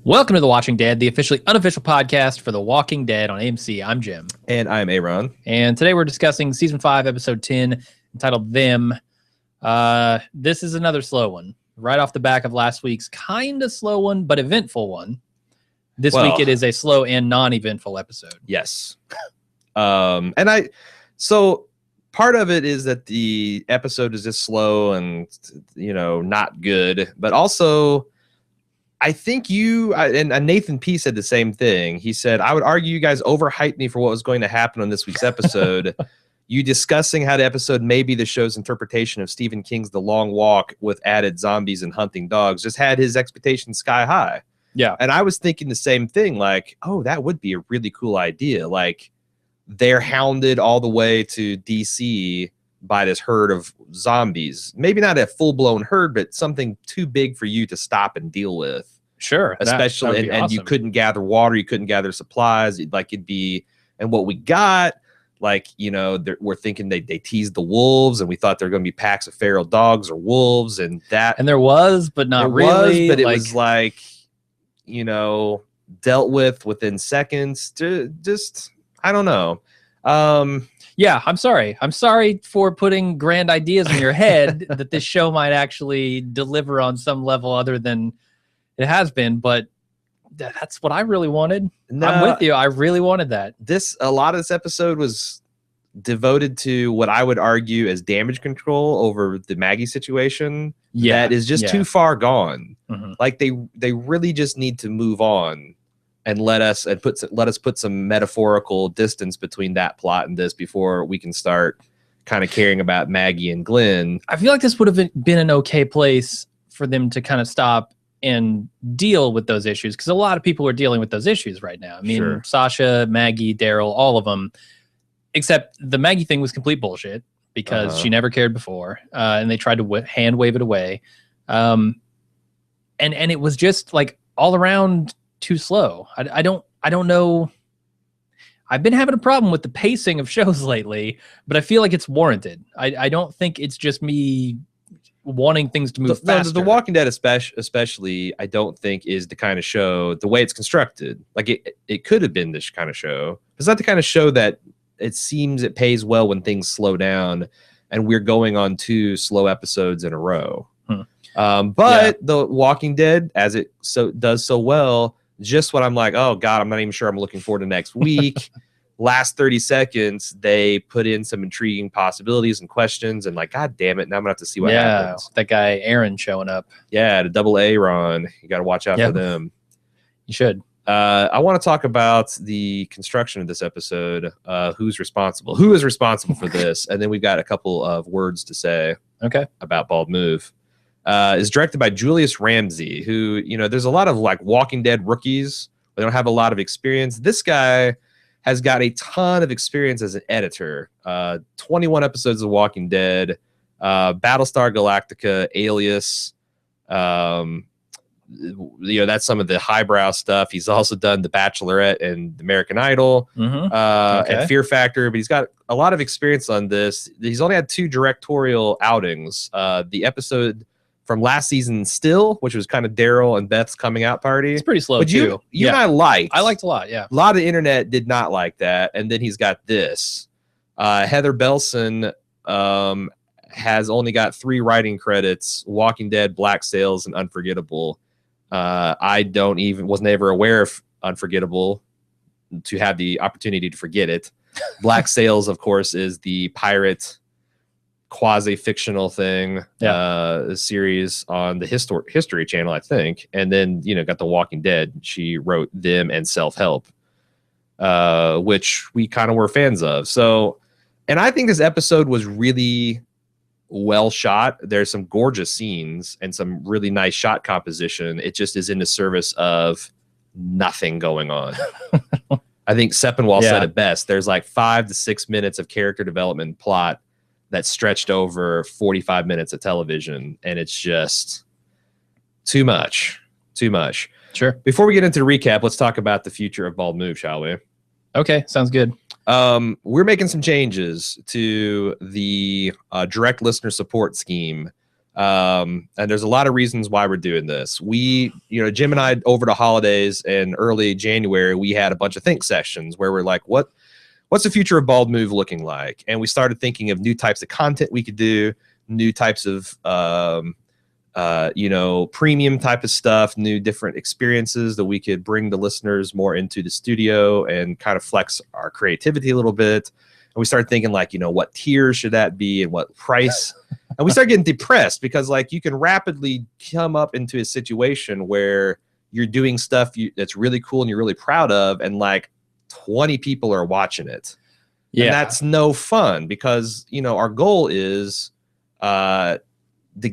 Welcome to The Watching Dead, the officially unofficial podcast for The Walking Dead on AMC. I'm Jim. And I'm Aaron. And today we're discussing Season 5, Episode 10, entitled Them. This is another slow one. Right off the back of last week's kind of slow one, but eventful one. This week it is a slow and non-eventful episode. Yes. So part of it is that the episode is just slow and, not good. But also, I think and Nathan P. said the same thing. He said, I would argue you guys overhyped me for what was going to happen on this week's episode. You discussing how the episode may be the show's interpretation of Stephen King's The Long Walk with added zombies and hunting dogs just had his expectations sky high. Yeah. And I was thinking the same thing, like, oh, that would be a really cool idea. Like, they're hounded all the way to DC by this herd of zombies. Maybe not a full-blown herd, but something too big for you to stop and deal with. Sure. Especially, and you couldn't gather water, you couldn't gather supplies. It'd be, and what we got, like, we're thinking they teased the wolves, and we thought there were going to be packs of feral dogs or wolves, and there was, but not really. But it was like, dealt with within seconds. Just, I don't know. Yeah, I'm sorry. I'm sorry for putting grand ideas in your head that this show might actually deliver on some level other than it has been, but that's what I really wanted. No, I'm with you. I really wanted that. A lot of this episode was devoted to what I would argue as damage control over the Maggie situation. Yeah, that is just too far gone. Mm-hmm. Like they really just need to move on and let us put some metaphorical distance between that plot and this before we can start kind of caring about Maggie and Glenn. I feel like this would have been an okay place for them to kind of stop and deal with those issues, because a lot of people are dealing with those issues right now. I mean, sure. Sasha, Maggie, Daryl, all of them, except the Maggie thing was complete bullshit because she never cared before, and they tried to hand wave it away. And it was just like all around too slow. I don't know. I've been having a problem with the pacing of shows lately, but I feel like it's warranted. I don't think it's just me wanting things to move faster. The Walking Dead especially, I don't think is the kind of show, the way it's constructed. Like it could have been this kind of show. It's not the kind of show that it seems it pays well when things slow down, and we're going on 2 slow episodes in a row. But The Walking Dead, as it does so well, just what I'm like, oh God, I'm not even sure I'm looking forward to next week. Last 30 seconds, they put in some intriguing possibilities and questions, and like, God damn it, now I'm gonna have to see what happens. That guy Aaron showing up. Yeah, the double Aaron. You got to watch out for them. You should. I want to talk about the construction of this episode. Who is responsible for this? And then we've got a couple of words to say. Okay. About Bald Move. Is directed by Julius Ramsey, who, there's a lot of like Walking Dead rookies. They don't have a lot of experience. This guy has got a ton of experience as an editor. 21 episodes of Walking Dead, Battlestar Galactica, Alias. That's some of the highbrow stuff. He's also done The Bachelorette and American Idol, and Fear Factor, but he's got a lot of experience on this. He's only had 2 directorial outings. The episode from last season, Still, which was kind of Daryl and Beth's coming out party. It's pretty slow, but too. You and I liked a lot, yeah. A lot of the internet did not like that. And then he's got this. Heather Belson has only got 3 writing credits: Walking Dead, Black Sails, and Unforgettable. Was never aware of Unforgettable to have the opportunity to forget it. Black Sails, of course, is the pirate quasi-fictional thing, series on the History Channel, I think. And then, got The Walking Dead. She wrote Them and Self-Help, which we kind of were fans of. So, and I think this episode was really well shot. There's some gorgeous scenes and some really nice shot composition. It just is in the service of nothing going on. I think Sepinwall said it best. There's like 5 to 6 minutes of character development and plot that stretched over 45 minutes of television, and it's just too much. Sure. Before we get into the recap, let's talk about the future of Bald Move, shall we? Okay, sounds good. We're making some changes to the direct listener support scheme. And there's a lot of reasons why we're doing this. Jim and I, over the holidays and early January, we had a bunch of think sessions where we're like, what's the future of Bald Move looking like? And we started thinking of new types of content we could do, new types of, premium type of stuff, new different experiences that we could bring the listeners more into the studio and kind of flex our creativity a little bit. And we started thinking like, what tiers should that be and what price? And we started getting depressed because like you can rapidly come up into a situation where you're doing stuff that's really cool and you're really proud of, and like 20 people are watching it. Yeah. And that's no fun because, our goal is to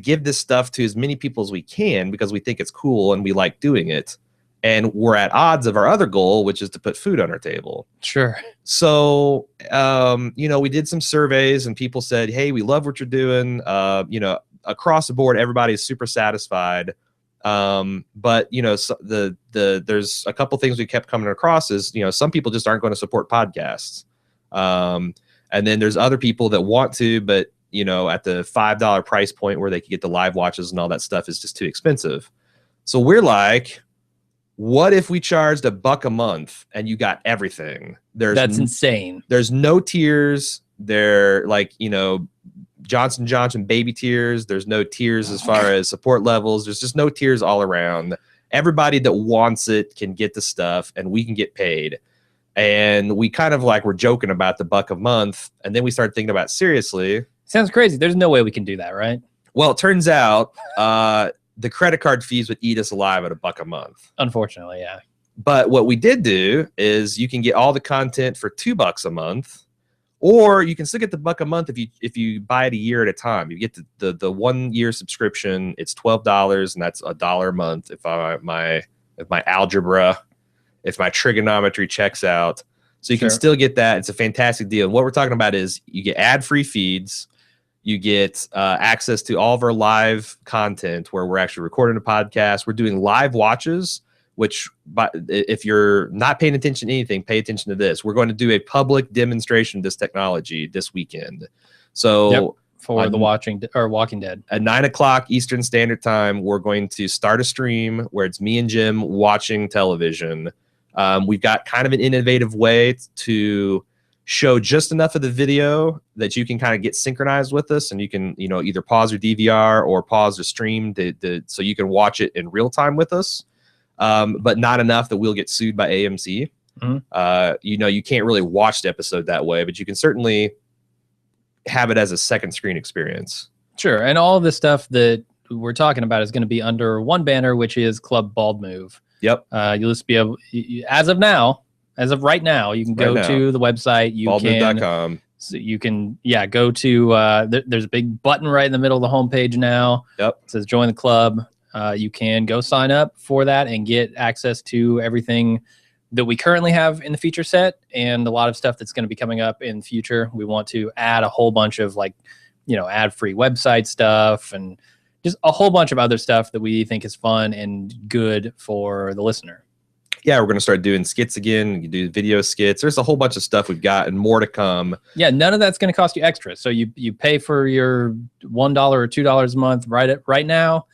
give this stuff to as many people as we can because we think it's cool and we like doing it. And we're at odds of our other goal, which is to put food on our table. Sure. So, we did some surveys and people said, hey, we love what you're doing. Across the board, everybody's super satisfied. But there's a couple things we kept coming across is, some people just aren't going to support podcasts. And then there's other people that want to, but, at the $5 price point where they can get the live watches and all that stuff is just too expensive. So we're like, what if we charged $1 a month and you got everything? That's insane. There's no tiers. They're like, Johnson & Johnson baby tiers. There's no tiers as far as support levels. There's just no tiers all around. Everybody that wants it can get the stuff and we can get paid. And we kind of like were joking about the $1 a month. And then we started thinking about seriously. Sounds crazy. There's no way we can do that, right? Well, it turns out the credit card fees would eat us alive at $1 a month. Unfortunately, yeah. But what we did do is you can get all the content for $2 a month, or you can still get the $1 a month if you buy it a year at a time. You get the 1 year subscription. It's $12, and that's $1 a month if my trigonometry checks out. So you can still get that. It's a fantastic deal. And what we're talking about is you get ad-free feeds. You get access to all of our live content where we're actually recording a podcast. We're doing live watches, which if you're not paying attention to anything, pay attention to this. We're going to do a public demonstration of this technology this weekend. So for the Walking Dead. At 9:00 Eastern Standard Time, we're going to start a stream where it's me and Jim watching television. We've got kind of an innovative way to show just enough of the video that you can kind of get synchronized with us, and you can either pause your DVR or pause the stream so you can watch it in real time with us, but not enough that we'll get sued by AMC. Mm-hmm. You can't really watch the episode that way, but you can certainly have it as a second screen experience. Sure. And all of the stuff that we're talking about is going to be under one banner, which is Club Bald Move. Yep. You'll just be able, as of right now, you can go to the website. Baldmove.com. So you can, go to, there's a big button right in the middle of the homepage now. Yep. It says join the club. You can go sign up for that and get access to everything that we currently have in the feature set and a lot of stuff that's going to be coming up in the future. We want to add a whole bunch of ad-free website stuff and just a whole bunch of other stuff that we think is fun and good for the listener. Yeah, we're going to start doing skits again. You do video skits. There's a whole bunch of stuff we've got and more to come. Yeah, none of that's going to cost you extra. So you pay for your $1 or $2 a month right now.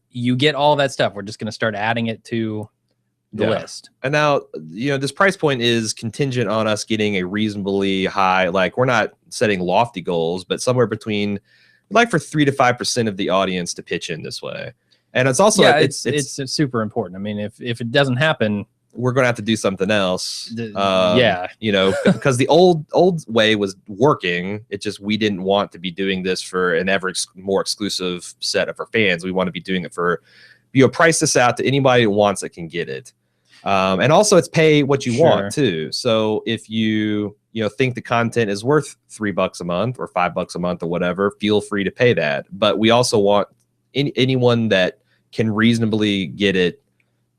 You get all of that stuff. We're just going to start adding it to the list. And now, this price point is contingent on us getting a reasonably high, we're not setting lofty goals, but somewhere between, for 3 to 5% of the audience to pitch in this way. And it's also, it's super important. I mean, if it doesn't happen, we're going to have to do something else. Because the old way was working. It just, we didn't want to be doing this for an ever more exclusive set of our fans. We want to be doing it for, price this out to anybody who wants it can get it. And also it's pay what you want too. So if you think the content is worth $3 a month or $5 a month or whatever, feel free to pay that. But we also want anyone that can reasonably get it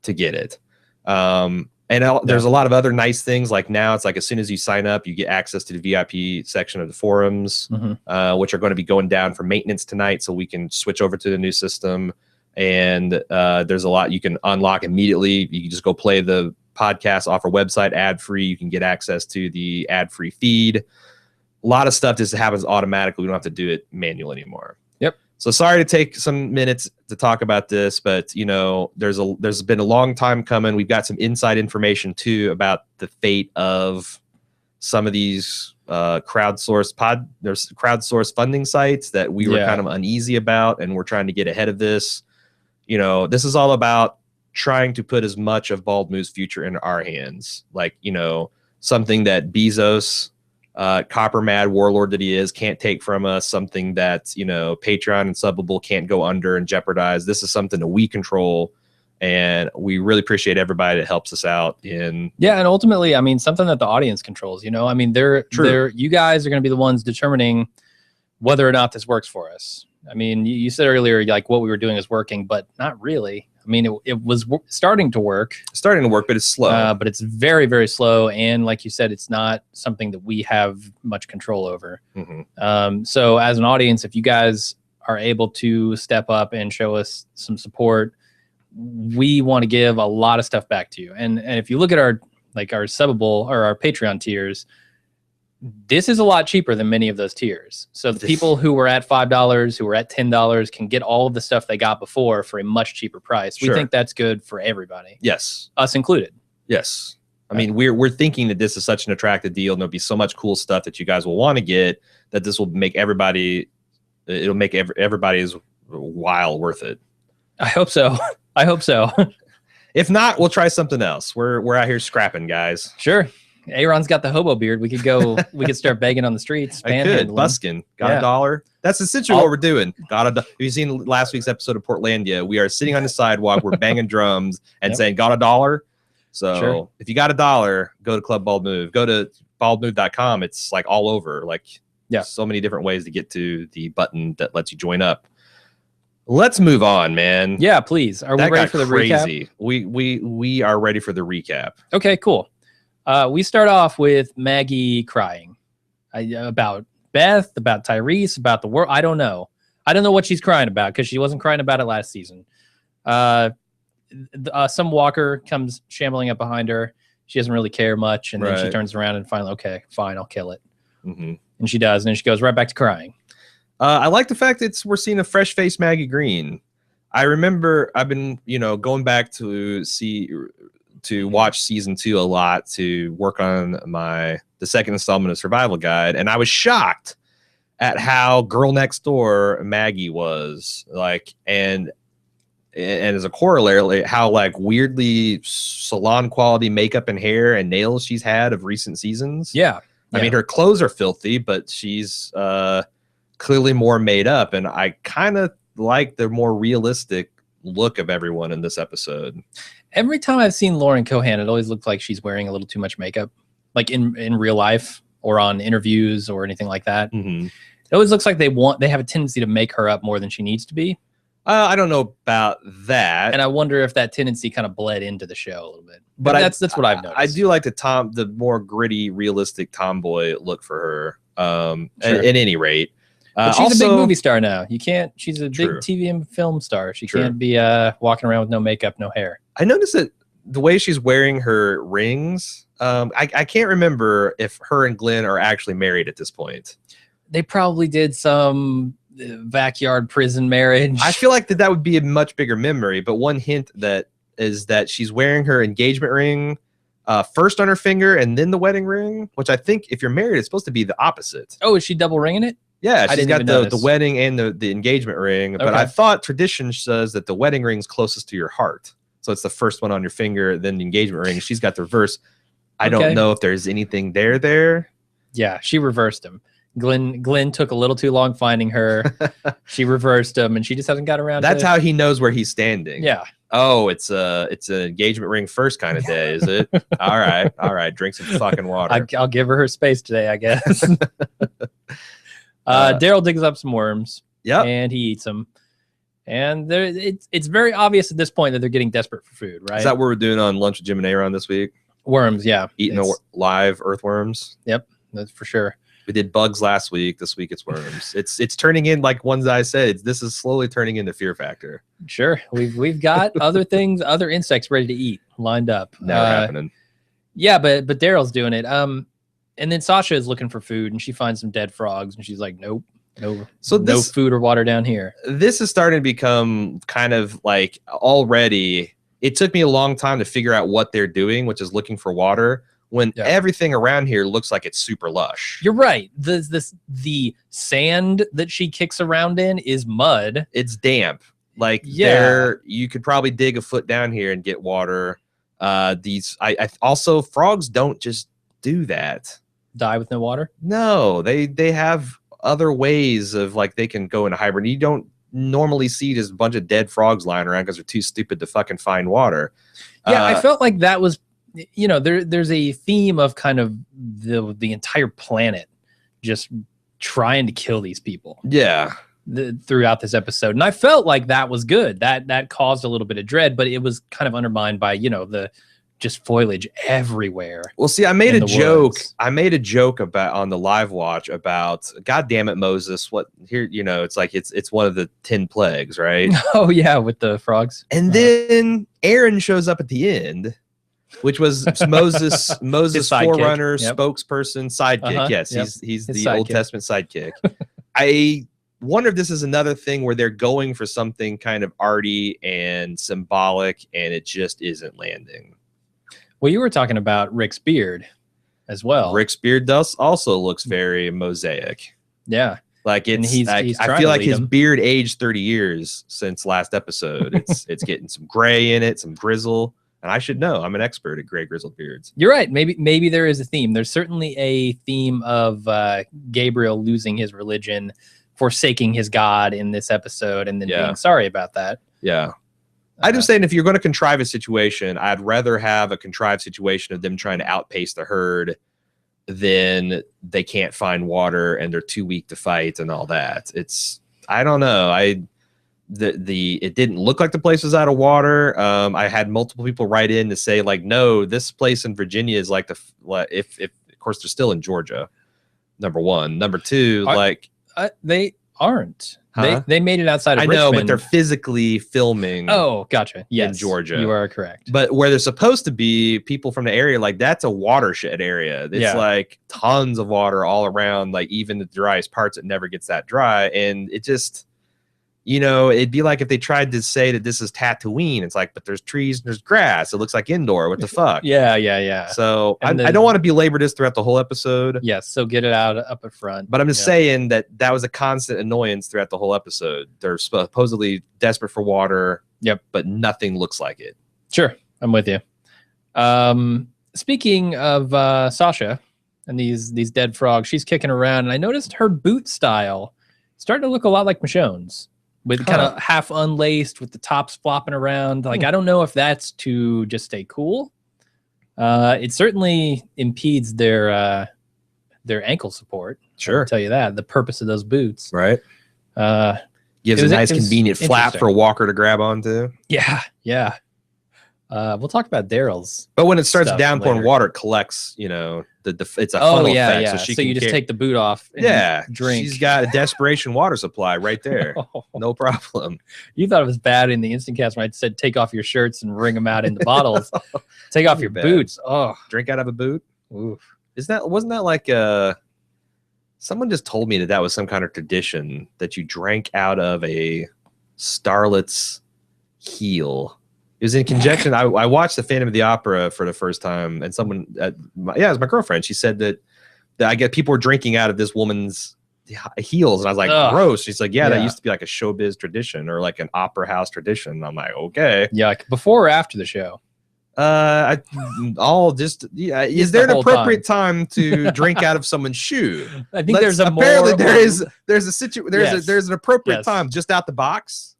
to get it. There's a lot of other nice things. Like now it's as soon as you sign up, you get access to the VIP section of the forums, which are going to be going down for maintenance tonight. So we can switch over to the new system. And there's a lot you can unlock immediately. You can just go play the podcast off our website ad-free. You can get access to the ad-free feed. A lot of stuff just happens automatically. We don't have to do it manually anymore. Yep. So sorry to take some minutes to talk about this, but you know, there's been a long time coming. We've got some inside information too about the fate of some of these crowdsourced funding sites that we were kind of uneasy about, and we're trying to get ahead of this. You know, this is all about trying to put as much of Bald Move's future in our hands. Like, you know, something that Bezos, copper mad warlord that he is, can't take from us, something that, you know, Patreon and Subbable can't go under and jeopardize. This is something that we control, and we really appreciate everybody that helps us out in. Yeah, and ultimately, I mean, something that the audience controls, you know. I mean, you guys are going to be the ones determining whether or not this works for us. I mean, you said earlier, like, what we were doing is working, but not really. I mean, it was starting to work. But it's slow. But it's very, very slow. And like you said, it's not something that we have much control over. So as an audience, if you guys are able to step up and show us some support, we want to give a lot of stuff back to you. And if you look at our Subbable or our Patreon tiers, this is a lot cheaper than many of those tiers. So the people who were at $5, who were at $10 can get all of the stuff they got before for a much cheaper price. We think that's good for everybody. Yes. Us included. Yes. I mean, we're thinking that this is such an attractive deal, and there'll be so much cool stuff that you guys will want to get, that this will make it'll make everybody's while worth it. I hope so. I hope so. If not, we'll try something else. We're out here scrapping, guys. Sure. Aaron's got the hobo beard. We could start begging on the streets. Busking. Got $1. That's essentially what we're doing. Have you seen last week's episode of Portlandia? We are sitting on the sidewalk, we're banging drums and saying, got $1? So if you got $1, go to Club Bald Move. Go to baldmove.com. It's like all over. Like, so many different ways to get to the button that lets you join up. Let's move on, man. Yeah, please. Are we ready for the recap? We are ready for the recap. Okay, cool. We start off with Maggie crying about Beth, about Tyrese, about the world. I don't know what she's crying about, because she wasn't crying about it last season. Some walker comes shambling up behind her. She doesn't really care much, and then she turns around and finally, okay, fine, I'll kill it. And she does, and then she goes right back to crying. I like the fact that we're seeing a fresh-faced Maggie Green. I remember I've been, going back to watch season 2 a lot to work on the second installment of Survival Guide, and I was shocked at how girl next door Maggie was like, and as a corollary, how like weirdly salon quality makeup and hair and nails she's had of recent seasons. I mean, her clothes are filthy, but she's clearly more made up, and I kind of like the more realistic look of everyone in this episode. Every time I've seen Lauren Cohan, it always looks like she's wearing a little too much makeup, like in real life or on interviews or anything like that. It always looks like they have a tendency to make her up more than she needs to be. I don't know about that, and I wonder if that tendency kind of bled into the show a little bit. But that's what I've noticed. I do like the more gritty, realistic tomboy look for her. At any rate. But she's a big movie star now. She's a big TV and film star. She can't be walking around with no makeup, no hair. I noticed that the way she's wearing her rings, I can't remember if her and Glenn are actually married at this point. They probably did some backyard prison marriage. I feel like that would be a much bigger memory, but one hint is that she's wearing her engagement ring first on her finger and then the wedding ring, which I think if you're married, it's supposed to be the opposite. Oh, is she double ringing it? Yeah, she's got the wedding and the engagement ring, but I thought tradition says that the wedding ring's closest to your heart. So it's the first one on your finger, then the engagement ring. She's got the reverse. I don't know if there's anything there. Yeah, she reversed him. Glenn took a little too long finding her. She reversed him, and she just hasn't got around. That's how he knows where he's standing. Yeah. Oh, it's an engagement ring first kind of day, is it? All right. Drink some fucking water. I'll give her space today, I guess. Daryl digs up some worms. Yep. And he eats them. And it's very obvious at this point that they're getting desperate for food, right? Is that what we're doing on Lunch with Jim and Aaron this week? Worms, yeah. Eating live earthworms. Yep, that's for sure. We did bugs last week. This week it's worms. It's turning in, like ones I said. This is slowly turning into Fear Factor. Sure, we've got other things, other insects ready to eat lined up. Never happening. Yeah, but Daryl's doing it. And then Sasha is looking for food, and she finds some dead frogs, and she's like, "Nope." No, So no this food or water down here. this is starting to become kind of like already. It took me a long time to figure out what they're doing, which is looking for water. When Yeah. everything around here looks like it's super lush. You're right. The sand that she kicks around in is mud. It's damp. Like Yeah. there, you could probably dig a foot down here and get water. I also frogs don't just do that. Die with no water. No, they have other ways of like they can go into hibernate. You don't normally see just a bunch of dead frogs lying around because they're too stupid to fucking find water. Yeah, I felt like that was, you know, there's a theme of kind of the entire planet just trying to kill these people Yeah. throughout this episode, and I felt like that was good. That caused a little bit of dread, but it was kind of undermined by, you know, the just foliage everywhere. Well, see, I made in a the joke. woods. I made a joke about on the live watch about, God damn it, Moses. What here? You know, it's like it's one of the 10 plagues, right? Oh yeah, with the frogs. And then Aaron shows up at the end, which was Moses His sidekick, forerunner, yep. spokesperson, sidekick. Uh-huh, Yes, yep. he's His the Old sidekick. Testament sidekick. I wonder if this is another thing where they're going for something kind of arty and symbolic, and it just isn't landing. Well, you were talking about Rick's beard as well. Rick's beard also looks very mosaic. Yeah. Like And it's, he's I trying feel to like lead his him. beard aged 30 years since last episode. It's getting some gray in it, some grizzle, and I should know. I'm an expert at gray grizzled beards. You're right. Maybe there is a theme. There's certainly a theme of Gabriel losing his religion, forsaking his God in this episode, and then Yeah. being sorry about that. Yeah. I'm just saying, if you're going to contrive a situation, I'd rather have a contrived situation of them trying to outpace the herd than they can't find water and they're too weak to fight and all that. It's, I don't know. It didn't look like the place was out of water. I had multiple people write in to say like, no, this place in Virginia is like if of course they're still in Georgia. Number one, number two, They aren't. Huh? They made it outside of I know, but Richmond. they're physically filming. Oh, gotcha. Yes, Georgia. You are correct. But where they're supposed to be, people from the area, like that's a watershed area. It's Yeah. like tons of water all around, like even the driest parts, it never gets that dry. And it just, you know, it'd be like if they tried to say that this is Tatooine. It's like, but there's trees and there's grass. It looks like indoor. What the fuck? Yeah. So I And don't want to belabor this throughout the whole episode. Yes, so get it out up at front. But I'm just Yeah. saying that was a constant annoyance throughout the whole episode. They're supposedly desperate for water. Yep. But nothing looks like it. Sure, I'm with you. Speaking of Sasha and these dead frogs, she's kicking around, and I noticed her boot style starting to look a lot like Michonne's, with kind of half unlaced, with the tops flopping around. Like I don't know if that's to just stay cool. It certainly impedes their ankle support. Sure. I'll tell you that. The purpose of those boots. Right. Gives It was- a nice it was convenient flap interesting. for a walker to grab onto. Yeah. We'll talk about Daryl's. But when it starts Stuff downpouring later. water, it collects, you know, it's a Oh funnel yeah, effect. yeah. So, So you just take the boot off. And drink. She's got a desperation water supply right there. No problem. You thought it was bad in the instant cast when I said take off your shirts and wring them out into bottles. Take off your Bad. boots. Oh, Drink out of a boot. oof. Wasn't that like someone just told me that was some kind of tradition that you drank out of a starlet's heel. It was in conjunction. I watched the Phantom of the Opera for the first time, and someone, it was my girlfriend. She said that I get people were drinking out of this woman's heels, and I was like, Ugh. gross. She's like, yeah, that Yeah. used to be like a showbiz tradition or like an opera house tradition. I'm like, okay. Yuck. Before or after the show? Is there an the whole appropriate time to drink out of someone's shoe? I think there's a apparently more. there's Yes. there's an appropriate Yes. time just out the box.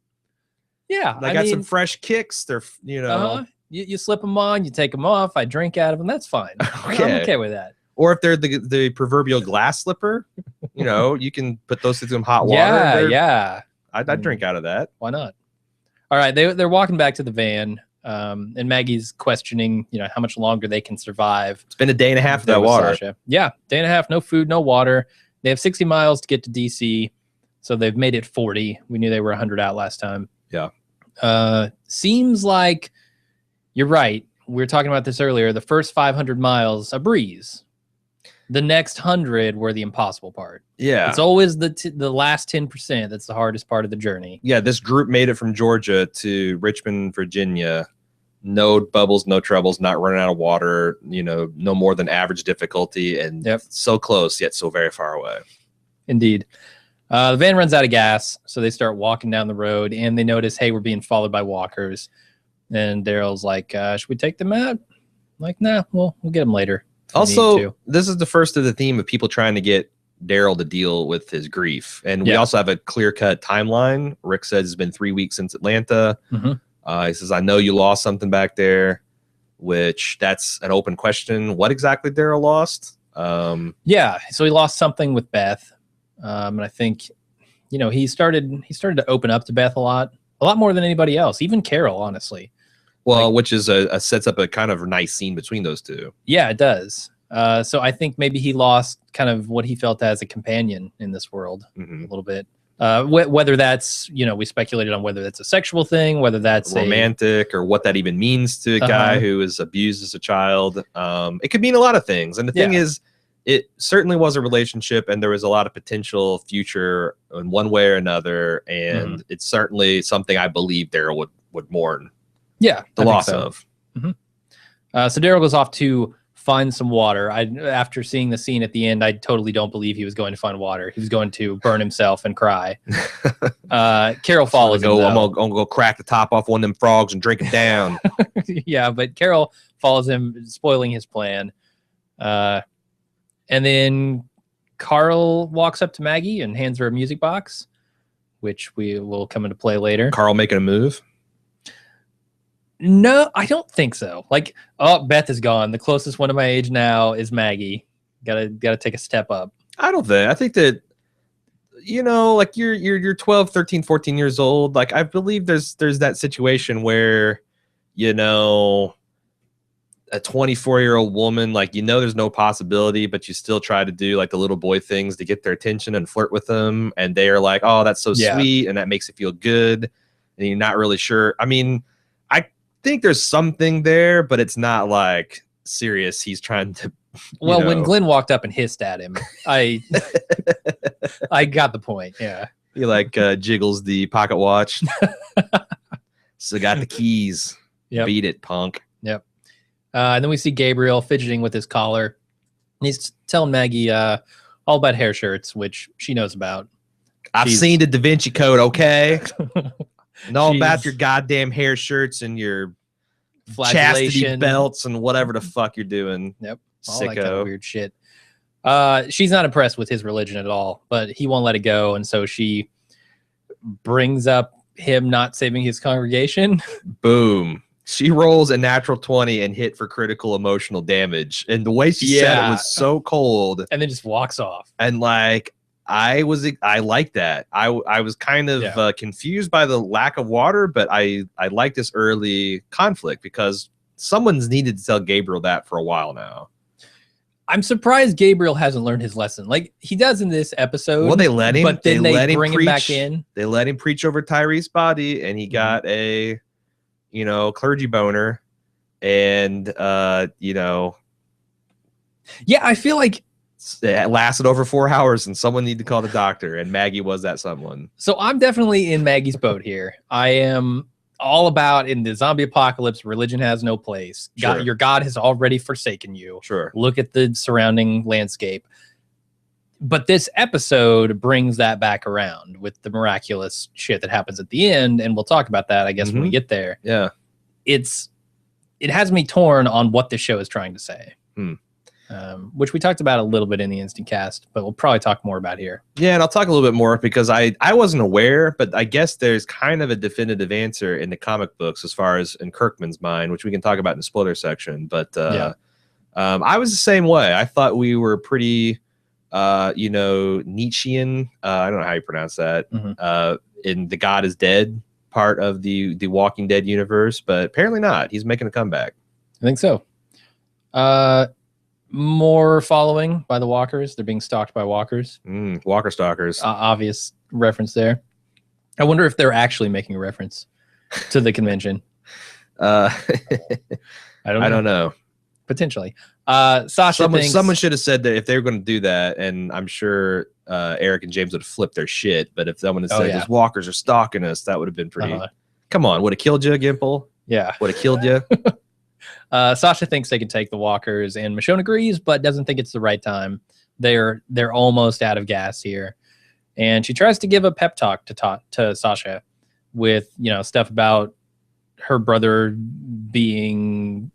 Yeah. I got some fresh kicks. They're You slip them on, you take them off. I drink out of them. That's fine. I'm Okay. okay with that. or if they're the proverbial glass slipper, you can put those through some hot water. Yeah, They're- yeah. I'd drink out of that. Why not? All right, they're walking back to the van, and Maggie's questioning, how much longer they can survive. It's been a day and a half there without with water. Sasha. Yeah, day and a half, no food, no water. They have 60 miles to get to DC, so they've made it 40. We knew they were 100 out last time. Yeah. Seems like you're right. We were talking about this earlier. The first 500 miles, a breeze. The next 100 were the impossible part. Yeah. It's always the last 10% that's the hardest part of the journey. Yeah, this group made it from Georgia to Richmond, Virginia. No bubbles, no troubles, not running out of water, no more than average difficulty, and so close yet so very far away. Indeed. The van runs out of gas, so they start walking down the road, and they notice, hey, we're being followed by walkers. And Daryl's like, should we take them out? Like, nah, we'll get them later. Also, this is the first of the theme of people trying to get Daryl to deal with his grief. And we also have a clear-cut timeline. Rick says it's been 3 weeks since Atlanta. He says, I know you lost something back there, which that's an open question. What exactly Daryl lost? Yeah, so he lost something with Beth. And I think, he started to open up to Beth a lot more than anybody else, even Carol, honestly. Well, which is sets up a kind of nice scene between those two. Yeah, it does. So I think maybe he lost kind of what he felt as a companion in this world a little bit. Whether that's, we speculated on whether that's a sexual thing, whether that's romantic, or what that even means to a guy who was abused as a child. It could mean a lot of things. And the thing is, it certainly was a relationship, and there was a lot of potential future in one way or another. And it's certainly something I believe Daryl would mourn. Yeah, the loss of. So Daryl goes off to find some water. After seeing the scene at the end, I totally don't believe he was going to find water. He was going to burn himself and cry. Carol follows him. I'm gonna go crack the top off one of them frogs and drink it down. Yeah, but Carol follows him, spoiling his plan. And then Carl walks up to Maggie and hands her a music box, which we will come into play later. Carl making a move? No, I don't think so. Like, Beth is gone. The closest one to my age now is Maggie. Gotta take a step up. I think that, like you're 12, 13, 14 years old. Like, I believe there's that situation where, a 24-year-old woman, like, there's no possibility, but you still try to do like the little boy things to get their attention and flirt with them. And they are like, oh, that's so sweet. And that makes it feel good. And you're not really sure. I mean, I think there's something there, but it's not like serious. He's trying to, when Glenn walked up and hissed at him, I got the point. Yeah. He jiggles the pocket watch. So got the keys. Yep. Beat it, punk. Yep. And then we see Gabriel fidgeting with his collar. And he's telling Maggie all about hair shirts, which she knows about. I've seen the Da Vinci Code, okay? Know about your goddamn hair shirts and your chastity belts and whatever the fuck you're doing. Yep. All Sicko. that kind of weird shit. She's not impressed with his religion at all, but he won't let it go. And so she brings up him not saving his congregation. Boom. She rolls a natural 20 and hit for critical emotional damage. And the way she said it was so cold. And then just walks off. And like, I like that. I was kind of confused by the lack of water, but I like this early conflict because someone's needed to tell Gabriel that for a while now. I'm surprised Gabriel hasn't learned his lesson. Like he does in this episode. Well, they let him, but then they bring him back in. They let him preach over Tyrese's body, and he got a, clergy boner, and yeah, I feel like it lasted over 4 hours, and someone needed to call the doctor, and Maggie was that someone. So I'm definitely in Maggie's boat here. I am all about, in the zombie apocalypse, religion has no place. Sure. Your God has already forsaken you. Sure. Look at the surrounding landscape. But this episode brings that back around with the miraculous shit that happens at the end, and we'll talk about that, I guess, when we get there. Yeah. It has me torn on what the show is trying to say. Which we talked about a little bit in the instant cast, but we'll probably talk more about here. Yeah, and I'll talk a little bit more because I wasn't aware, but I guess there's kind of a definitive answer in the comic books as far as in Kirkman's mind, which we can talk about in the spoiler section. But I was the same way. I thought we were pretty, Nietzschean. I don't know how you pronounce that. In the God is Dead part of the Walking Dead universe, but apparently not. He's making a comeback. I think so. More following by the walkers. They're being stalked by walkers. Walker stalkers. Obvious reference there. I wonder if they're actually making a reference to the convention. I don't know. potentially. Sasha thinks Someone should have said that if they were going to do that, and I'm sure Eric and James would have flipped their shit. But if someone had said those walkers are stalking us, that would have been pretty. Come on, would have killed you, Gimple. Yeah, would have killed you. Sasha thinks they can take the walkers, and Michonne agrees, but doesn't think it's the right time. They're almost out of gas here, and she tries to give a pep talk to Sasha with stuff about her brother being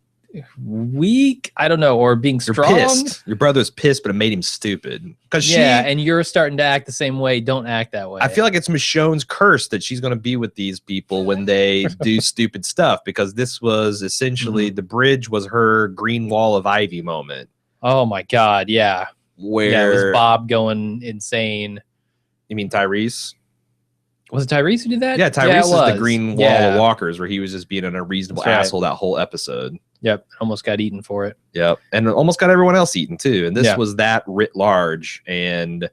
weak, I don't know, or being strong. Pissed. Your brother's pissed, but it made him stupid. And you're starting to act the same way. Don't act that way. I feel like it's Michonne's curse that she's going to be with these people when they do stupid stuff, because this was essentially the bridge was her green wall of Ivy moment. Oh my God, yeah. Where it was Bob going insane. You mean Tyrese? Was it Tyrese who did that? Yeah, Tyrese is the green wall of walkers, where he was just being an unreasonable asshole that whole episode. Yep, almost got eaten for it. Yep, and almost got everyone else eaten too. And this was that writ large. And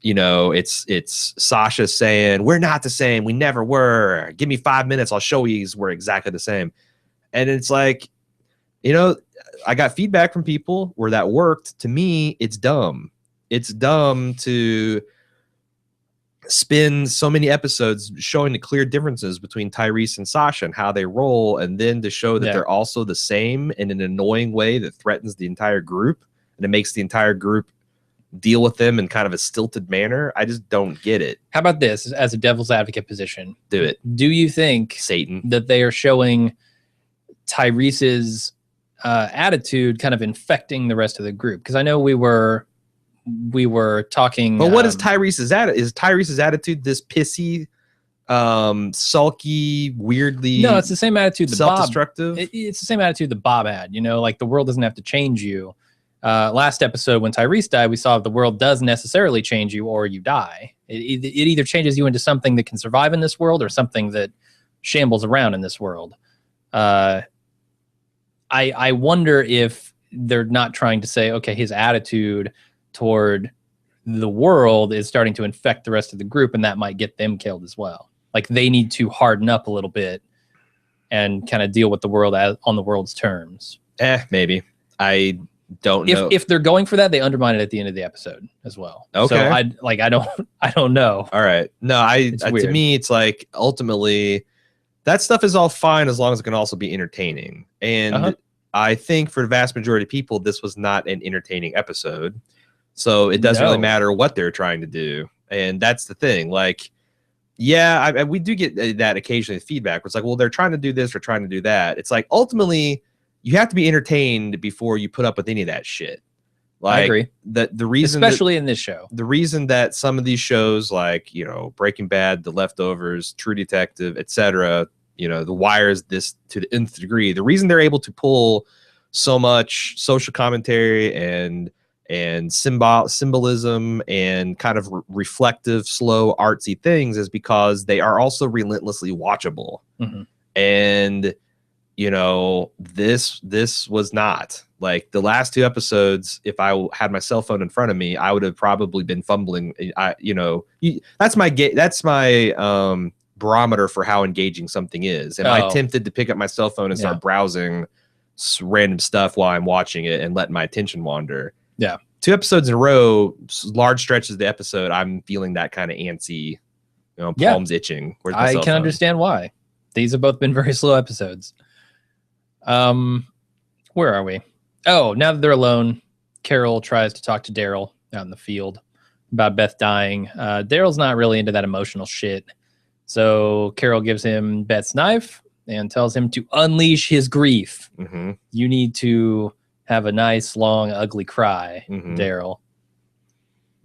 it's Sasha saying, "We're not the same. We never were. Give me 5 minutes. I'll show you we're exactly the same." And it's like, I got feedback from people where that worked. To me, it's dumb. It's dumb to spend so many episodes showing the clear differences between Tyrese and Sasha and how they roll, and then to show that they're also the same in an annoying way that threatens the entire group, and it makes the entire group deal with them in kind of a stilted manner. I just don't get it. How about this as a devil's advocate position? Do it. Do you think Satan that they are showing Tyrese's attitude kind of infecting the rest of the group? Because I know we were talking, but what is Tyrese's attitude? Is Tyrese's attitude this pissy, sulky, weirdly? No, it's the same attitude that self-destructive. It's the same attitude that Bob had. Like the world doesn't have to change you. Last episode when Tyrese died, we saw the world does necessarily change you or you die. It either changes you into something that can survive in this world or something that shambles around in this world. I wonder if they're not trying to say, okay, his attitude toward the world is starting to infect the rest of the group, and that might get them killed as well. Like they need to harden up a little bit and kind of deal with the world on the world's terms. Maybe. I don't know. If they're going for that, they undermine it at the end of the episode as well. Okay. So I don't know. All right. No, to me, it's like ultimately that stuff is all fine as long as it can also be entertaining. And I think for the vast majority of people, this was not an entertaining episode. So it doesn't really matter what they're trying to do. And that's the thing. Like, yeah, we do get that occasionally feedback. Where it's like, well, they're trying to do this or trying to do that. It's like, ultimately, you have to be entertained before you put up with any of that shit. Like, I agree. The reason, especially in this show, the reason that some of these shows like, Breaking Bad, The Leftovers, True Detective, etc., The Wire's this to the nth degree, the reason they're able to pull so much social commentary and symbolism and kind of reflective, slow, artsy things is because they are also relentlessly watchable. And this was not. Like the last two episodes, if I had my cell phone in front of me, I would have probably been fumbling. That's my barometer for how engaging something is. Am I tempted to pick up my cell phone and start browsing random stuff while I'm watching it and letting my attention wander? Yeah. 2 episodes in a row, large stretches of the episode, I'm feeling that kind of antsy, palms itching. I can understand why. These have both been very slow episodes. Where are we? Oh, now that they're alone, Carol tries to talk to Daryl out in the field about Beth dying. Daryl's not really into that emotional shit. So Carol gives him Beth's knife and tells him to unleash his grief. You need to have a nice, long, ugly cry, Daryl.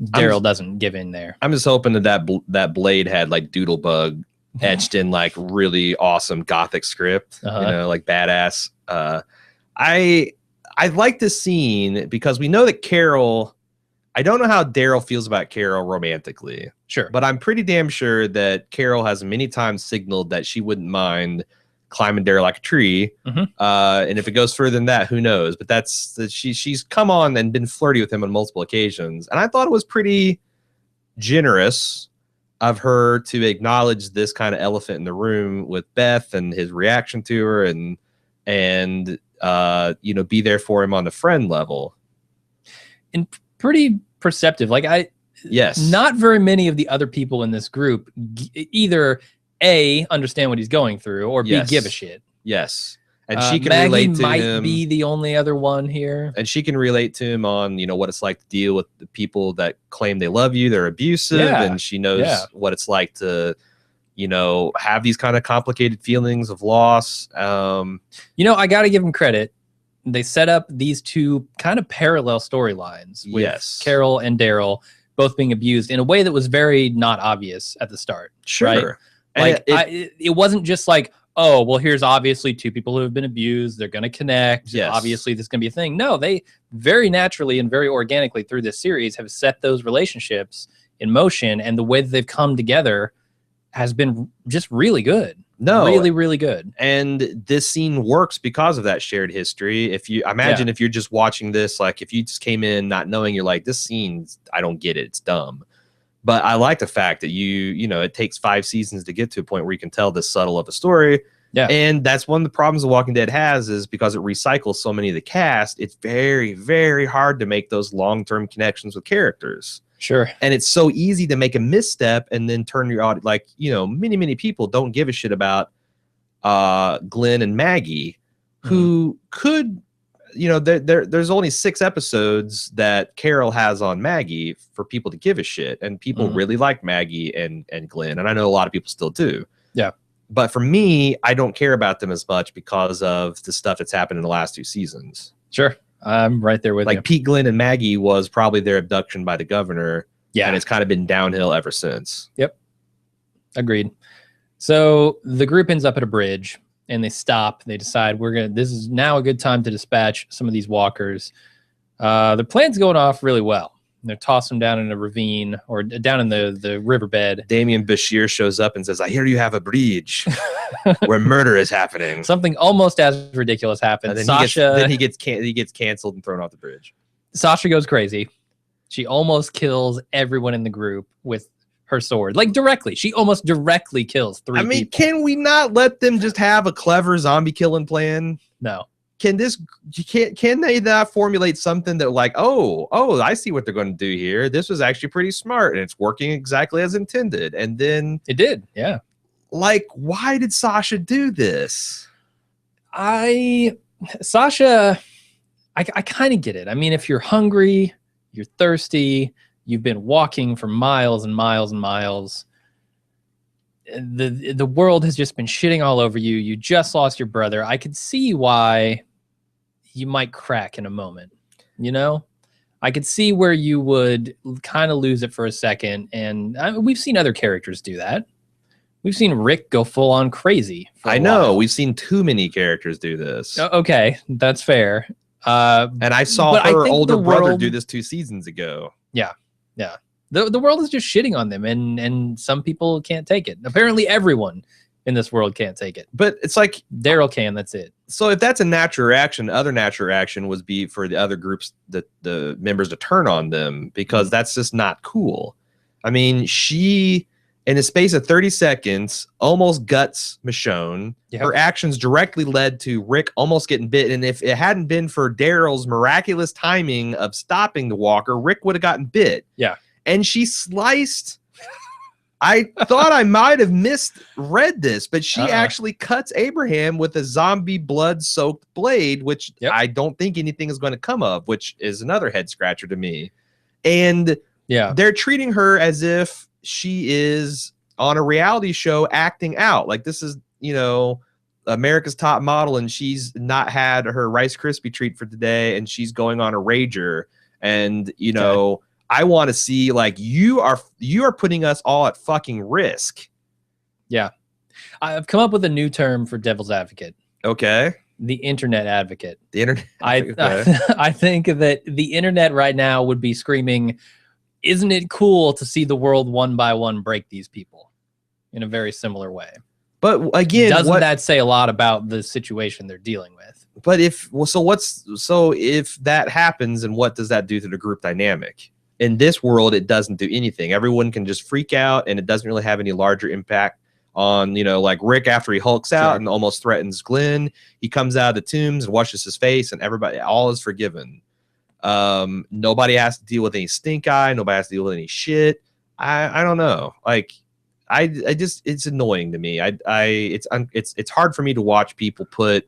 Daryl doesn't give in there. I'm just hoping that blade had like Doodlebug etched in like really awesome Gothic script, like badass. I like this scene because we know that Carol, I don't know how Daryl feels about Carol romantically. Sure. But I'm pretty damn sure that Carol has many times signaled that she wouldn't mind climbing Daryl like a tree. And if it goes further than that, who knows? But she's come on and been flirty with him on multiple occasions. And I thought it was pretty generous of her to acknowledge this kind of elephant in the room with Beth and his reaction to her and be there for him on the friend level. And pretty perceptive. Like Yes. Not very many of the other people in this group either A, understand what he's going through, or Yes. B, give a shit. Yes. And she can Maggie relate to might him. be the only other one here. And she can relate to him on, what it's like to deal with the people that claim they love you, they're abusive, Yeah. and she knows Yeah. what it's like to, have these kind of complicated feelings of loss. I got to give him credit. They set up these two kind of parallel storylines with Yes. Carol and Daryl both being abused in a way that was very not obvious at the start. Sure. Right? And Like it wasn't just like, oh, well, here's obviously two people who have been abused. They're going to connect. Yes. Obviously, this is going to be a thing. No, they very naturally and very organically through this series have set those relationships in motion. And the way that they've come together has been just really good. No. Really, really good. And this scene works because of that shared history. If you imagine if you're just watching this, like if you just came in not knowing, you're like, this scene, I don't get it. It's dumb. But I like the fact that it takes 5 seasons to get to a point where you can tell this subtle of a story. Yeah. And that's one of the problems The Walking Dead has, is because it recycles so many of the cast, it's very, very hard to make those long-term connections with characters. Sure. And it's so easy to make a misstep and then turn your audience, like, many, many people don't give a shit about Glenn and Maggie, who could, there's only 6 episodes that Carol has on Maggie for people to give a shit. And people really like Maggie and Glenn. And I know a lot of people still do. Yeah. But for me, I don't care about them as much because of the stuff that's happened in the last 2 seasons. Sure. I'm right there with you. Like Pete, Glenn, and Maggie was probably their abduction by the governor. Yeah. And it's kind of been downhill ever since. Yep. Agreed. So the group ends up at a bridge and they stop. They decide this is now a good time to dispatch some of these walkers. The plan's going off really well. They're tossing them down in a ravine or down in the riverbed. Damian Bashir shows up and says, I hear you have a bridge where murder is happening. Something almost as ridiculous happens. And then Sasha, he gets canceled and thrown off the bridge. Sasha goes crazy. She almost kills everyone in the group with her sword. Like directly. She almost directly kills 3 people. Can we not let them just have a clever zombie killing plan? No. Can they not formulate something that like, oh, I see what they're going to do here. This was actually pretty smart and it's working exactly as intended. And then it did. Yeah. Like, why did Sasha do this? Sasha, I kind of get it. I mean, if you're hungry, you're thirsty, you've been walking for miles and miles and miles, the world has just been shitting all over you. You just lost your brother. I could see why you might crack in a moment, I could see where you would kind of lose it for a second. And we've seen other characters do that. We've seen Rick go full on crazy. I know. We've seen too many characters do this. Okay, that's fair. And I saw her older brother do this 2 seasons ago. Yeah. Yeah. The world is just shitting on them, and some people can't take it. Apparently everyone in this world can't take it. But it's like Daryl can, that's it. So if that's a natural reaction, other natural reaction would be for the other groups, the members to turn on them, because that's just not cool. I mean, she, in the space of 30 seconds, almost guts Michonne. Yep. Her actions directly led to Rick almost getting bit. And if it hadn't been for Daryl's miraculous timing of stopping the walker, Rick would have gotten bit. Yeah. And she sliced. I thought I might have misread this, but she actually cuts Abraham with a zombie blood-soaked blade, which I don't think anything is going to come of, which is another head scratcher to me. And they're treating her as if she is on a reality show acting out. Like this is, America's Top Model, and she's not had her Rice Krispie treat for today, and she's going on a rager. And, I want to see, like, you are putting us all at fucking risk. Yeah. I've come up with a new term for devil's advocate. Okay. The internet advocate. The internet. I think that the internet right now would be screaming, isn't it cool to see the world one by one break these people in a very similar way? But again, doesn't that say a lot about the situation they're dealing with? But if that happens, and what does that do to the group dynamic? In this world, it doesn't do anything. Everyone can just freak out, and it doesn't really have any larger impact on, like Rick after he hulks out Sure. and almost threatens Glenn. He comes out of the tombs and washes his face, and everybody, all is forgiven. Nobody has to deal with any stink eye. Nobody has to deal with any shit. I don't know. Like, I just, it's annoying to me. It's hard for me to watch people put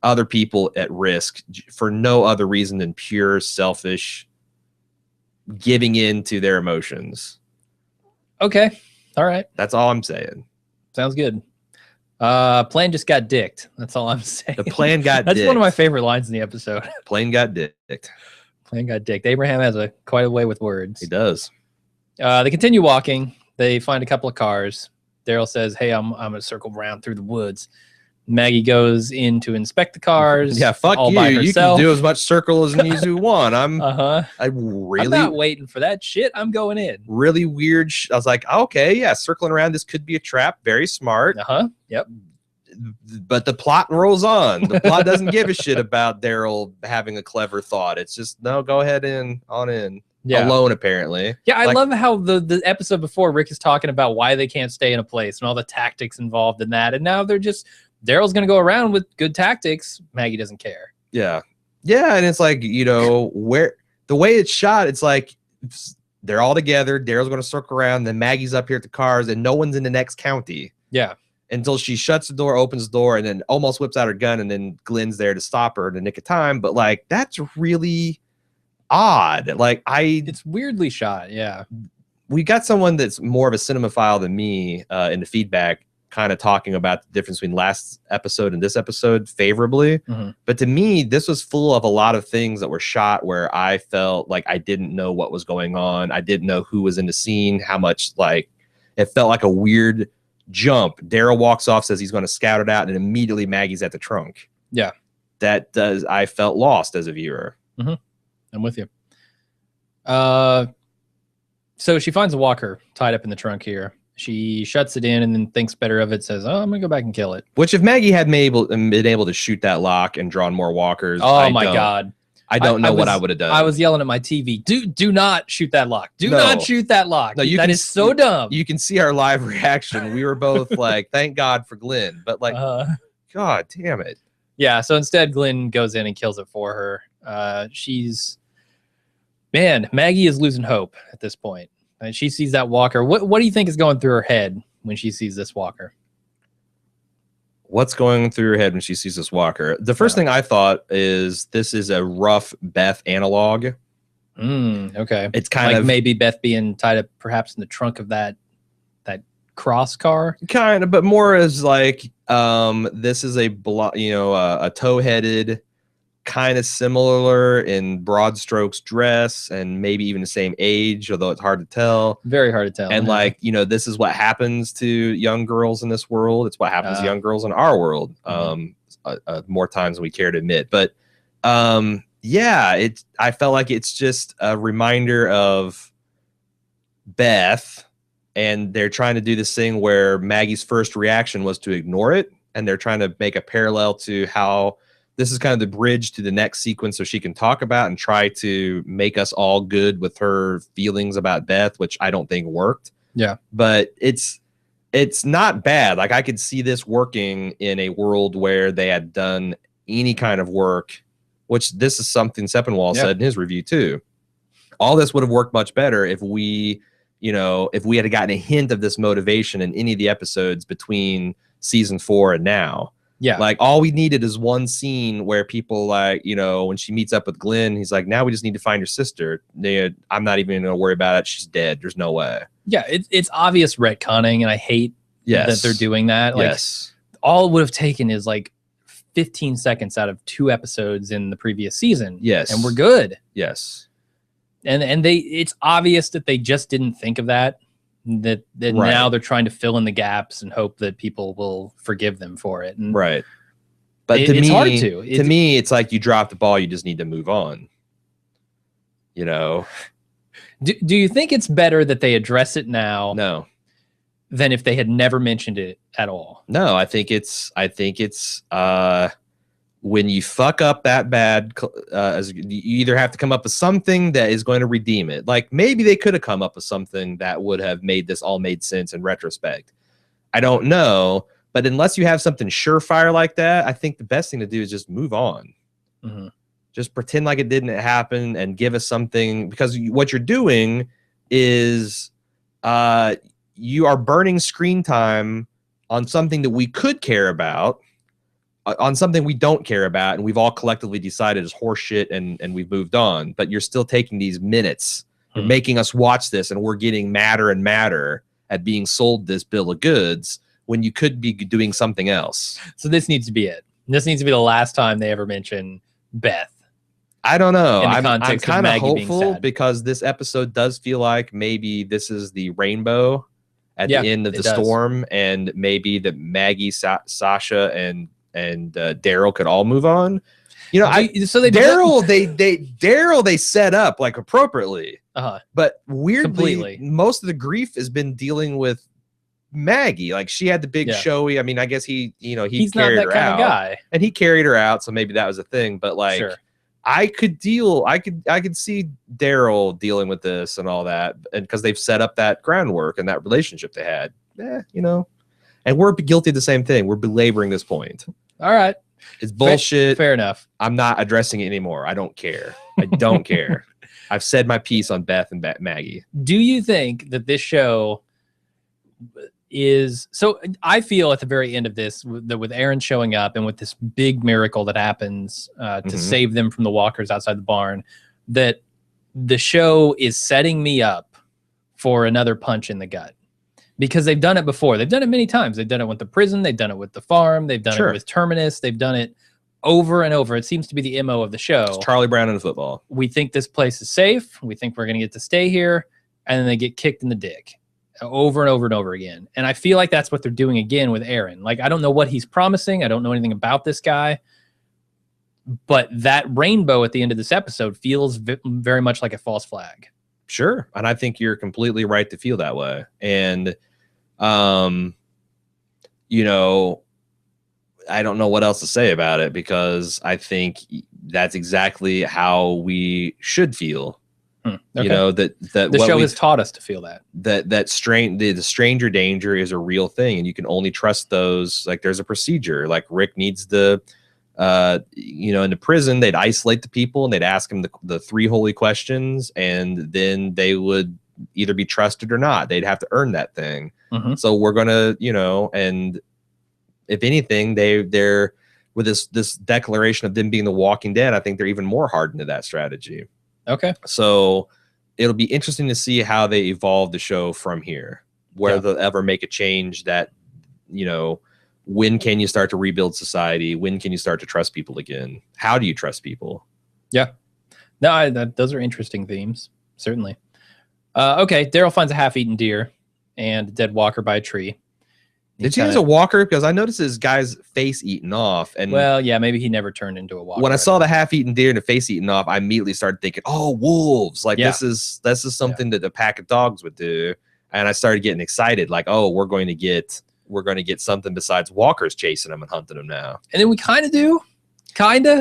other people at risk for no other reason than pure selfish giving in to their emotions. Okay. All right. That's all I'm saying. Sounds good. Plan just got dicked. That's all I'm saying. The plan got That's dicked. one of my favorite lines in the episode. Plane got dicked. Plan got dicked. Abraham has quite a way with words. He does. They continue walking. They find a couple of cars. Daryl says, "Hey, I'm gonna circle around through the woods." Maggie goes in to inspect the cars. Yeah, fuck all you. by You can herself. do as much circle as you want. I'm I'm really not waiting for that shit. I'm going in. really weird. I was like, okay, yeah, circling around. This could be a trap. Very smart. Yep. But the plot rolls on. The plot doesn't give a shit about Daryl having a clever thought. It's just, no, go ahead on in. Yeah. Alone, apparently. Yeah, I Like- love how the episode before Rick is talking about why they can't stay in a place and all the tactics involved in that, and now they're just Daryl's gonna go around with good tactics. Maggie doesn't care. Yeah. Yeah. And it's like, where the way it's shot, it's like they're all together. Daryl's going to circle around. Then Maggie's up here at the cars, and no one's in the next county Yeah. until she shuts the door, opens the door, and then almost whips out her gun. And then Glenn's there to stop her in the nick of time. But like, that's really odd. Like, It's weirdly shot. Yeah. we got someone that's more of a cinemaphile than me in the feedback, kind of talking about the difference between last episode and this episode favorably. Mhm. But to me, this was full of a lot of things that were shot where I felt like I didn't know what was going on. I didn't know who was in the scene, how much, like, it felt like a weird jump. Daryl walks off, says he's going to scout it out, and immediately Maggie's at the trunk. Yeah. I felt lost as a viewer. I'm with you. So she finds a walker tied up in the trunk here. She shuts it in and then thinks better of it, says, "Oh, I'm gonna go back and kill it." Which, if Maggie had been able to shoot that lock and drawn more walkers, Oh my God. I don't know what I was- would have done. I was yelling at my TV. Do not shoot that lock. Do No. not shoot that lock. No, you That can is so dumb. You can see our live reaction. We were both like, "Thank God for Glenn," but like, God damn it. Yeah, so instead Glenn goes in and kills it for her. Maggie is losing hope at this point. And she sees that walker. What do you think is going through her head when she sees this walker? What's going through her head when she sees this walker? The first thing I thought is this is a rough Beth analog. Okay. It's kind like of maybe Beth being tied up perhaps in the trunk of that cross car. but more as like this is a tow-headed, kind of similar in broad strokes dress and maybe even the same age, although it's hard to tell. Very hard to tell. And like, this is what happens to young girls in this world. It's what happens to young girls in our world. More times than we care to admit. But yeah, I felt like it's just a reminder of Beth, and they're trying to do this thing where Maggie's first reaction was to ignore it, and they're trying to make a parallel to how this is kind of the bridge to the next sequence so she can talk about and try to make us all good with her feelings about Beth, which I don't think worked. Yeah. But it's not bad. Like, I could see this working in a world where they had done any kind of work, which this is something Sepinwall said in his review too. All this would have worked much better if we had gotten a hint of this motivation in any of the episodes between season 4 and now. Yeah. Like, all we needed is one scene where people, like, when she meets up with Glenn, he's like, now we just need to find your sister. I'm not even going to worry about it. She's dead. There's no way. Yeah, it's obvious retconning, and I hate that they're doing that. Like, all it would have taken is like 15 seconds out of 2 episodes in the previous season. Yes. And we're good. Yes. And it's obvious that they just didn't think of that. That now they're trying to fill in the gaps and hope that people will forgive them for it. And right. But it's hard to. To me, it's like you drop the ball, you just need to move on. Do you think it's better that they address it now No. than if they had never mentioned it at all? No, I think it's when you fuck up that bad, you either have to come up with something that is going to redeem it. Like, maybe they could have come up with something that would have made this all made sense in retrospect. I don't know. But unless you have something surefire like that, I think the best thing to do is just move on. Mm-hmm. Just pretend like it didn't happen and give us something, because what you're doing is you are burning screen time on something that we could care about, on something we don't care about, and we've all collectively decided is horseshit, and we've moved on. But you're still taking these minutes. You're making us watch this, and we're getting madder and madder at being sold this bill of goods when you could be doing something else. So this needs to be it. This needs to be the last time they ever mention Beth. I don't know. I'm kind of hopeful, because this episode does feel like maybe this is the rainbow at the end of the storm, and maybe that Maggie, Sasha, and Daryl could all move on. You know, Daryl they set up like appropriately, but weirdly, completely. Most of the grief has been dealing with Maggie. Like, she had the big showy. I mean, I guess he's carried not that her kind out, of guy, and he carried her out, so maybe that was a thing. But like, sure. I could see Daryl dealing with this and all that, and because they've set up that groundwork and that relationship they had. You know, and we're guilty of the same thing. We're belaboring this point. All right. It's bullshit. Fair enough. I'm not addressing it anymore. I don't care. I don't care. I've said my piece on Beth and Maggie. Do you think that this show is... So I feel at the very end of this, that with Aaron showing up and with this big miracle that happens to save them from the walkers outside the barn, that the show is setting me up for another punch in the gut. Because they've done it before. They've done it many times. They've done it with the prison. They've done it with the farm. They've done it with Terminus. They've done it over and over. It seems to be the MO of the show. It's Charlie Brown in football. We think this place is safe. We think we're going to get to stay here. And then they get kicked in the dick over and over and over again. And I feel like that's what they're doing again with Aaron. Like, I don't know what he's promising. I don't know anything about this guy. But that rainbow at the end of this episode feels very much like a false flag. Sure. And I think you're completely right to feel that way. And, you know, I don't know what else to say about it, because I think that's exactly how we should feel. Okay. You know, that the show has taught us to feel that the stranger danger is a real thing, and you can only trust those. Like, there's a procedure. Like, Rick needs the, you know, in the prison, they'd isolate the people and they'd ask them the three holy questions, and then they would either be trusted or not. They'd have to earn that thing. So we're gonna, you know, and if anything, they're with this declaration of them being the Walking Dead, I think they're even more hardened to that strategy. Okay. So it'll be interesting to see how they evolve the show from here, where they'll ever make a change that, you know, when can you start to rebuild society? When can you start to trust people again? How do you trust people? Yeah. No, those are interesting themes, certainly. Okay, Daryl finds a half-eaten deer and a dead walker by a tree. Did you use a walker? Because I noticed this guy's face eaten off. And well, yeah, maybe he never turned into a walker. When I saw the half-eaten deer and the face eaten off, I immediately started thinking, "Oh, wolves! Like this is something that a pack of dogs would do." And I started getting excited, like, "Oh, we're going to get something besides walkers chasing them and hunting them now." And then we kind of do, but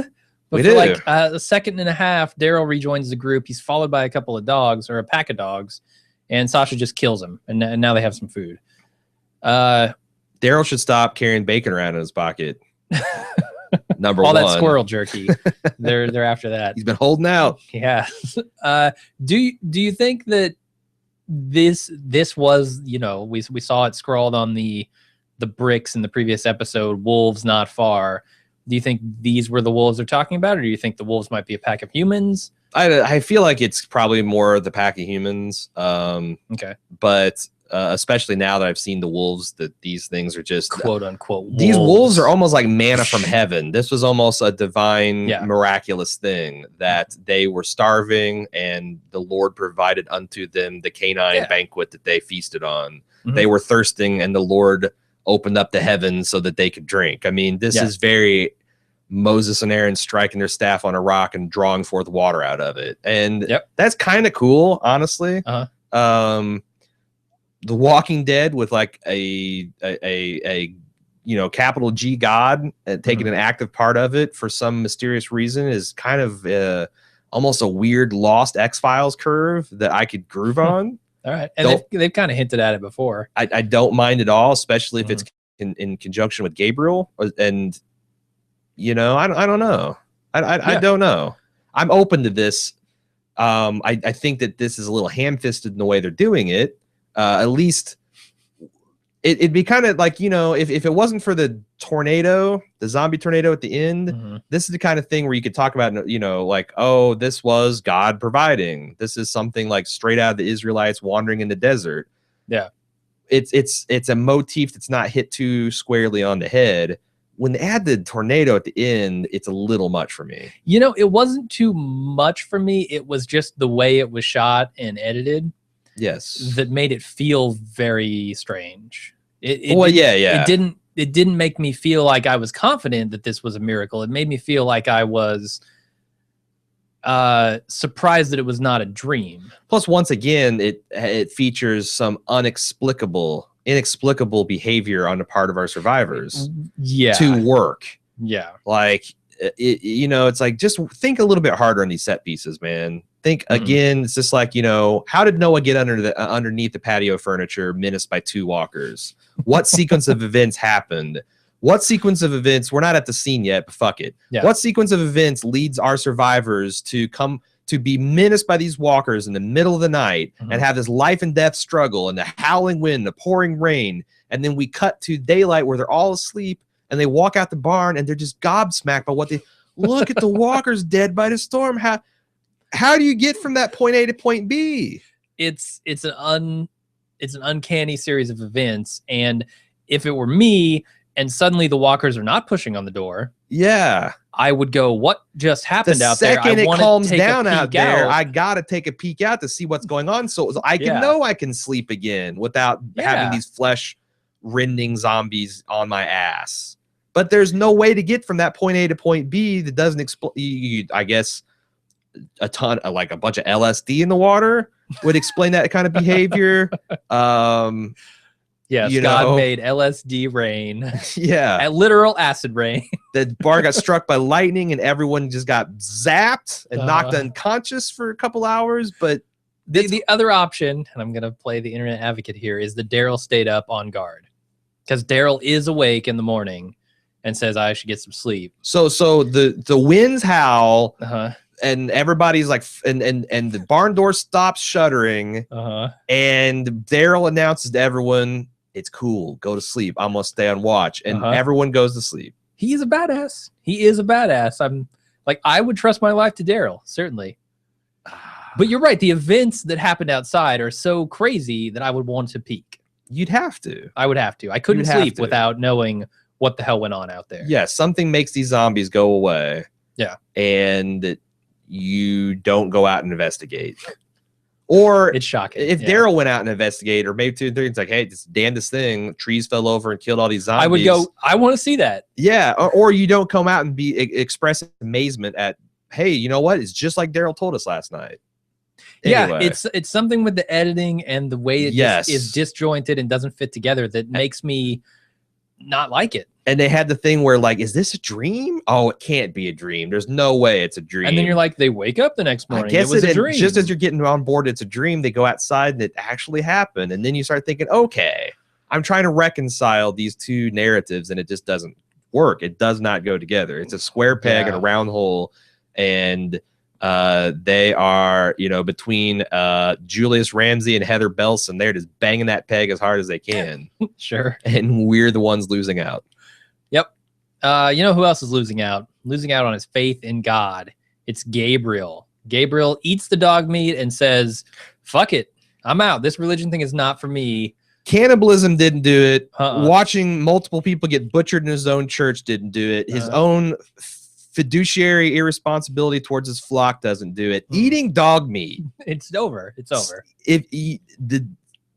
we for do. like a second and a half, Daryl rejoins the group. He's followed by a couple of dogs, or a pack of dogs, and Sasha just kills him. And now they have some food. Daryl should stop carrying bacon around in his pocket. Number all one. All that squirrel jerky. They're after that. He's been holding out. Yeah. Do you think that this was, you know, we saw it scrawled on the bricks in the previous episode, wolves not far. Do you think these were the wolves they're talking about, or do you think the wolves might be a pack of humans? I feel like it's probably more the pack of humans. Okay. But especially now that I've seen the wolves, that these things are just quote unquote wolves. These wolves are almost like manna from heaven. This was almost a divine, miraculous thing, that they were starving and the Lord provided unto them the canine banquet that they feasted on. They were thirsting and the Lord opened up the heavens so that they could drink. I mean, this is very Moses and Aaron striking their staff on a rock and drawing forth water out of it. And that's kind of cool, honestly. The Walking Dead with like a you know, capital G God taking an active part of it for some mysterious reason is kind of almost a weird Lost X-Files curve that I could groove on. All right. And they've kind of hinted at it before. I don't mind at all, especially if it's in conjunction with Gabriel. And, you know, I don't know. I don't know. I'm open to this. I think that this is a little ham-fisted in the way they're doing it. At least it'd be kind of like, you know, if it wasn't for the tornado, the zombie tornado at the end, this is the kind of thing where you could talk about, you know, like, oh, this was God providing. This is something like straight out of the Israelites wandering in the desert. Yeah. It's a motif that's not hit too squarely on the head. When they add the tornado at the end, it's a little much for me. You know, it wasn't too much for me. It was just the way it was shot and edited. Yes. That made it feel very strange. It didn't make me feel like I was confident that this was a miracle. It made me feel like I was surprised that it was not a dream. Plus, once again, it features some inexplicable behavior on the part of our survivors. Yeah. To work. Yeah. Like, you know, it's like, just think a little bit harder on these set pieces, man. Think again. It's just like, you know, how did Noah get underneath the patio furniture menaced by 2 walkers? What sequence of events happened? What sequence of events? We're not at the scene yet, but fuck it. Yeah. What sequence of events leads our survivors to come to be menaced by these walkers in the middle of the night and have this life and death struggle and the howling wind, the pouring rain, and then we cut to daylight where they're all asleep and they walk out the barn and they're just gobsmacked by what they look at the walkers dead by the storm. How do you get from that point A to point B? It's an uncanny series of events, and if it were me and suddenly the walkers are not pushing on the door, yeah, I would go, what just happened out there? The second it calms down out there, I I gotta take a peek out to see what's going on, so I can know I can sleep again without having these flesh rending zombies on my ass. But there's no way to get from that point A to point B that doesn't explain. I guess a ton of, like, a bunch of LSD in the water would explain that kind of behavior. Yes, God made LSD rain. Yeah. Literal acid rain. The bar got struck by lightning and everyone just got zapped and knocked unconscious for a couple hours. But the other option, and I'm going to play the internet advocate here, is that Daryl stayed up on guard. Because Daryl is awake in the morning and says, I should get some sleep. So the winds howl. And everybody's like, and the barn door stops shuddering. And Daryl announces to everyone, it's cool, go to sleep, I'm gonna stay on watch. And everyone goes to sleep. He is a badass. He is a badass. I'm like, I would trust my life to Daryl, certainly. But you're right, the events that happened outside are so crazy that I would want to peek. You'd have to. I would have to. I couldn't sleep without knowing what the hell went on out there. Yeah, something makes these zombies go away. Yeah. And you don't go out and investigate. Or it's shocking. If Daryl went out and investigated, or maybe 2 and 3, it's like, hey, this damnedest thing, trees fell over and killed all these zombies. I would go, I want to see that. Yeah. Or you don't come out and express amazement at, hey, you know what? It's just like Daryl told us last night. Anyway. Yeah, it's something with the editing and the way it is disjointed and doesn't fit together that makes me not like it. And they had the thing where, like, is this a dream? Oh, it can't be a dream. There's no way it's a dream. And then you're like, they wake up the next morning. I guess it was a dream. Just as you're getting on board, it's a dream. They go outside and it actually happened. And then you start thinking, okay, I'm trying to reconcile these 2 narratives, and it just doesn't work. It does not go together. It's a square peg and a round hole. And they are, you know, between Julius Ramsey and Heather Belson, they're just banging that peg as hard as they can. Sure. And we're the ones losing out. Yep. You know who else is losing out? Losing out on his faith in God. It's Gabriel. Gabriel eats the dog meat and says, fuck it, I'm out. This religion thing is not for me. Cannibalism didn't do it. Watching multiple people get butchered in his own church didn't do it. His own fiduciary irresponsibility towards his flock doesn't do it. Eating dog meat. It's over. It's over.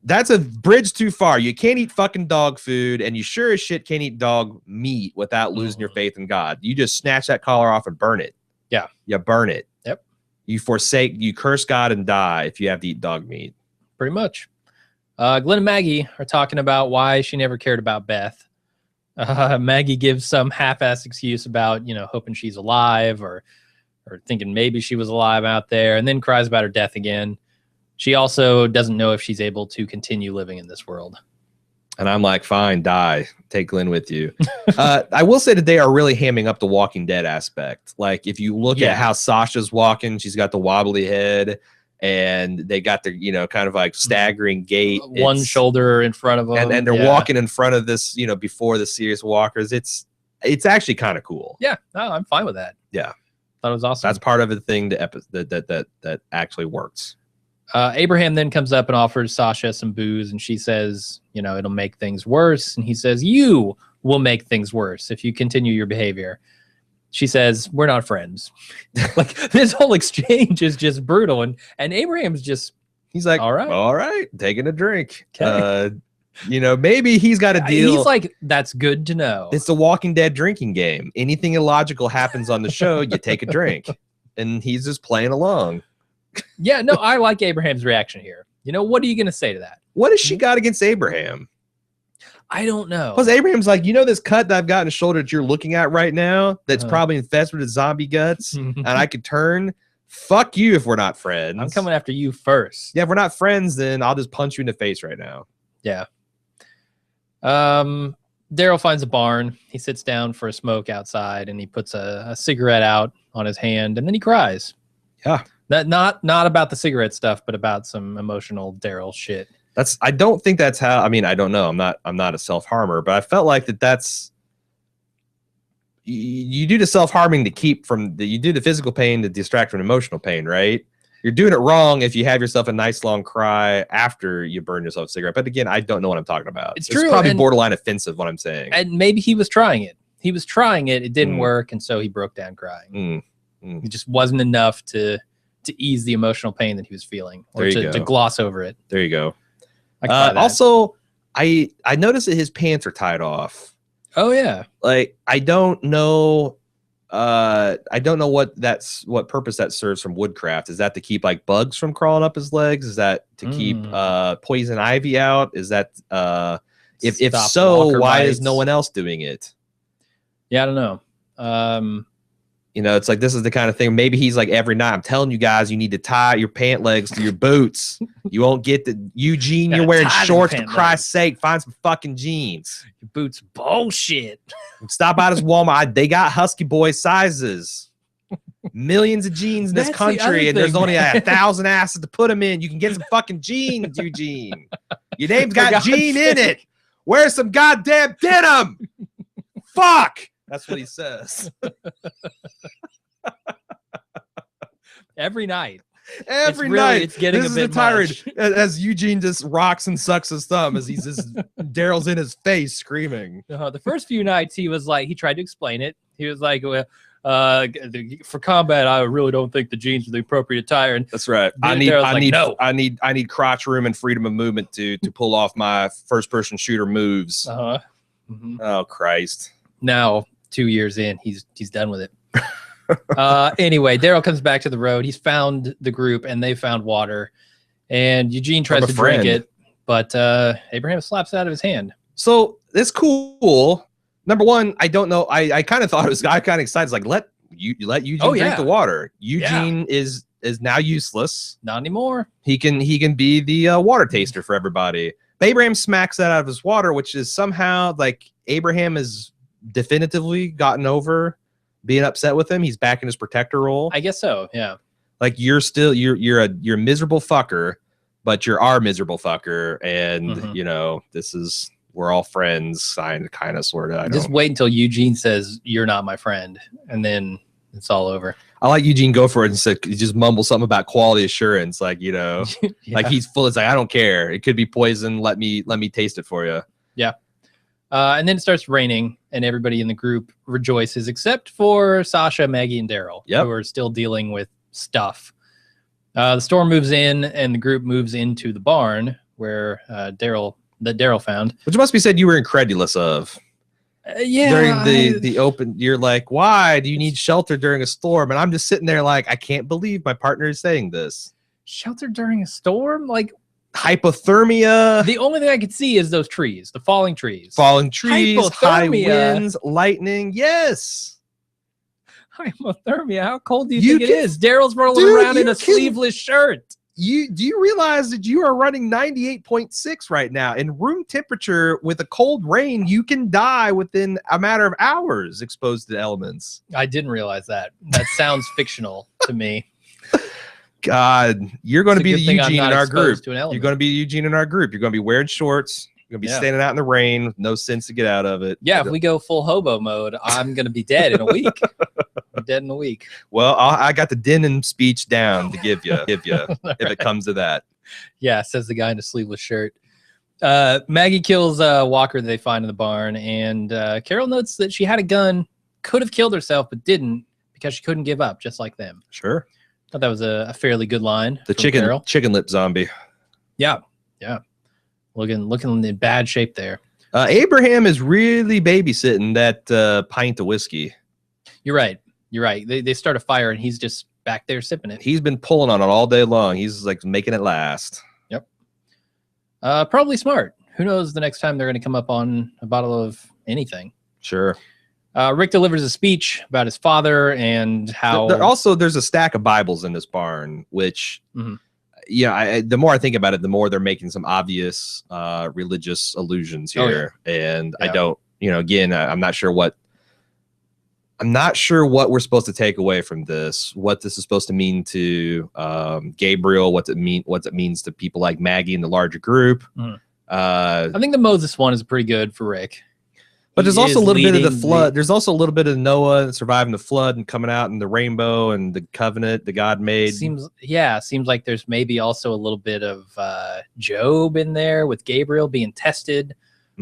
That's a bridge too far. You can't eat fucking dog food, and you sure as shit can't eat dog meat without losing your faith in God. You just snatch that collar off and burn it. Yeah. You burn it. Yep. You curse God and die if you have to eat dog meat. Pretty much. Glenn and Maggie are talking about why she never cared about Beth. Maggie gives some half-ass excuse about, you know, hoping she's alive or thinking maybe she was alive out there, and then cries about her death again. She also doesn't know if she's able to continue living in this world. And I'm like, fine, die. Take Glenn with you. I will say that they are really hamming up the Walking Dead aspect. Like, if you look at how Sasha's walking, she's got the wobbly head, and they got the, you know, kind of like staggering gait. One shoulder in front of them. And they're walking in front of this, you know, before the serious walkers. It's actually kind of cool. Yeah, no, I'm fine with that. Yeah. Thought it was awesome. That's part of the thing that actually works. Abraham then comes up and offers Sasha some booze, and she says, you know, it'll make things worse. And he says, you will make things worse if you continue your behavior. She says, we're not friends. Like, this whole exchange is just brutal. And Abraham's just, he's like, all right, taking a drink. Okay. You know, maybe he's got a deal. He's like, that's good to know. It's the Walking Dead drinking game. Anything illogical happens on the show, you take a drink. And he's just playing along. Yeah, no, I like Abraham's reaction here. You know, what are you going to say to that? What has she got against Abraham? I don't know. Because Abraham's like, you know, this cut that I've got in the shoulder that you're looking at right now, that's probably infested with zombie guts, and I could turn. Fuck you if we're not friends. I'm coming after you first. Yeah, if we're not friends, then I'll just punch you in the face right now. Yeah. Daryl finds a barn. He sits down for a smoke outside, and he puts a cigarette out on his hand, and then he cries. Yeah. That not about the cigarette stuff, but about some emotional Daryl shit. I don't think that's how. I mean, I don't know. I'm not a self-harmer, but I felt like that's you do the self-harming to keep from you do the physical pain to distract from emotional pain, right? You're doing it wrong if you have yourself a nice long cry after you burn yourself a cigarette. But again, I don't know what I'm talking about. It's true. Probably borderline offensive what I'm saying. And maybe he was trying it. It didn't work, and so he broke down crying. It just wasn't enough to ease the emotional pain that he was feeling, or to gloss over it. There you go. Also, I noticed that his pants are tied off. Oh yeah. Like, I don't know what purpose that serves from woodcraft. Is that to keep like bugs from crawling up his legs? Is that to keep poison ivy out? Is that if so, why is no one else doing it? Yeah, I don't know. You know, it's like, this is the kind of thing, maybe he's like, every night, I'm telling you guys, you need to tie your pant legs to your boots. You won't get the Eugene, you're wearing shorts, for Christ's sake. Find some fucking jeans. Your boots bullshit. Stop out of Walmart. They got Husky Boy sizes. Millions of jeans in this country, and there's only 1,000 asses to put them in. You can get some fucking jeans, Eugene. Your name's got Gene in it. Wear some goddamn denim. Fuck. That's what he says. Every night. Every night. It's getting a bit much. As Eugene just rocks and sucks his thumb as he's just Daryl's in his face screaming. The first few nights he was like, he tried to explain it. He was like, for combat, I really don't think the jeans are the appropriate attire. And that's right. I need crotch room and freedom of movement to pull off my first person shooter moves. Oh Christ. Now 2 years in, he's done with it. Anyway, Daryl comes back to the road. He's found the group, and they found water. And Eugene tries to drink it, but Abraham slaps it out of his hand. So it's cool. Number one, I don't know. I kind of thought it was. I kind of excited. It's like, let Eugene drink the water. Eugene is now useless. Not anymore. He can be the water taster for everybody. But Abraham smacks that out of his water, which is somehow like Abraham is definitively gotten over being upset with him. He's back in his protector role. I guess so. Yeah. Like, you're a miserable fucker, but you're our miserable fucker, and you know, we're all friends, kind of, sort of. Just wait until Eugene says you're not my friend, and then it's all over. I like Eugene go for it and say, he just mumbles something about quality assurance, like, you know, like he's full. It's like, I don't care. It could be poison. Let me taste it for you. Yeah. And then it starts raining, and everybody in the group rejoices, except for Sasha, Maggie, and Daryl, who are still dealing with stuff. The storm moves in, and the group moves into the barn where Daryl found. Which must be said you were incredulous of. Yeah. During the open, you're like, why do you need shelter during a storm? And I'm just sitting there like, I can't believe my partner is saying this. Shelter during a storm? Like, hypothermia. The only thing I could see is those trees, the falling trees. High winds, lightning. Yes. Hypothermia. How cold do you think it is? Daryl's rolling around in a sleeveless shirt. do you realize that you are running 98.6 right now in room temperature with a cold rain? You can die within a matter of hours exposed to the elements. I didn't realize that. That sounds fictional to me. God, you're going to be the Eugene Eugene in our group. You're You're going to be Eugene in our group. You're going to be wearing shorts. You're going to be standing out in the rain with no sense to get out of it. Yeah, if we go full hobo mode, I'm going to be dead in a week. I'm dead in a week. Well, I got the Denon speech down to give you, if it comes to that. Yeah, says the guy in a sleeveless shirt. Maggie kills Walker that they find in the barn, and Carol notes that she had a gun, could have killed herself, but didn't because she couldn't give up, just like them. Sure. Thought that was a fairly good line. The chicken lip zombie. Yeah, yeah. Looking in bad shape there. Abraham is really babysitting that pint of whiskey. You're right. You're right. They start a fire, and he's just back there sipping it. He's been pulling on it all day long. He's like making it last. Yep. Probably smart. Who knows the next time they're going to come up on a bottle of anything. Sure. Rick delivers a speech about his father and how... There's a stack of Bibles in this barn, which, the more I think about it, the more they're making some obvious religious allusions here. Oh, yeah. And I don't, again, I'm not sure what we're supposed to take away from this, what this is supposed to mean to Gabriel, what it means to people like Maggie in the larger group. I think the Moses one is pretty good for Rick. But there's also a little bit of the flood. There's also a little bit of Noah surviving the flood and coming out in the rainbow and the covenant that God made. Seems like there's maybe also a little bit of Job in there with Gabriel being tested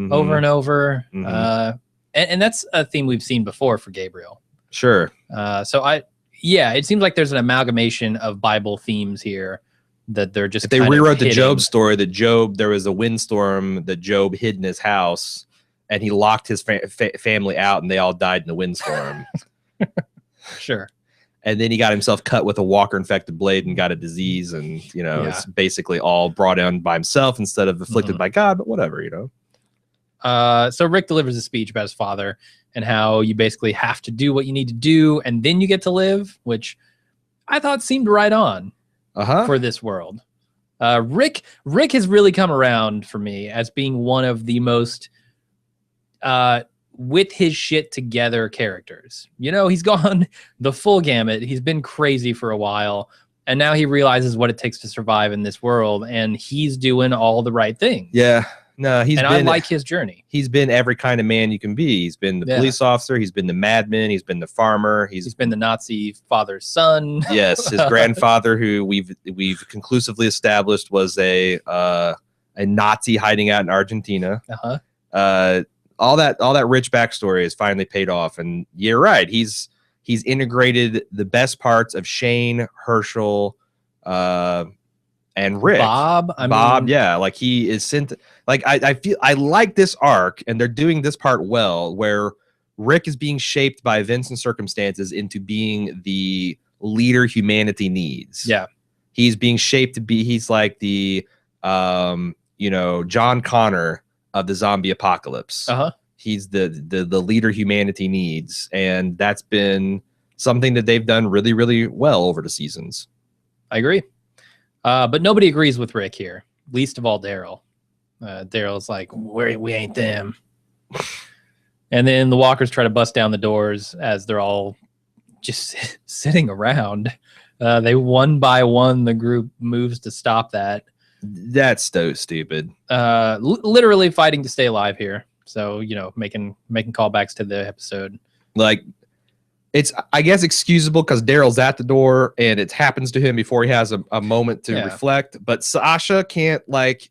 over and over. And that's a theme we've seen before for Gabriel. Sure. It seems like there's an amalgamation of Bible themes here that they're just. If they rewrote the Job story, there was a windstorm that Job hid in his house. And he locked his family out, and they all died in the windstorm. Sure. And then he got himself cut with a walker-infected blade and got a disease, and it's basically all brought on by himself instead of afflicted by God. But whatever, So Rick delivers a speech about his father and how you basically have to do what you need to do, and then you get to live, which I thought seemed right on for this world. Rick has really come around for me as being one of the most with his shit together characters. He's gone the full gamut. He's been crazy for a while, and now he realizes what it takes to survive in this world, and he's doing all the right things. Yeah. No, I like his journey. He's been every kind of man you can be. He's been the police officer. He's been the madman. He's been the farmer. He's been the Nazi father's son. Yes, his grandfather, who we've conclusively established was a Nazi hiding out in Argentina. All that rich backstory has finally paid off, and you're right. He's integrated the best parts of Shane, Herschel, and Rick. Bob, yeah. Like he is sent. Like I feel I like this arc, and they're doing this part well, where Rick is being shaped by events and circumstances into being the leader humanity needs. Yeah, he's being shaped to be. He's like the John Connor of the zombie apocalypse. He's the leader humanity needs, and that's been something that they've done really, really well over the seasons. I agree. But nobody agrees with Rick here, least of all Daryl. Daryl's like, we ain't them. And then the walkers try to bust down the doors as they're all just sitting around. They one by one, the group moves to stop that. That's so stupid. Literally fighting to stay alive here. So, making callbacks to the episode. Like, it's, I guess, excusable because Daryl's at the door and it happens to him before he has a moment to reflect. But Sasha can't, like,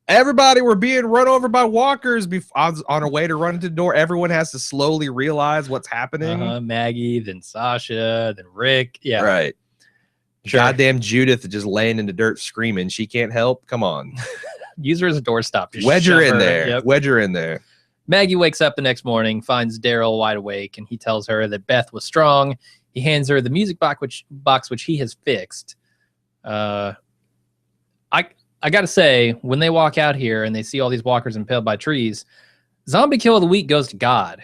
everybody were being run over by walkers on our way to run to the door. Everyone has to slowly realize what's happening. Maggie, then Sasha, then Rick. Yeah. Right. Sure. Goddamn Judith just laying in the dirt screaming. She can't help. Come on. Use her as a doorstop. Wedge her in there. Yep. Wedge her in there. Maggie wakes up the next morning, finds Daryl wide awake, and he tells her that Beth was strong. He hands her the music box which he has fixed. I got to say, when they walk out here and they see all these walkers impaled by trees, Zombie Kill of the Week goes to God.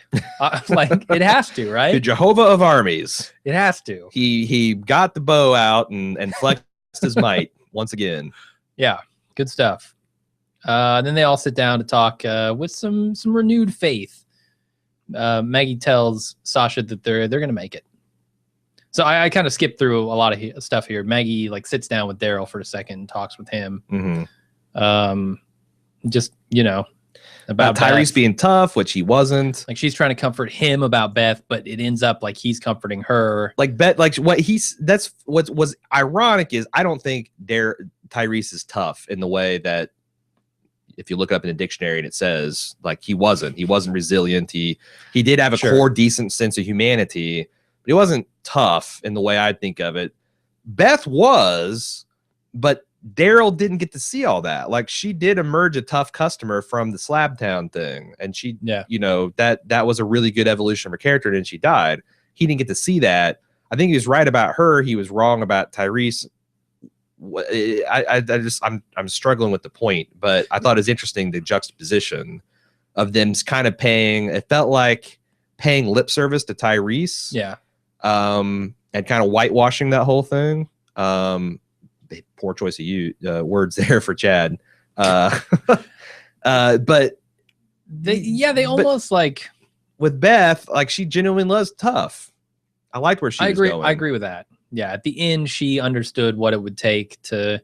Like, it has to, right? To Jehovah of Armies. It has to. He got the bow out and flexed his might. once again. Yeah, good stuff. Then they all sit down to talk with some renewed faith. Maggie tells Sasha that they're gonna make it. So I kind of skipped through a lot of stuff here. Maggie like sits down with Daryl for a second and talks with him. Just about Tyrese Beth. being tough, which he wasn't. Like she's trying to comfort him about Beth, but it ends up like he's comforting her. Like that's what was ironic is I don't think Tyrese is tough in the way that if you look up in the dictionary and it says like he wasn't resilient. He did have a core decent sense of humanity, but he wasn't tough in the way I think of it. Beth was, but Daryl didn't get to see all that. Like she did emerge a tough customer from the Slabtown thing, and she, that was a really good evolution of her character. And then she died. He didn't get to see that. I think he was right about her. He was wrong about Tyrese. I'm struggling with the point, but I thought it was interesting the juxtaposition of them kind of it felt like paying lip service to Tyrese. Yeah. And kind of whitewashing that whole thing. Poor choice of words there for Chad. But they almost like with Beth, like she genuinely was tough. I liked where she was going. I agree with that. Yeah, at the end, she understood what it would take to.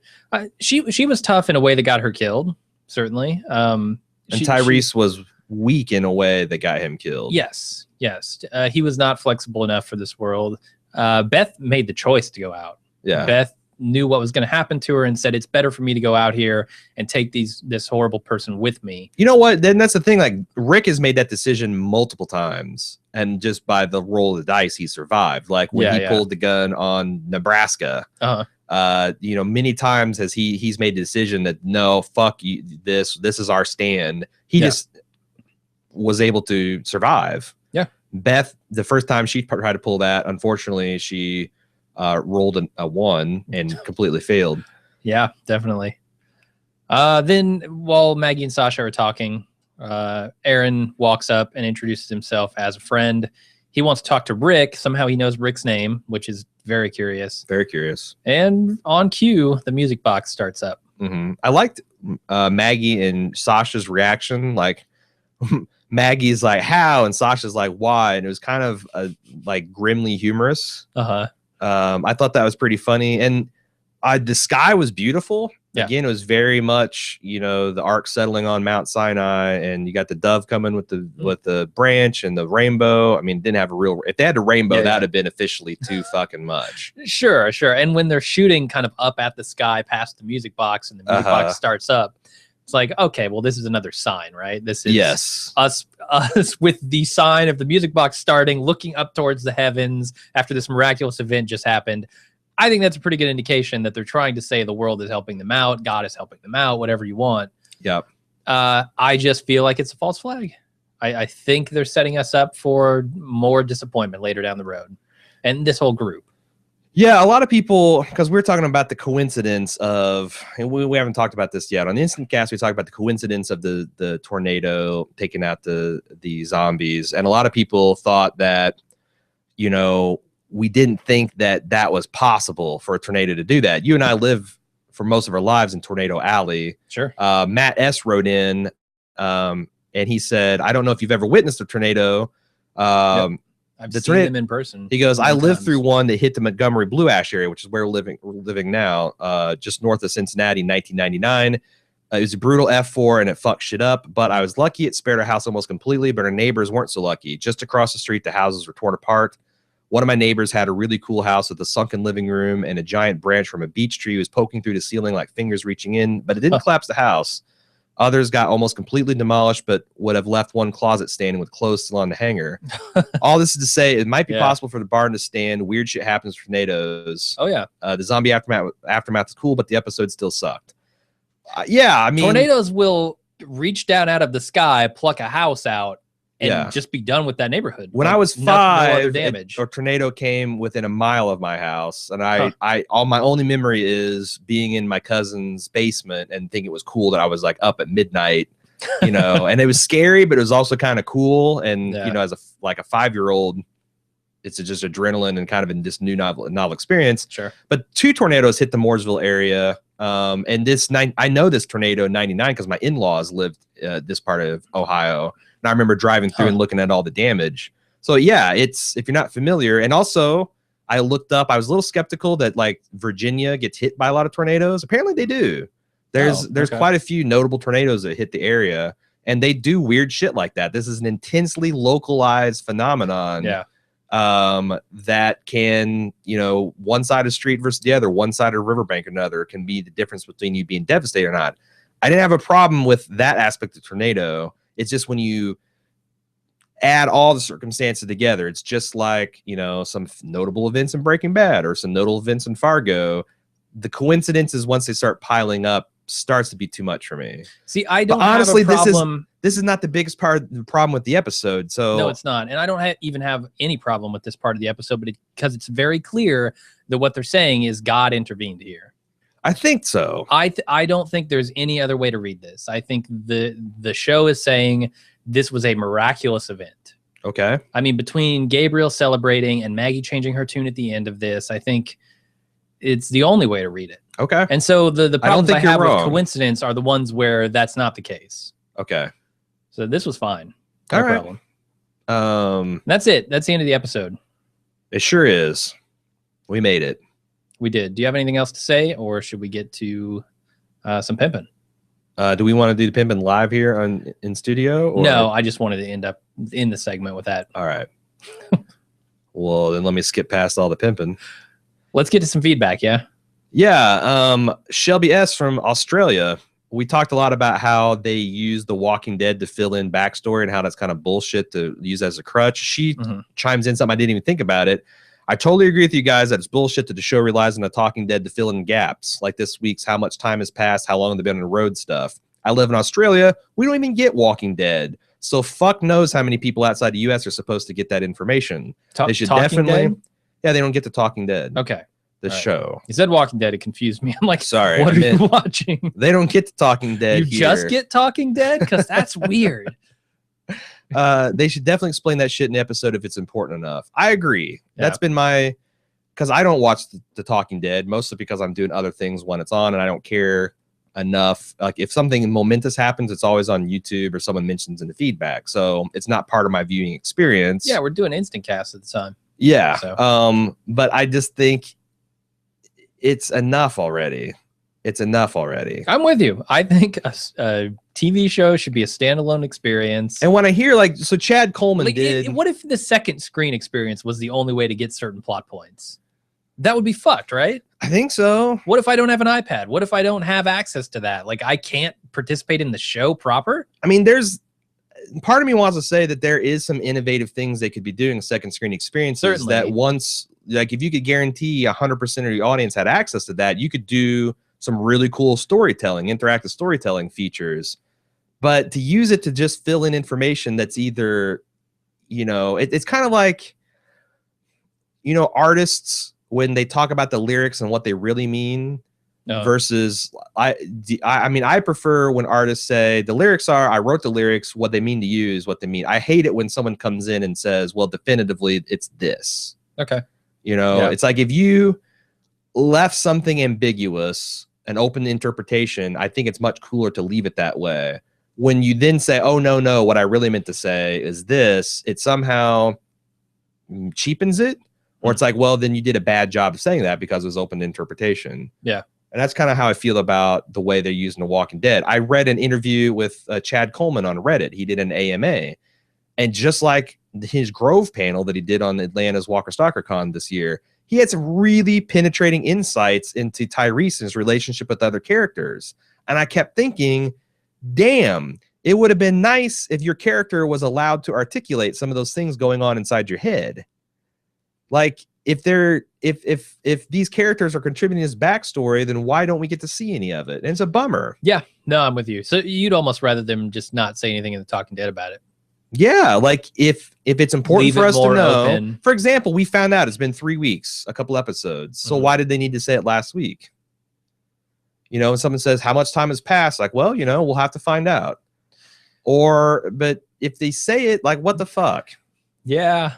She was tough in a way that got her killed, certainly. And Tyrese was weak in a way that got him killed. Yes. He was not flexible enough for this world. Beth made the choice to go out. Yeah. Beth knew what was going to happen to her and said, it's better for me to go out here and take this horrible person with me. You know what? Then that's the thing. Like Rick has made that decision multiple times, and just by the roll of the dice, he survived. Like when he pulled the gun on Nebraska, many times has he's made the decision that no, fuck you, this is our stand. He just was able to survive. Yeah. Beth, the first time she tried to pull that, unfortunately, she rolled a 1 and completely failed. Yeah, definitely. Then while Maggie and Sasha are talking, Aaron walks up and introduces himself as a friend. He wants to talk to Rick. Somehow he knows Rick's name, which is very curious. Very curious. And on cue, the music box starts up. I liked Maggie and Sasha's reaction. Like Maggie's like, how? And Sasha's like, why? And it was kind of like grimly humorous. I thought that was pretty funny, and the sky was beautiful. Yeah. Again, it was very much, the ark settling on Mount Sinai, and you got the dove coming with the branch and the rainbow. I mean, didn't have a real. If they had a rainbow, that'd have been officially too fucking much. Sure. And when they're shooting kind of up at the sky past the music box, and the music box starts up, it's like, okay, well, this is another sign, right? This is us with the sign of the music box starting, looking up towards the heavens after this miraculous event just happened. I think that's a pretty good indication that they're trying to say the world is helping them out, God is helping them out, whatever you want. Yep. I just feel like it's a false flag. I think they're setting us up for more disappointment later down the road, and this whole group. Yeah, a lot of people, because we're talking about the coincidence of, and we haven't talked about this yet. On the Instant Cast, we talked about the coincidence of the tornado taking out the zombies. And a lot of people thought that, we didn't think that was possible for a tornado to do that. You and I live for most of our lives in Tornado Alley. Sure. Matt S. wrote in, and he said, I don't know if you've ever witnessed a tornado. I've seen them in person. He goes, I lived through one that hit the Montgomery Blue Ash area, which is where we're living now, just north of Cincinnati in 1999. It was a brutal F4 and it fucked shit up, but I was lucky it spared our house almost completely, but our neighbors weren't so lucky. Just across the street, the houses were torn apart. One of my neighbors had a really cool house with a sunken living room, and a giant branch from a beech tree was poking through the ceiling like fingers reaching in, but it didn't collapse the house. Others got almost completely demolished, but would have left one closet standing with clothes still on the hanger. All this is to say, it might be possible for the barn to stand. Weird shit happens for tornadoes. Oh, yeah. The zombie aftermath is cool, but the episode still sucked. I mean... Tornadoes will reach down out of the sky, pluck a house out, and just be done with that neighborhood. When I was 5, a tornado came within a mile of my house, and all my only memory is being in my cousin's basement and thinking it was cool that I was like up at midnight, and it was scary, but it was also kind of cool. And as a 5-year-old, it's just adrenaline and kind of in this new novel experience. Sure. But 2 tornadoes hit the Mooresville area And I know this tornado in 99 because my in-laws lived this part of Ohio. And I remember driving through and looking at all the damage. So yeah, it's, if you're not familiar, and also I looked up, I was a little skeptical that like Virginia gets hit by a lot of tornadoes. Apparently they do. There's quite a few notable tornadoes that hit the area, and they do weird shit like that. This is an intensely localized phenomenon. Yeah. That can, you know, one side of the street versus the other, one side of the riverbank or another, can be the difference between you being devastated or not. I didn't have a problem with that aspect of tornado. It's just when you add all the circumstances together, it's just like, you know, some notable events in Breaking Bad or some notable events in Fargo. The coincidences, once they start piling up, starts to be too much for me. See, I don't honestly have a problem. This is not the biggest part of the problem with the episode. So no, it's not. And I don't even have any problem with this part of the episode, but because it's very clear that what they're saying is God intervened here. I think so. I don't think there's any other way to read this. I think the show is saying this was a miraculous event. Okay. I mean, between Gabriel celebrating and Maggie changing her tune at the end of this, I think it's the only way to read it. Okay. And so the problems I have with wrong. coincidence are the ones where that's not the case. Okay. So this was fine. No All right. Problem. That's it. That's the end of the episode. It sure is. We made it. We did. Do you have anything else to say, or should we get to some pimping? Do we want to do the pimping live here in studio? Or? No, I just wanted to end up in the segment with that. All right. Well, then let me skip past all the pimping. Let's get to some feedback, yeah? Yeah. Shelby S. from Australia. We talked a lot about how they use The Walking Dead to fill in backstory and how that's kind of bullshit to use as a crutch. She chimes in something I didn't even think about it. I totally agree with you guys that it's bullshit that the show relies on The Talking Dead to fill in gaps, like this week's how much time has passed, how long they've been on the road stuff. I live in Australia. We don't even get Walking Dead. So fuck knows how many people outside the U.S. are supposed to get that information. They should definitely... Yeah, they don't get The Talking Dead. Okay. The show. You said Walking Dead. It confused me. I'm like, sorry. What are you watching? They don't get The Talking Dead. You just get Talking Dead? Because that's weird. They should definitely explain that shit in the episode if it's important enough. I agree. Yeah. That's been my... Because I don't watch the Talking Dead, mostly because I'm doing other things when it's on, and I don't care enough. Like, if something momentous happens, it's always on YouTube or someone mentions in the feedback. So it's not part of my viewing experience. Yeah, we're doing instant cast at the time. Yeah. So. But I just think... It's enough already. It's enough already. I'm with you. I think a TV show should be a standalone experience. And when I hear so Chad Coleman did. What if the second screen experience was the only way to get certain plot points? That would be fucked, right? I think so. What if I don't have an iPad? What if I don't have access to that? Like, I can't participate in the show proper? I mean, part of me wants to say that there is some innovative things they could be doing second screen experiences. Certainly. That once, like, if you could guarantee 100% of your audience had access to that, you could do some really cool storytelling, interactive storytelling features. But to use it to just fill in information that's either, it's kind of like, artists, when they talk about the lyrics and what they really mean, versus I mean, I prefer when artists say the lyrics are, I wrote the lyrics, what they mean to you is what they mean. I hate it when someone comes in and says, well, definitively it's this. Okay. It's like, if you left something ambiguous, an open interpretation, I think it's much cooler to leave it that way. When you then say, oh, no, what I really meant to say is this, it somehow cheapens it. Or it's like, well, then you did a bad job of saying that because it was open interpretation. Yeah. And that's kind of how I feel about the way they're using The Walking Dead. I read an interview with Chad Coleman on Reddit. He did an AMA. And just like his Grove panel that he did on Atlanta's Walker Stalker Con this year, he had some really penetrating insights into Tyrese's relationship with other characters. And I kept thinking, damn, it would have been nice if your character was allowed to articulate some of those things going on inside your head. Like, if these characters are contributing this backstory, then why don't we get to see any of it? And it's a bummer. Yeah, no, I'm with you. So you'd almost rather them just not say anything in The Talking Dead about it. Yeah, like if it's important for us to know. Open. For example, we found out it's been 3 weeks, a couple episodes. So why did they need to say it last week? And someone says, how much time has passed? Like, well, we'll have to find out. But if they say it, like, what the fuck? Yeah.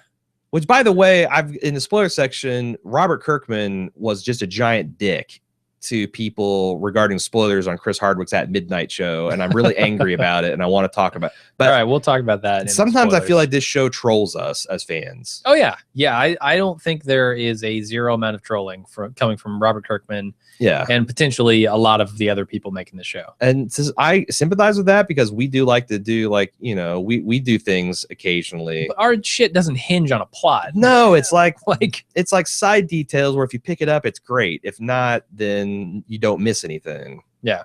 Which, by the way, in the spoiler section, Robert Kirkman was just a giant dick to people regarding spoilers on Chris Hardwick's At Midnight show, and I'm really angry about it, and I want to talk about. But all right, we'll talk about that. Sometimes I feel like this show trolls us as fans. Oh yeah, yeah. I don't think there is a zero amount of trolling coming from Robert Kirkman. Yeah, and potentially a lot of the other people making the show. And I sympathize with that because we do like to do we do things occasionally. But our shit doesn't hinge on a plot. No, it's like it's like side details where if you pick it up, it's great. If not, then you don't miss anything. Yeah.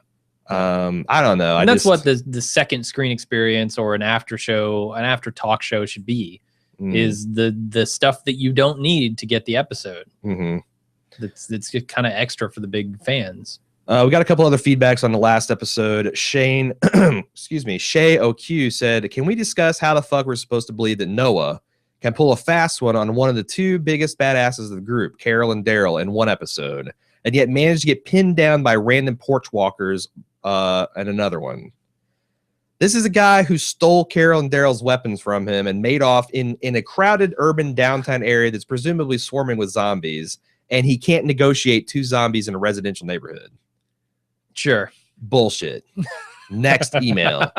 I don't know. And that's what the second screen experience or an after talk show should be, is the stuff that you don't need to get the episode. Mm-hmm. It's kind of extra for the big fans. We got a couple other feedbacks on the last episode. Shane, excuse me, Shay OQ said, "Can we discuss how the fuck we're supposed to believe that Noah can pull a fast one on one of the two biggest badasses of the group, Carol and Daryl, in one episode, and yet manage to get pinned down by random porch walkers and another one? This is a guy who stole Carol and Daryl's weapons from him and made off in a crowded urban downtown area that's presumably swarming with zombies, and he can't negotiate two zombies in a residential neighborhood." Sure. Bullshit. Next email.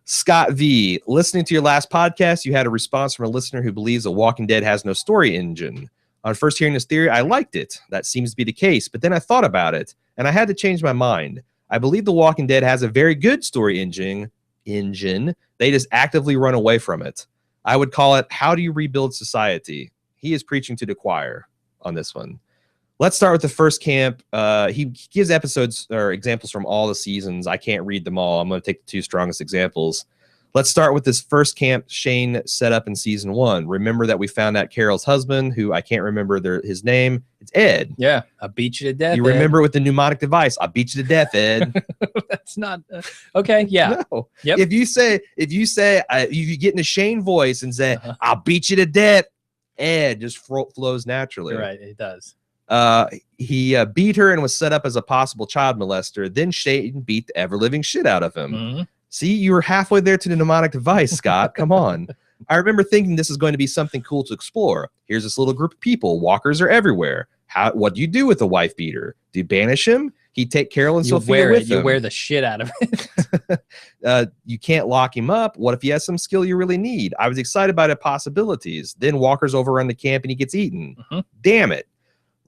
Scott V. "Listening to your last podcast, you had a response from a listener who believes The Walking Dead has no story engine. On first hearing this theory, I liked it. That seems to be the case, but then I thought about it, and I had to change my mind. I believe The Walking Dead has a very good story engine. They just actively run away from it. I would call it, how do you rebuild society?" He is preaching to the choir on this one. Let's start with the first camp. He gives episodes or examples from all the seasons. I can't read them all. I'm going to take the two strongest examples. Let's start with this first camp Shane set up in season 1. Remember that we found out Carol's husband, who I can't remember his name. It's Ed. Yeah, I beat you to death. You remember with the pneumonic device? I beat you to death, Ed. That's not okay. Yeah. No. Yep. If you get in a Shane voice and say, "I'll beat you to death," Ed just flows naturally. You're right. It does. He beat her and was set up as a possible child molester. Then Shane beat the ever-living shit out of him. Mm-hmm. See, you were halfway there to the mnemonic device, Scott. Come on. I remember thinking this is going to be something cool to explore. Here's this little group of people. Walkers are everywhere. What do you do with a wife beater? Do you banish him? He'd take Carol and Sophia with him. You wear the shit out of it. You can't lock him up. What if he has some skill you really need? I was excited by the possibilities. Then Walkers overrun the camp and he gets eaten. Mm-hmm. Damn it.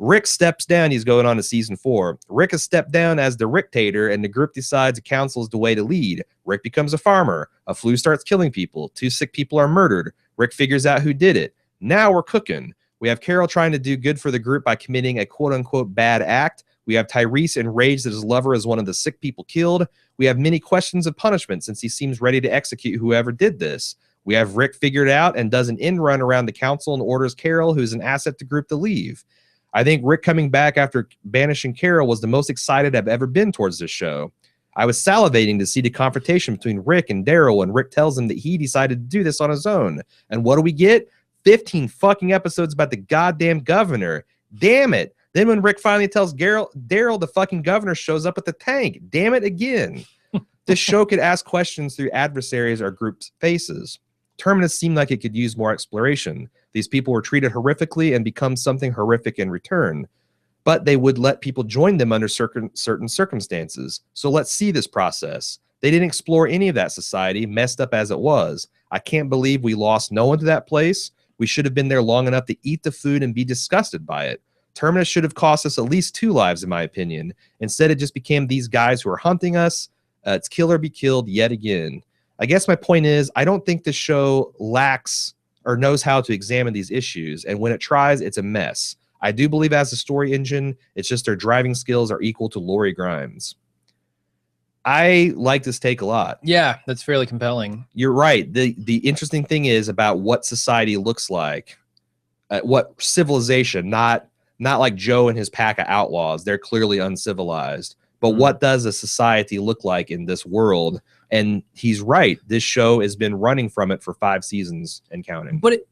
Rick steps down. He's going on to season 4. Rick has stepped down as the Ricktator, and the group decides a council is the way to lead. Rick becomes a farmer. A flu starts killing people. 2 sick people are murdered. Rick figures out who did it. Now we're cooking. We have Carol trying to do good for the group by committing a quote-unquote bad act. We have Tyrese enraged that his lover is one of the sick people killed. We have many questions of punishment since he seems ready to execute whoever did this. We have Rick figured out and does an end run around the council and orders Carol, who's an asset to group, to leave. I think Rick coming back after banishing Carol was the most excited I've ever been towards this show. I was salivating to see the confrontation between Rick and Daryl when Rick tells him that he decided to do this on his own. And what do we get? 15 fucking episodes about the goddamn governor. Damn it. Then when Rick finally tells Daryl the fucking governor shows up at the tank. Damn it again. This show could ask questions through adversaries or groups' faces. Terminus seemed like it could use more exploration. These people were treated horrifically and become something horrific in return. But they would let people join them under certain circumstances. So let's see this process. They didn't explore any of that society, messed up as it was. I can't believe we lost no one to that place. We should have been there long enough to eat the food and be disgusted by it. Terminus should have cost us at least 2 lives, in my opinion. Instead, it just became these guys who are hunting us. It's kill or be killed yet again. I guess my point is, I don't think the show lacks or knows how to examine these issues, and when it tries, it's a mess. I do believe as a story engine, it's just their driving skills are equal to Lori Grimes. I like this take a lot. Yeah, that's fairly compelling. You're right. The interesting thing is about what society looks like, what civilization, not like Joe and his pack of outlaws. They're clearly uncivilized. But what does a society look like in this world? And he's right. This show has been running from it for 5 seasons and counting. But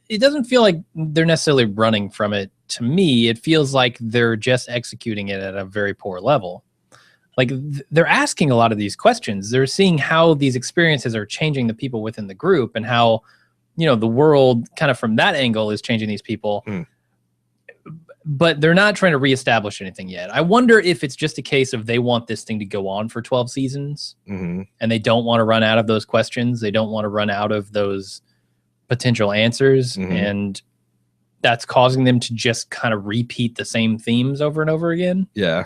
it doesn't feel like they're necessarily running from it. To me, it feels like they're just executing it at a very poor level. Like they're asking a lot of these questions. They're seeing how these experiences are changing the people within the group and how, the world kind of from that angle is changing these people. but they're not trying to reestablish anything yet. I wonder if it's just a case of they want this thing to go on for 12 seasons Mm-hmm. and they don't want to run out of those questions. They don't want to run out of those potential answers. Mhm. And that's causing them to just kind of repeat the same themes over and over again. Yeah.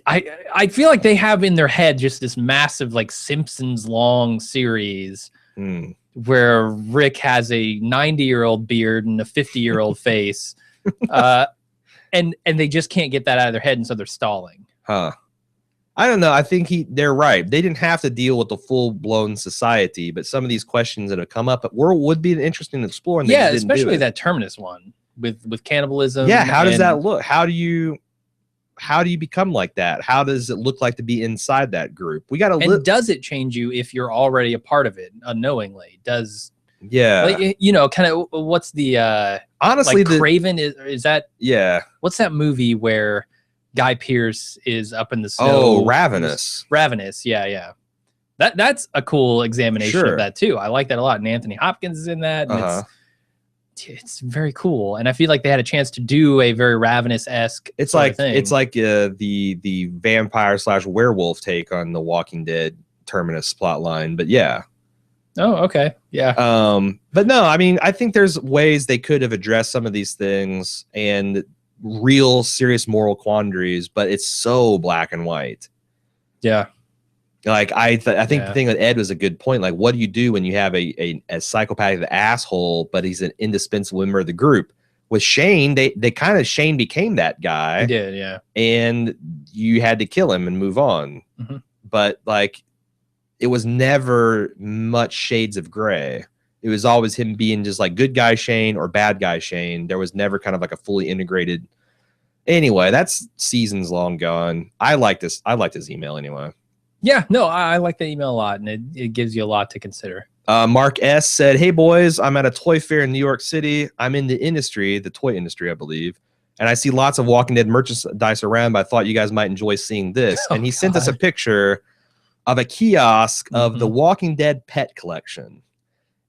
I feel like they have in their head just this massive like Simpsons long series Mm. where Rick has a 90-year-old beard and a 50-year-old face. And they just can't get that out of their head, and so they're stalling. Huh. I don't know. I think they're right. They didn't have to deal with the full-blown society, but some of these questions that have come up would be interesting to explore. And they Yeah, just didn't do especially it. that Terminus one with cannibalism. Yeah, how does and- that look? How do you become like that? How does it look like to be inside that group? We got to And does it change you if you're already a part of it unknowingly? Does yeah. like, you know, kind of what's the Honestly, like Craven is that yeah. what's that movie where Guy Pearce is up in the snow? Oh, Ravenous. Ravenous, yeah. That's a cool examination Sure. of that too. I like that a lot. And Anthony Hopkins is in that. And Uh-huh. it's very cool. And I feel like they had a chance to do a very Ravenous-esque It's sort of like thing. the vampire / werewolf take on the Walking Dead Terminus plotline. But yeah. Oh, okay. Yeah. But no, I mean, I think there's ways they could have addressed some of these things and real serious moral quandaries, but it's so black and white. Yeah. Like I think Yeah. the thing with Ed was a good point. Like, what do you do when you have a psychopathic asshole, but he's an indispensable member of the group? With Shane, Shane became that guy, He did, yeah. and you had to kill him and move on. Mhm. But like, it was never much shades of gray. It was always him being just like good guy Shane or bad guy Shane. There was never kind of like a fully integrated. Anyway, that's seasons long gone. I like this. I like this email anyway. Yeah, no, I like the email a lot, and it gives you a lot to consider. Mark S said, "Hey boys, I'm at a toy fair in New York City. I'm in the industry, the toy industry, I believe, and I see lots of Walking Dead merchandise around. But I thought you guys might enjoy seeing this." Oh, And he sent us a God. picture of a kiosk of the Mhm. Walking Dead pet collection.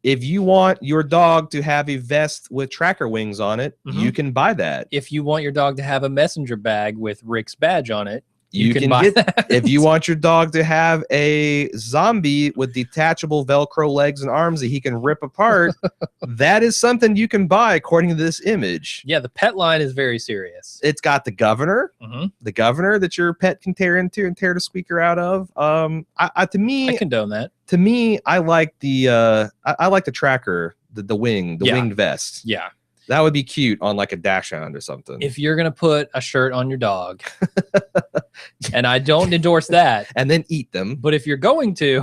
If you want your dog to have a vest with tracker wings on it, you Mhm. can buy that. If you want your dog to have a messenger bag with Rick's badge on it, You can can buy get that. if you want your dog to have a zombie with detachable Velcro legs and arms that he can rip apart, that is something you can buy according to this image. Yeah, the pet line is very serious. It's got the governor that your pet can tear into and tear the squeaker out of. To I me, condone that. I like the I like the tracker, the Yeah. winged vest. Yeah. That would be cute on like a dachshund or something. If you're going to put a shirt on your dog, and I don't endorse that, and then eat them. but if you're going to,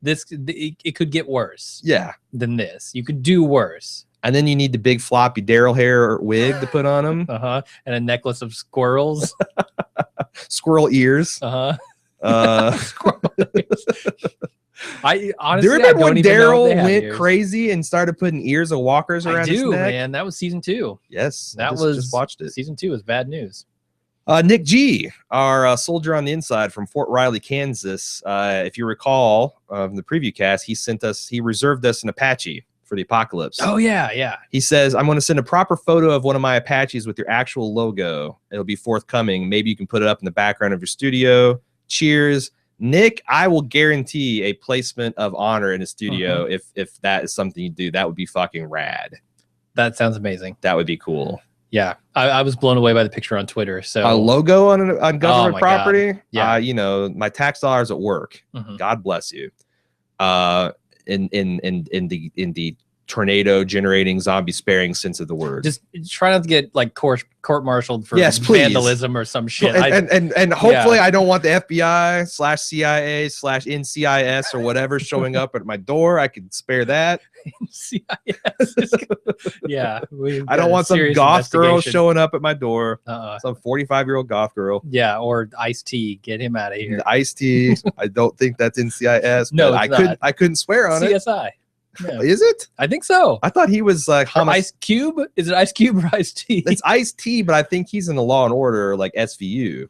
it could get worse Yeah. than this. You could do worse. And then you need the big floppy Daryl hair wig to put on him. And a necklace of squirrels. Squirrel ears. Squirrel ears. I honestly, Do you remember I when don't even know if they Daryl have went ears. crazy and started putting ears of walkers I around his do, neck? man. That was season 2. Yes. That just watched it. Season 2 was bad news. Nick G, our soldier on the inside from Fort Riley, Kansas. If you recall from the preview cast, he reserved us an Apache for the apocalypse. Oh yeah. He says, "I'm going to send a proper photo of one of my Apaches with your actual logo. It'll be forthcoming. Maybe you can put it up in the background of your studio. Cheers." Nick, I will guarantee a placement of honor in the studio if that is something you do. That would be fucking rad. That sounds amazing. That would be cool. Yeah, I was blown away by the picture on Twitter. So A logo on government my God. property. Yeah. My tax dollars at work. Mhm. God bless you. In the tornado generating zombie sparing sense of the word. just try not to get like court-martialed for Yes, please. vandalism or some shit. And hopefully I don't want the FBI /CIA /NCIS or whatever showing up at my door. I can spare that. CIS. Yeah, I don't want some goth girl showing up at my door. Uh-uh. Some 45-year-old goth girl. Yeah, or Ice-T. Get him out of here. The Ice-T. I don't think that's NCIS. No, but it's not. I couldn't swear on it. CSI. Yeah, Is it? I think so. I thought he was like Or Ice Cube? Is it Ice Cube or Ice-T? It's Ice-T, but I think he's in the Law and Order like SVU.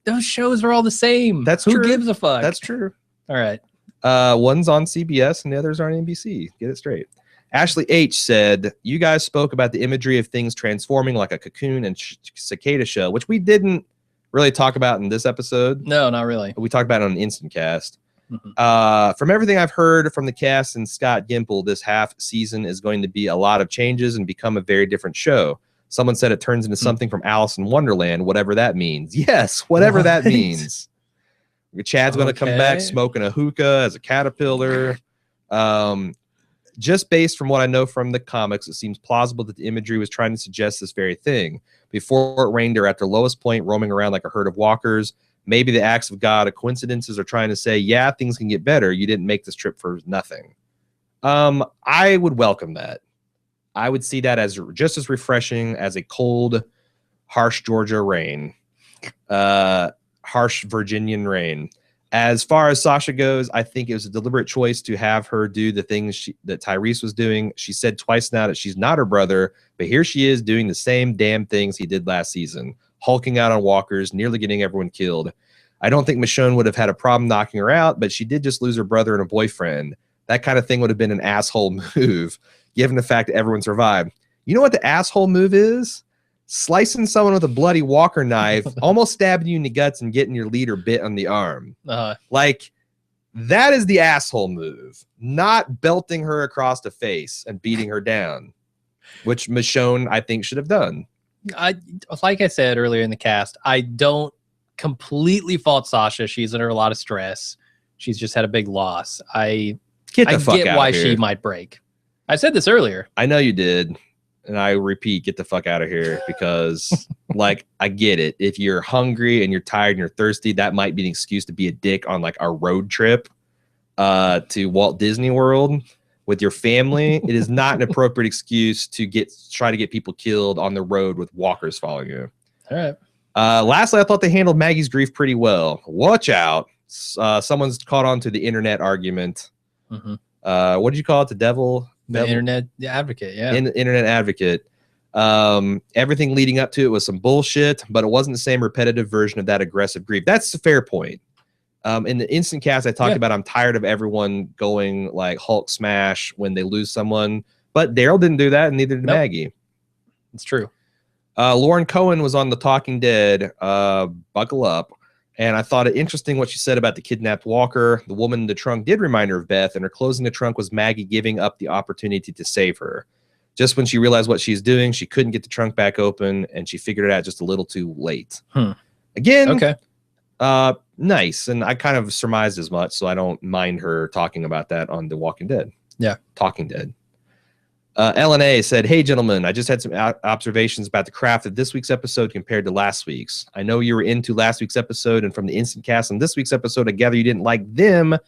Those shows are all the same. That's Who true. gives a fuck? That's true. All right. One's on CBS and the others are on NBC. Get it straight. Ashley H said, you guys spoke about the imagery of things transforming like a cocoon and cicada shell, which we didn't really talk about in this episode. No, not really. We talked about it on Instant Cast. Mm-hmm. From everything I've heard from the cast and Scott Gimple, this half season is going to be a lot of changes and become a very different show. Someone said it turns into something from Alice in Wonderland, whatever that means. Yes, whatever that means. Chad's going to come back smoking a hookah as a caterpillar. Just based from what I know from the comics, it seems plausible that the imagery was trying to suggest this very thing. Before it rained, they're at their lowest point, roaming around like a herd of walkers. Maybe the acts of God or coincidences are trying to say, yeah, things can get better. You didn't make this trip for nothing. I would welcome that. I would see that as just as refreshing as a cold, harsh Georgia rain, harsh Virginian rain. As far as Sasha goes, I think it was a deliberate choice to have her do the things that Tyrese was doing. She said twice now that she's not her brother, but here she is doing the same damn things he did last season, hulking out on walkers, nearly getting everyone killed. I don't think Michonne would have had a problem knocking her out, but she did just lose her brother and a boyfriend. That kind of thing would have been an asshole move, given the fact that everyone survived. You know what the asshole move is? Slicing someone with a bloody walker knife, almost stabbing you in the guts and getting your leader bit on the arm. Like, that is the asshole move, not belting her across the face and beating her down, which Michonne, I think, should have done. Like I said earlier in the cast, I don't completely fault Sasha. She's under a lot of stress. She's just had a big loss. I get why she might break. I said this earlier. I know you did. And I repeat, get the fuck out of here, because like, I get it. If you're hungry and you're tired and you're thirsty, that might be an excuse to be a dick on like a road trip to Walt Disney World with your family. It is not an appropriate excuse to try to get people killed on the road with walkers following you. All right. Lastly, I thought they handled Maggie's grief pretty well. Watch out. Someone's caught on to the internet argument. Mm-hmm. What did you call it? The devil? The internet advocate, yeah. Internet advocate. Everything leading up to it was some bullshit, but it wasn't the same repetitive version of that aggressive grief. That's a fair point. In the Instant Cast, I talked about I'm tired of everyone going like Hulk smash when they lose someone, but Daryl didn't do that, and neither did Maggie. It's true. Lauren Cohen was on The Talking Dead. Buckle up. And I thought it interesting what she said about the kidnapped walker. The woman in the trunk did remind her of Beth, and her closing the trunk was Maggie giving up the opportunity to save her. Just when she realized what she's doing, she couldn't get the trunk back open, and she figured it out just a little too late. Again, nice. And I kind of surmised as much, so I don't mind her talking about that on The Walking Dead. Yeah. Talking Dead. LNA said, hey, gentlemen, I just had some observations about the craft of this week's episode compared to last week's. I know you were into last week's episode, and from the Instant Cast on this week's episode, I gather you didn't like them.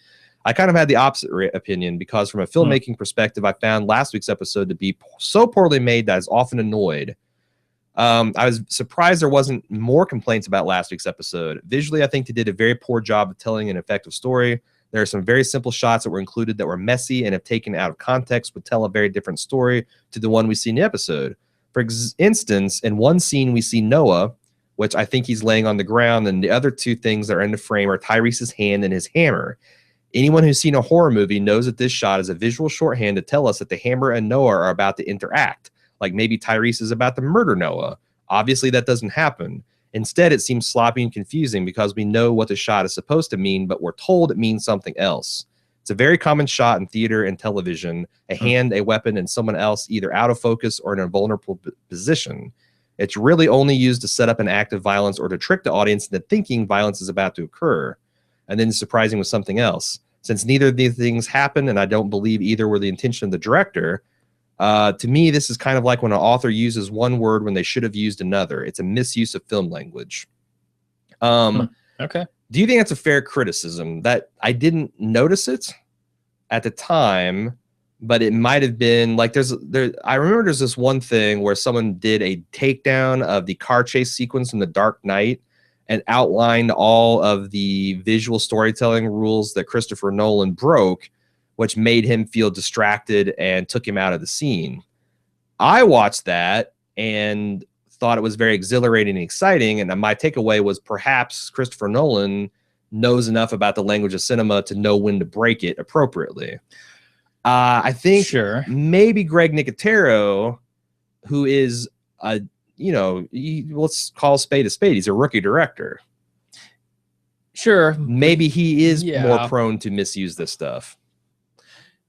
I kind of had the opposite opinion, because from a filmmaking perspective, I found last week's episode to be so poorly made that I was often annoyed. I was surprised there wasn't more complaints about last week's episode. Visually, I think they did a very poor job of telling an effective story. There are some very simple shots that were included that were messy, and if taken out of context would tell a very different story to the one we see in the episode. For instance, in one scene we see Noah, which I think he's laying on the ground, and the other two things that are in the frame are Tyrese's hand and his hammer. Anyone who's seen a horror movie knows that this shot is a visual shorthand to tell us that the hammer and Noah are about to interact, like maybe Tyrese is about to murder Noah. Obviously that doesn't happen. Instead, it seems sloppy and confusing because we know what the shot is supposed to mean, but we're told it means something else. It's a very common shot in theater and television, a hand, a weapon, and someone else either out of focus or in a vulnerable position. It's really only used to set up an act of violence or to trick the audience into thinking violence is about to occur, and then surprising with something else. Since neither of these things happen, and I don't believe either were the intention of the director, to me, this is kind of like when an author uses one word when they should have used another. It's a misuse of film language. Okay. Do you think that's a fair criticism? That I didn't notice it at the time, but it might have been like I remember there's this one thing where someone did a takedown of the car chase sequence in The Dark Knight and outlined all of the visual storytelling rules that Christopher Nolan broke, which made him feel distracted and took him out of the scene. I watched that and thought it was very exhilarating and exciting, and my takeaway was perhaps Christopher Nolan knows enough about the language of cinema to know when to break it appropriately. I think Sure. maybe Greg Nicotero, who is let's call a spade a spade. He's a rookie director. Sure. Maybe he is Yeah. more prone to misuse this stuff.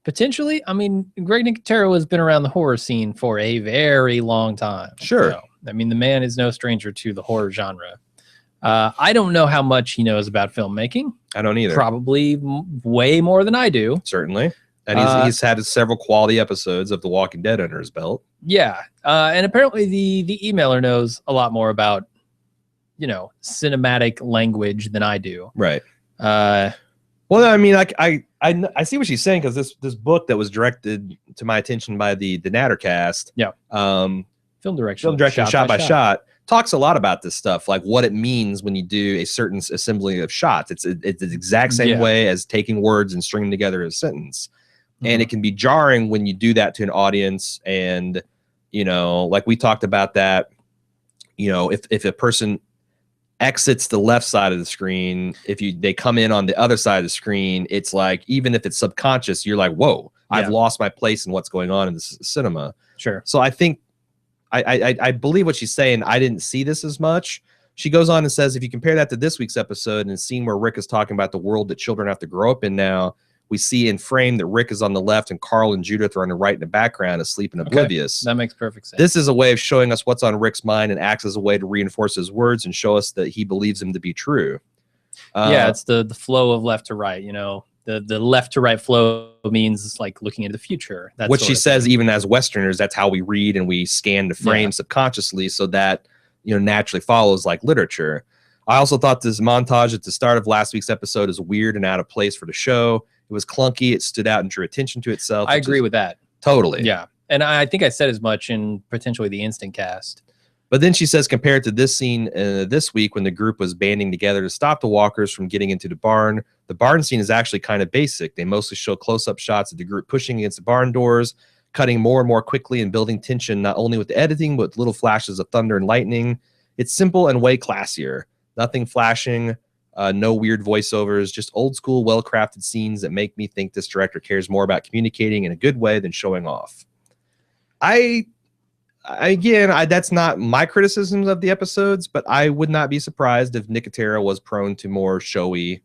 Potentially. I mean, Greg Nicotero has been around the horror scene for a very long time. Sure. I mean, the man is no stranger to the horror genre. I don't know how much he knows about filmmaking. I don't either. Probably way more than I do. Certainly. And he's had several quality episodes of The Walking Dead under his belt. Yeah. And apparently the emailer knows a lot more about, cinematic language than I do. Right. Well, I mean, I see what she's saying, because this book that was directed to my attention by the Nattercast, film direction shot by shot, talks a lot about this stuff, like what it means when you do a certain assembly of shots. It's the exact same way as taking words and stringing together a sentence. And it can be jarring when you do that to an audience. And, like we talked about that, if a person exits the left side of the screen, if they come in on the other side of the screen, it's like, even if it's subconscious, you're like, whoa, I've lost my place in what's going on in the cinema. Sure. So I think I believe what she's saying. I didn't see this as much. She goes on and says, if you compare that to this week's episode and a scene where Rick is talking about the world that children have to grow up in now, we see in frame that Rick is on the left and Carl and Judith are on the right in the background, asleep and oblivious. That makes perfect sense. This is a way of showing us what's on Rick's mind and acts as a way to reinforce his words and show us that he believes them to be true. It's the flow of left to right. The left to right flow means like looking into the future. That's what she says. Even as Westerners, that's how we read and we scan the frame subconsciously, so that naturally follows like literature. I also thought this montage at the start of last week's episode is weird and out of place for the show. It was clunky. It stood out and drew attention to itself. I agree with that. Totally. Yeah. And I think I said as much in potentially the instant cast. But then she says, compared to this scene this week when the group was banding together to stop the walkers from getting into the barn scene is actually kind of basic. They mostly show close-up shots of the group pushing against the barn doors, cutting more and more quickly and building tension, not only with the editing, but with little flashes of thunder and lightning. It's simple and way classier. Nothing flashing. No weird voiceovers, just old school, well-crafted scenes that make me think this director cares more about communicating in a good way than showing off. That's not my criticisms of the episodes, but I would not be surprised if Nicotero was prone to more showy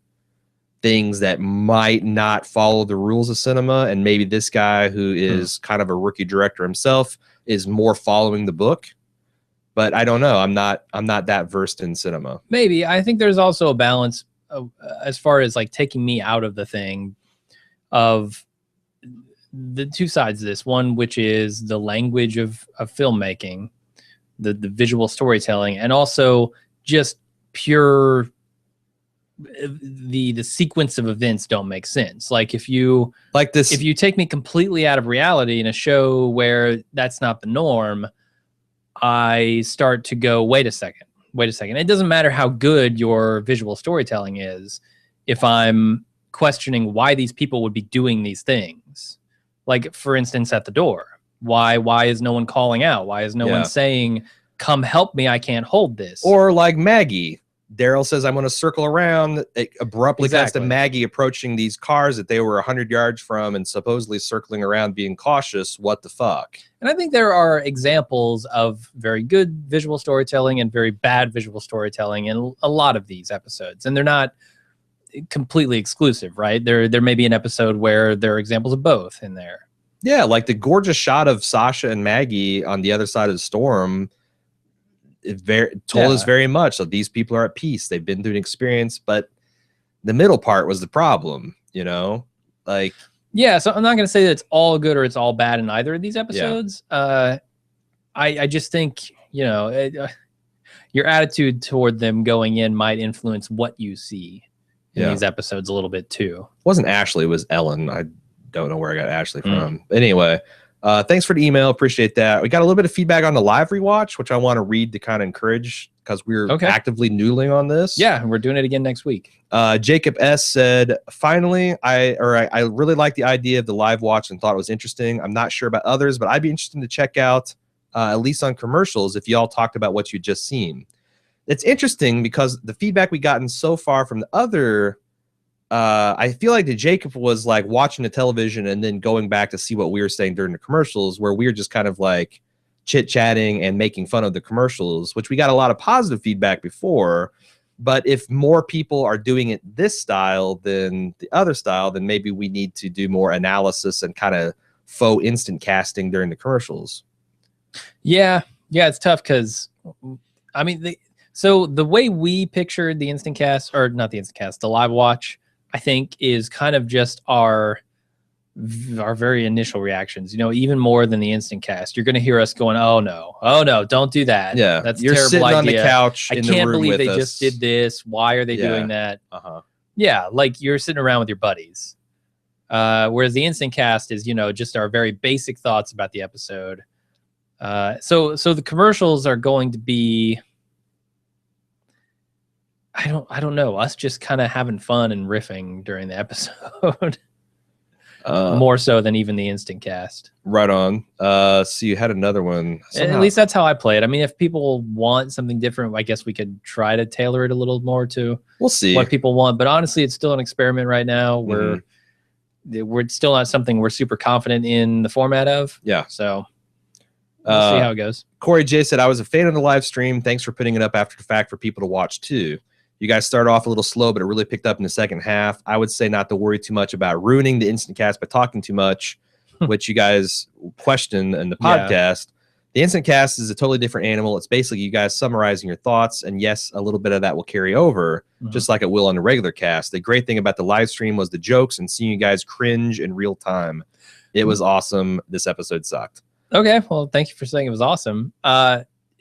things that might not follow the rules of cinema. And maybe this guy, who is kind of a rookie director himself, is more following the book. But I don't know. I'm not that versed in cinema. Maybe. I think there's also a balance as far as like taking me out of the thing of the two sides of this. One, which is the language of filmmaking, the visual storytelling, and also just pure the sequence of events don't make sense. Like if you take me completely out of reality in a show where that's not the norm, I start to go, wait a second. It doesn't matter how good your visual storytelling is if I'm questioning why these people would be doing these things. Like, for instance, at the door. Why is no one calling out? Why is no one saying, come help me, I can't hold this? Or like Maggie. Daryl says, I'm going to circle around. It abruptly cuts to Maggie approaching these cars that they were 100 yards from and supposedly circling around being cautious. What the fuck? And I think there are examples of very good visual storytelling and very bad visual storytelling in a lot of these episodes. And they're not completely exclusive, right? There may be an episode where there are examples of both in there. Yeah, like the gorgeous shot of Sasha and Maggie on the other side of the storm. It told us very much that these people are at peace. They've been through an experience, but the middle part was the problem, like. Yeah. So I'm not going to say that it's all good or it's all bad in either of these episodes. I just think, your attitude toward them going in might influence what you see in these episodes a little bit too. It wasn't Ashley, it was Ellen. I don't know where I got Ashley from. Anyway. Thanks for the email. Appreciate that. We got a little bit of feedback on the live rewatch, which I want to read to kind of encourage, because we're actively noodling on this. Yeah, we're doing it again next week. Jacob S. said, finally, I really like the idea of the live watch and thought it was interesting. I'm not sure about others, but I'd be interested to check out, at least on commercials, if y'all talked about what you just seen. It's interesting because the feedback we gotten so far from the other I feel like that Jacob was like watching the television and then going back to see what we were saying during the commercials, where we were just kind of like chit-chatting and making fun of the commercials, which we got a lot of positive feedback before. But if more people are doing it this style than the other style, then maybe we need to do more analysis and kind of faux instant casting during the commercials. Yeah, it's tough because, I mean, so the way we pictured the instant cast, or not the instant cast, the live watch, I think is kind of just our very initial reactions, you know, even more than the instant cast. You're going to hear us going, oh no, don't do that. Yeah, that's a you're terrible sitting idea. on the couch. I in can't the room believe with they us. just did this. Why are they doing that? Yeah, like you're sitting around with your buddies. Whereas the instant cast is, you know, just our very basic thoughts about the episode. So the commercials are going to be, I don't know, us just kind of having fun and riffing during the episode. More so than even the instant cast. Right on. So you had another one. At least that's how I play it. I mean, if people want something different, I guess we could try to tailor it a little more to we'll see what people want. But honestly, it's still an experiment right now. We're still not something we're super confident in the format of. Yeah. So we'll see how it goes. Corey J said, I was a fan of the live stream. Thanks for putting it up after the fact for people to watch too. You guys started off a little slow, but it really picked up in the second half. I would say not to worry too much about ruining the instant cast by talking too much, which you guys question in the podcast. The instant cast is a totally different animal. It's basically you guys summarizing your thoughts. And yes, a little bit of that will carry over, just like it will on the regular cast. The great thing about the live stream was the jokes and seeing you guys cringe in real time. It was awesome. This episode sucked. Okay. Well, thank you for saying it was awesome.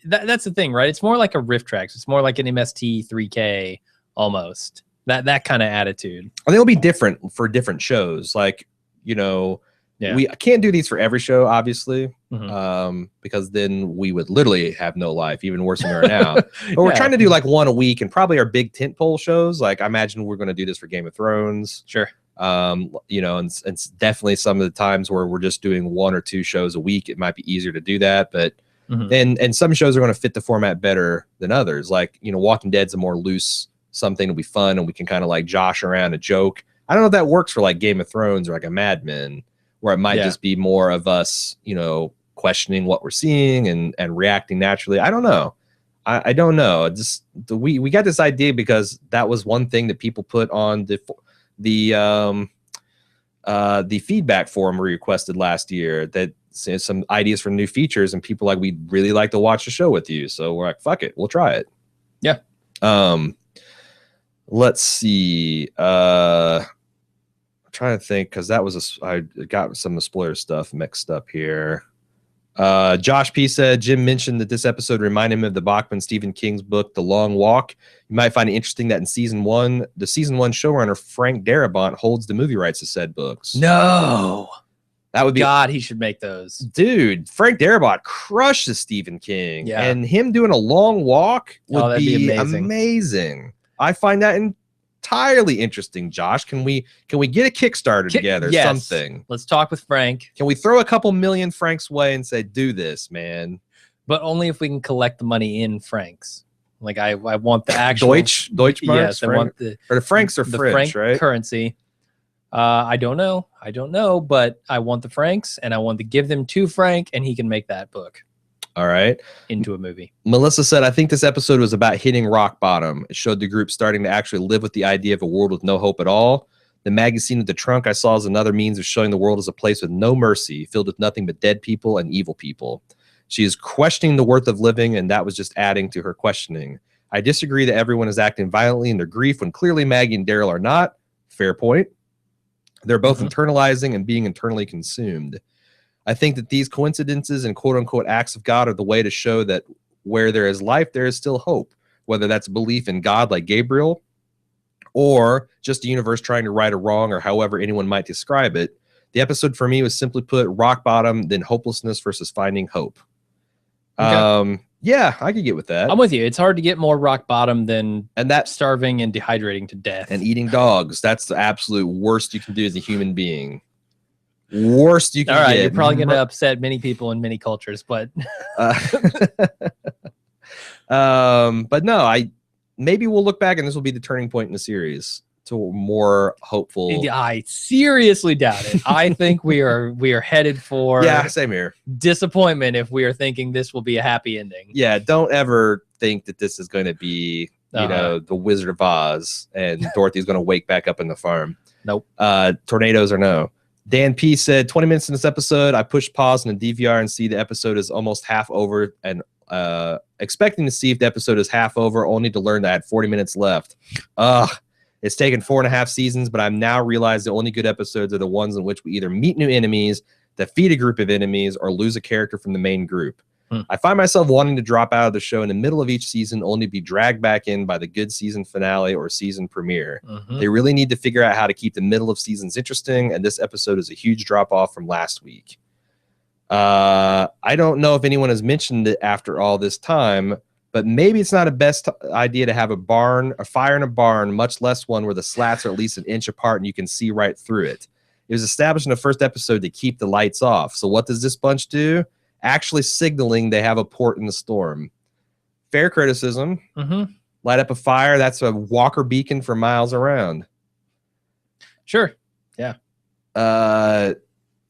That's the thing, right? It's more like a riff tracks. It's more like an MST 3K almost. That kind of attitude. I think it'll be different for different shows. Like, you know, we can't do these for every show, obviously, because then we would literally have no life, even worse than we are now. But we're trying to do like one a week, and probably our big tentpole shows. Like, I imagine we're going to do this for Game of Thrones. Sure. You know, and it's definitely some of the times where we're just doing 1 or 2 shows a week. It might be easier to do that, but and some shows are going to fit the format better than others. Like, you know, Walking Dead's a more loose something to be fun, and we can kind of like josh around a joke. I don't know if that works for like Game of Thrones or like a Mad Men, where it might just be more of us, you know, questioning what we're seeing and reacting naturally. I don't know. I don't know. Just we got this idea because that was one thing that people put on the feedback forum we requested last year, that some ideas for new features, and people like, we'd really like to watch the show with you. So we're like, fuck it, we'll try it. Yeah. Let's see. I'm trying to think, because that was I got some of the spoiler stuff mixed up here. Josh P said, Jim mentioned that this episode reminded him of the Bachman Stephen King's book, The Long Walk. You might find it interesting that in season 1, the season 1 showrunner Frank Darabont holds the movie rights to said books. No. That would be God, he should make those. Dude, Frank Darabont crushes Stephen King. Yeah. And him doing A Long Walk would be amazing. Amazing. I find that entirely interesting, Josh. Can we get a Kickstarter together? Yes. Something. Let's talk with Frank. Can we throw a couple million francs way and say, do this, man? But only if we can collect the money in francs. Like I want the actual Deutschmarks. Yes, I want or the francs are French, franc right? Currency. I don't know, but I want the francs, and I want to give them to Frank, and he can make that book. All right. Into a movie. Melissa said, I think this episode was about hitting rock bottom. It showed the group starting to actually live with the idea of a world with no hope at all. The magazine at the trunk I saw as another means of showing the world as a place with no mercy, filled with nothing but dead people and evil people. She is questioning the worth of living, and that was just adding to her questioning. I disagree that everyone is acting violently in their grief when clearly Maggie and Daryl are not. Fair point. They're both internalizing and being internally consumed. I think that these coincidences and quote-unquote acts of God are the way to show that where there is life, there is still hope, whether that's belief in God like Gabriel, or just the universe trying to right a wrong, or however anyone might describe it. The episode for me was simply put rock bottom, then hopelessness versus finding hope. Okay. Yeah, I could get with that. I'm with you. It's hard to get more rock bottom than starving and dehydrating to death. And eating dogs. That's the absolute worst you can do as a human being. Worst you can get. All right, get. you're probably going to upset many people in many cultures, but but no, maybe we'll look back and this will be the turning point in the series. to more hopeful. I seriously doubt it. I think we are headed for Same here. disappointment if we are thinking this will be a happy ending. Yeah, don't ever think that this is going to be, the Wizard of Oz and Dorothy's going to wake back up in the farm. Nope. Tornadoes or no. Dan P said 20 minutes in this episode, I pushed pause in the DVR and see the episode is almost half over, and expecting to see if the episode is half over, only to learn that I had 40 minutes left. It's taken 4.5 seasons, but I've now realized the only good episodes are the ones in which we either meet new enemies, defeat a group of enemies, or lose a character from the main group. I find myself wanting to drop out of the show in the middle of each season, only to be dragged back in by the good season finale or season premiere. They really need to figure out how to keep the middle of seasons interesting, and this episode is a huge drop off from last week. I don't know if anyone has mentioned it after all this time, but maybe it's not a best idea to have a fire in a barn, much less one where the slats are at least an inch apart and you can see right through it. It was established in the first episode to keep the lights off. So what does this bunch do? Actually signaling they have a port in the storm. Fair criticism. Light up a fire. That's a Walker beacon for miles around. Sure. Yeah.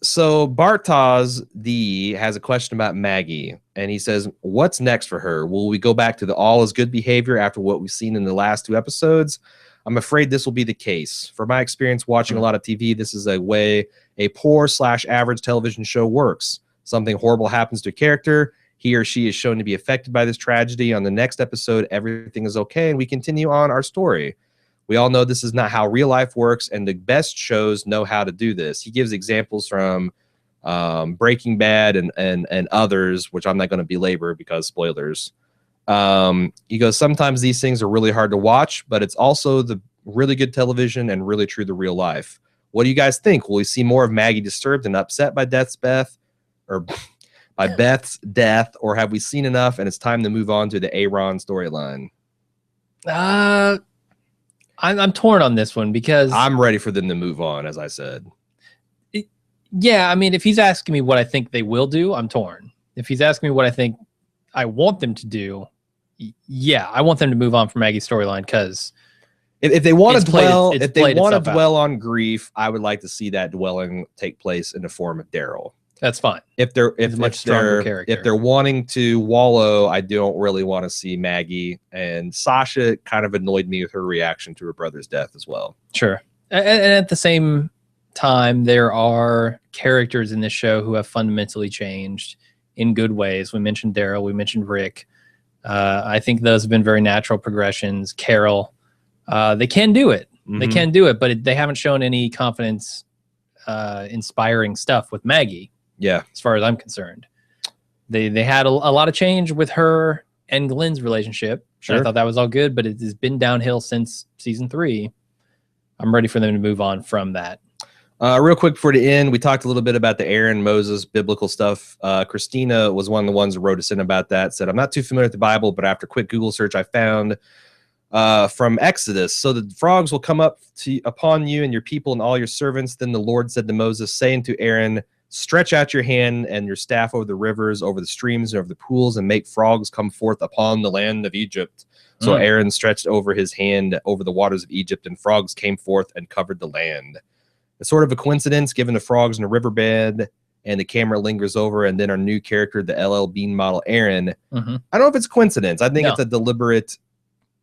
So Bartosz D has a question about Maggie, and he says, what's next for her? Will we go back to the all is good behavior after what we've seen in the last 2 episodes? I'm afraid this will be the case. From my experience watching a lot of TV, this is a way a poor/average television show works. Something horrible happens to a character. He or she is shown to be affected by this tragedy. On the next episode, everything is okay, and we continue on our story. We all know this is not how real life works, and the best shows know how to do this. He gives examples from Breaking Bad and others, which I'm not going to belabor because spoilers. He goes, sometimes these things are really hard to watch, but it's also the really good television and really true to real life. What do you guys think? Will we see more of Maggie disturbed and upset by Beth's death, or have we seen enough and it's time to move on to the Aaron storyline? I'm torn on this one because I'm ready for them to move on, as I said. Yeah, I mean, if he's asking me what I think they will do, I'm torn. If he's asking me what I think I want them to do, yeah, I want them to move on from Maggie's storyline because if they want to dwell on grief, I would like to see that dwelling take place in the form of Daryl. That's fine. If they're wanting to wallow, I don't really want to see Maggie. And Sasha kind of annoyed me with her reaction to her brother's death as well. Sure. And at the same time, there are characters in this show who have fundamentally changed in good ways. We mentioned Daryl. We mentioned Rick. I think those have been very natural progressions. Carol. They can do it. They can do it, but they haven't shown any confidence inspiring stuff with Maggie. Yeah, as far as I'm concerned, they had a lot of change with her and Glenn's relationship. Sure, I thought that was all good, but it has been downhill since season 3. I'm ready for them to move on from that. Real quick before the end, we talked a little bit about the Aaron Moses biblical stuff. Christina was one of the ones who wrote us in about that. Said, I'm not too familiar with the Bible, but after a quick Google search, I found from Exodus. So the frogs will come up upon you and your people and all your servants. Then the Lord said to Moses, saying to Aaron, stretch out your hand and your staff over the rivers, over the streams, and over the pools, and make frogs come forth upon the land of Egypt. So Aaron stretched over his hand over the waters of Egypt, and frogs came forth and covered the land. It's sort of a coincidence, given the frogs in the riverbed, and the camera lingers over, and then our new character, the LL Bean model Aaron. I don't know if it's coincidence. I think it's a deliberate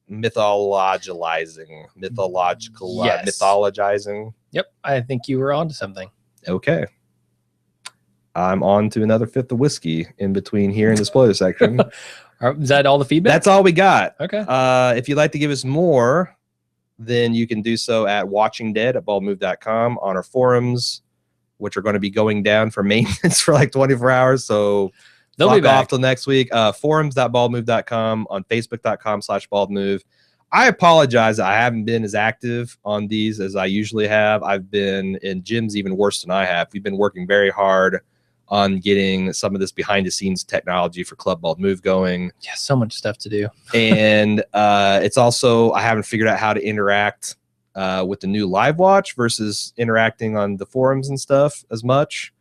mythologizing. Yep, I think you were onto something. Okay. I'm on to another fifth of whiskey in between here in the spoiler section. Is that all the feedback? That's all we got. Okay. If you'd like to give us more, then you can do so at watchingdead@baldmove.com, on our forums, which are going to be going down for maintenance for like 24 hours. So they'll be back off till next week. Forums.baldmove.com, on facebook.com/baldmove. I apologize that I haven't been as active on these as I usually have. I've been in gyms even worse than I have. We've been working very hard on getting some of this behind the scenes technology for Club Bald Move going. Yeah, so much stuff to do. And it's also, I haven't figured out how to interact with the new Live Watch versus interacting on the forums and stuff as much.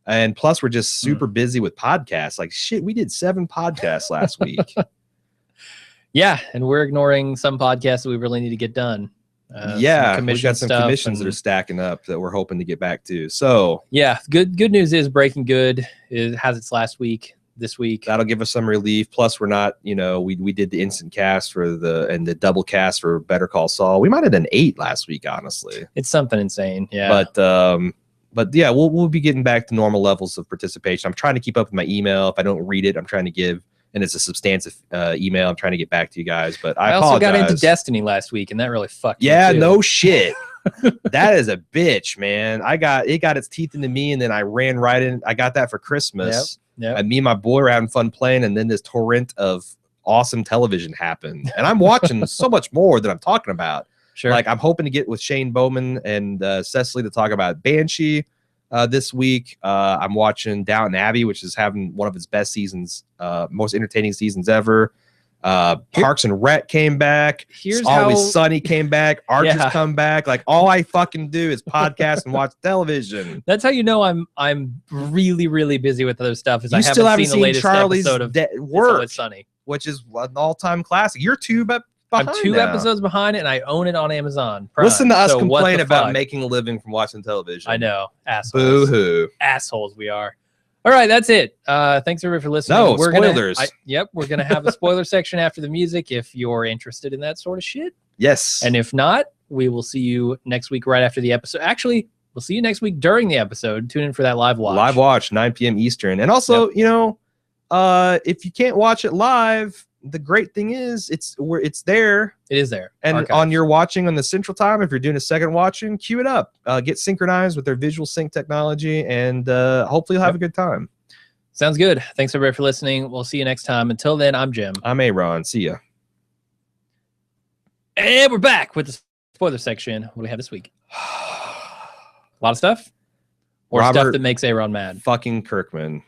And plus, we're just super busy with podcasts. Like, shit, we did 7 podcasts last week. Yeah, and we're ignoring some podcasts that we really need to get done. Yeah, we got some stuff commissions that are stacking up that we're hoping to get back to. So yeah, good news is Breaking Good has its last week this week. That'll give us some relief. Plus, we're not, we did the instant cast and the double cast for Better Call Saul. We might have done 8 last week, honestly. It's something insane. Yeah. But yeah, we'll be getting back to normal levels of participation. I'm trying to keep up with my email. If I don't read it, I'm trying to give, and it's a substantive email. I'm trying to get back to you guys, but I also apologize. got into Destiny last week, and that really fucked me too. No shit. That is a bitch, man. It got its teeth into me, and then I ran right in. I got that for Christmas. Yep. And me and my boy were having fun playing, and then this torrent of awesome television happened. And I'm watching so much more than I'm talking about. Sure. Like, I'm hoping to get with Shane Bowman and Cecily to talk about Banshee this week. I'm watching Downton Abbey, which is having one of its best seasons, most entertaining seasons ever. Parks and Rec came back. Here's Always Sunny came back. Archer's come back. Like, all I fucking do is podcast and watch television. That's how you know I'm really, really busy with other stuff. Is You I still haven't seen the seen latest Charlie's episode of Work, It's Sunny, which is an all-time classic. You're 2 behind. I'm 2 now. episodes behind it, and I own it on Amazon Prime. Listen to us So what complain the about fuck? making a living from watching television. I know, assholes. Boo-hoo. Assholes we are. All right, that's it. Thanks everybody for listening. No, we're spoilers. We're gonna have a spoiler section after the music if you're interested in that sort of shit. Yes. And if not, we will see you next week right after the episode. Actually, we'll see you next week during the episode. Tune in for that live watch. Live watch, 9 p.m. Eastern. And also, if you can't watch it live, the great thing is it's there. It is there. And Archived. on your watching on the Central Time, if you're doing a second watching, queue it up. Get synchronized with their visual sync technology, and hopefully you'll have a good time. Sounds good. Thanks everybody for listening. We'll see you next time. Until then, I'm Jim. I'm Aaron. See ya. And we're back with the spoiler section. What do we have this week? A lot of stuff? Or stuff Robert that makes Aaron mad? Fucking Kirkman.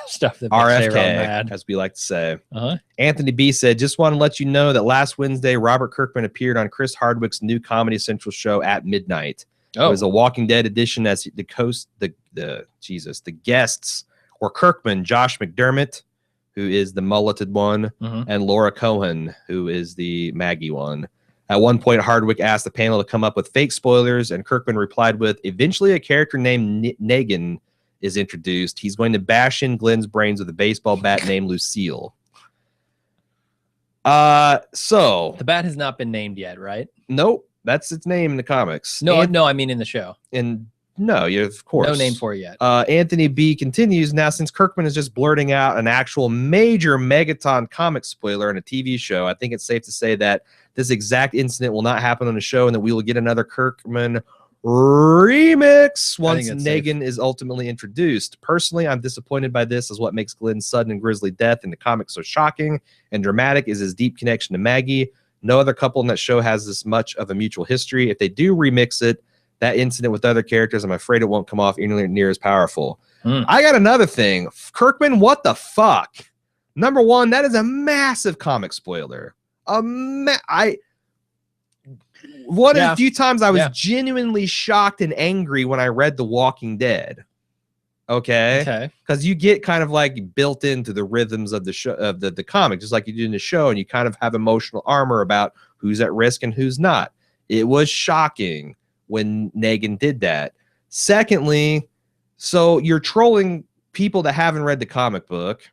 Stuff that makes Aaron RFK, mad. as we like to say. Uh-huh. Anthony B said, just want to let you know that last Wednesday, Robert Kirkman appeared on Chris Hardwick's new Comedy Central show At Midnight. It was a Walking Dead edition as the guests were Kirkman, Josh McDermott, who is the mulleted one, and Laura Cohen, who is the Maggie one. At one point, Hardwick asked the panel to come up with fake spoilers, and Kirkman replied with, eventually a character named Negan is introduced. He's going to bash in Glenn's brains with a baseball bat named Lucille. So the bat has not been named yet, right? Nope, that's its name in the comics. No, I mean in the show. Of course. No name for it yet. Anthony B continues, now since Kirkman is just blurting out an actual major Megaton comic spoiler in a TV show, I think it's safe to say that this exact incident will not happen on the show and that we will get another Kirkman remix once Negan is ultimately introduced. Personally, I'm disappointed by this, as what makes Glenn's sudden and grisly death in the comics so shocking and dramatic is his deep connection to Maggie. No other couple in that show has this much of a mutual history. If they do remix it, that incident with other characters, I'm afraid it won't come off anywhere near as powerful. I got another thing. Kirkman, what the fuck? Number one, that is a massive comic spoiler. One of the few times I was genuinely shocked and angry when I read The Walking Dead. Okay. Because you get kind of like built into the rhythms of the show, of the comic, just like you do in the show, and you kind of have emotional armor about who's at risk and who's not. It was shocking when Negan did that. Secondly, so you're trolling people that haven't read the comic book.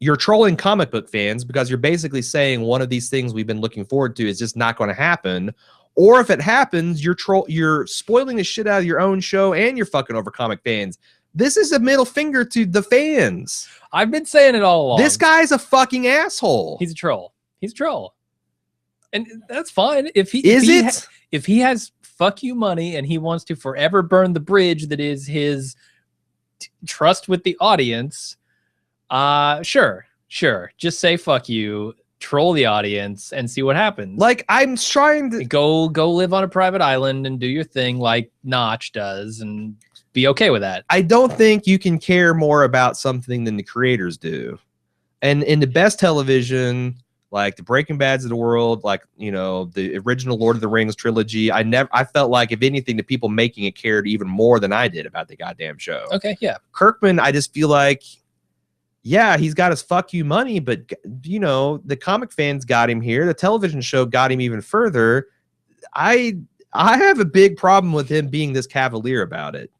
You're trolling comic book fans because you're basically saying one of these things we've been looking forward to is just not going to happen. Or if it happens, you're spoiling the shit out of your own show and you're fucking over comic fans. This is a middle finger to the fans. I've been saying it all along. This guy's a fucking asshole. He's a troll. He's a troll. And that's fine. If he has fuck you money and he wants to forever burn the bridge that is his trust with the audience, sure. Just say fuck you, troll the audience, and see what happens. Like, I'm trying to go live on a private island and do your thing like Notch does and be okay with that. I don't think you can care more about something than the creators do. And in the best television, like the Breaking Bads of the world, like, you know, the original Lord of the Rings trilogy, I felt like, if anything, the people making it cared even more than I did about the goddamn show. Okay, yeah. Kirkman, I just feel like, yeah, he's got his fuck you money, but, you know, the comic fans got him here. The television show got him even further. I have a big problem with him being this cavalier about it.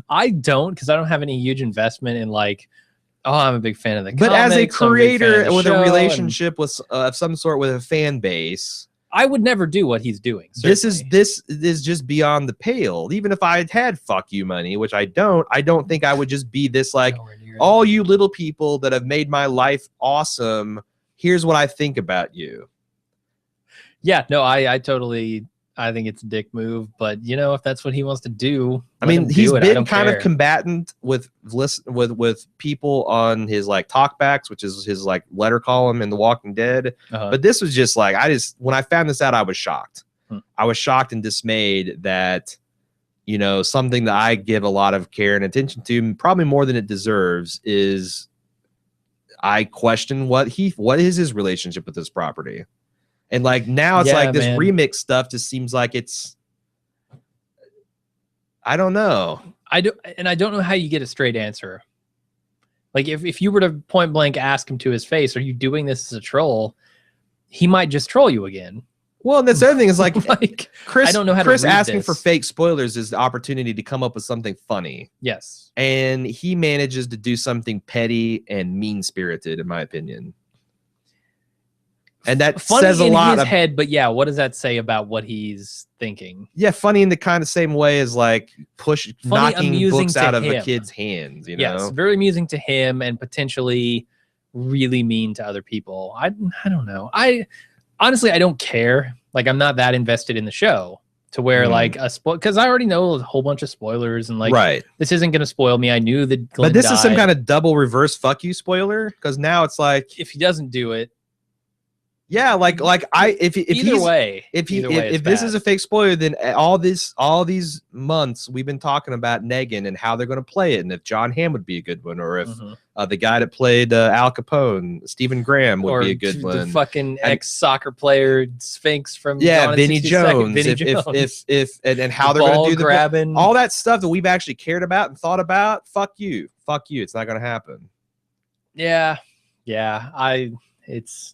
I don't, because I don't have any huge investment in like, oh, I'm a big fan of the But as a comics, I'm big fan of creator the with show, a and relationship with of some sort with a fan base, I would never do what he's doing. this certainly. is just beyond the pale. Even if I had fuck you money, which I don't think I would just be this like, Nowhere near that. all you little people that have made my life awesome, here's what I think about you. Yeah, no, I think it's a dick move, but you know, if that's what he wants to do, I mean, let him he's do it. I been don't kind care. of combatant with people on his like talkbacks, which is his like letter column in The Walking Dead. Uh-huh. But this was just like, when I found this out, I was shocked. I was shocked and dismayed that, you know, something that I give a lot of care and attention to, probably more than it deserves, is I question what is his relationship with this property. And like now it's like this remix stuff just seems like it's, I don't know. I don't know how you get a straight answer. Like if you were to point blank ask him to his face, are you doing this as a troll? He might just troll you again. Well, and that's the other thing is like, like Chris, I don't know how Chris to read asking this. for fake spoilers is the opportunity to come up with something funny. Yes. And he manages to do something petty and mean-spirited, in my opinion. And that Funny says a in lot his of head, but yeah, what does that say about what he's thinking? yeah, funny in the kind of same way as like Funny, knocking amusing books to out of a him. kid's hands, you know? Yes, very amusing to him and potentially really mean to other people. I don't know. I honestly don't care. Like I'm not that invested in the show to where like because I already know a whole bunch of spoilers and like right. this isn't gonna spoil me. I knew that Glenn But this is some died. kind of double reverse fuck you spoiler, because now it's like if he doesn't do it, yeah, if either way, if it's this bad. is a fake spoiler, then all these months we've been talking about Negan and how they're going to play it, and if John Hamm would be a good one, or if the guy that played Al Capone, Stephen Graham, would be a good one. The fucking ex-soccer player Sphinx from yeah, Vinny Jones. Vinny Jones. And how they're going to do grabbing all that stuff that we've actually cared about and thought about. Fuck you. It's not going to happen. Yeah.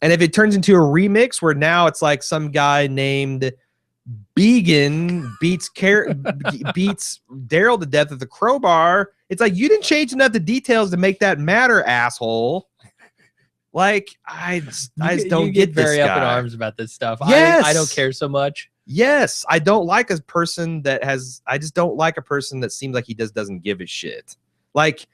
And if it turns into a remix where now it's like some guy named Began beats Daryl to death with a crowbar, it's like you didn't change enough the details to make that matter, asshole. Like I just don't get this very up in guy. arms about this stuff. Yes. I don't care so much. Yes, I don't like a person that has. I just don't like a person that seems like he doesn't give a shit. Like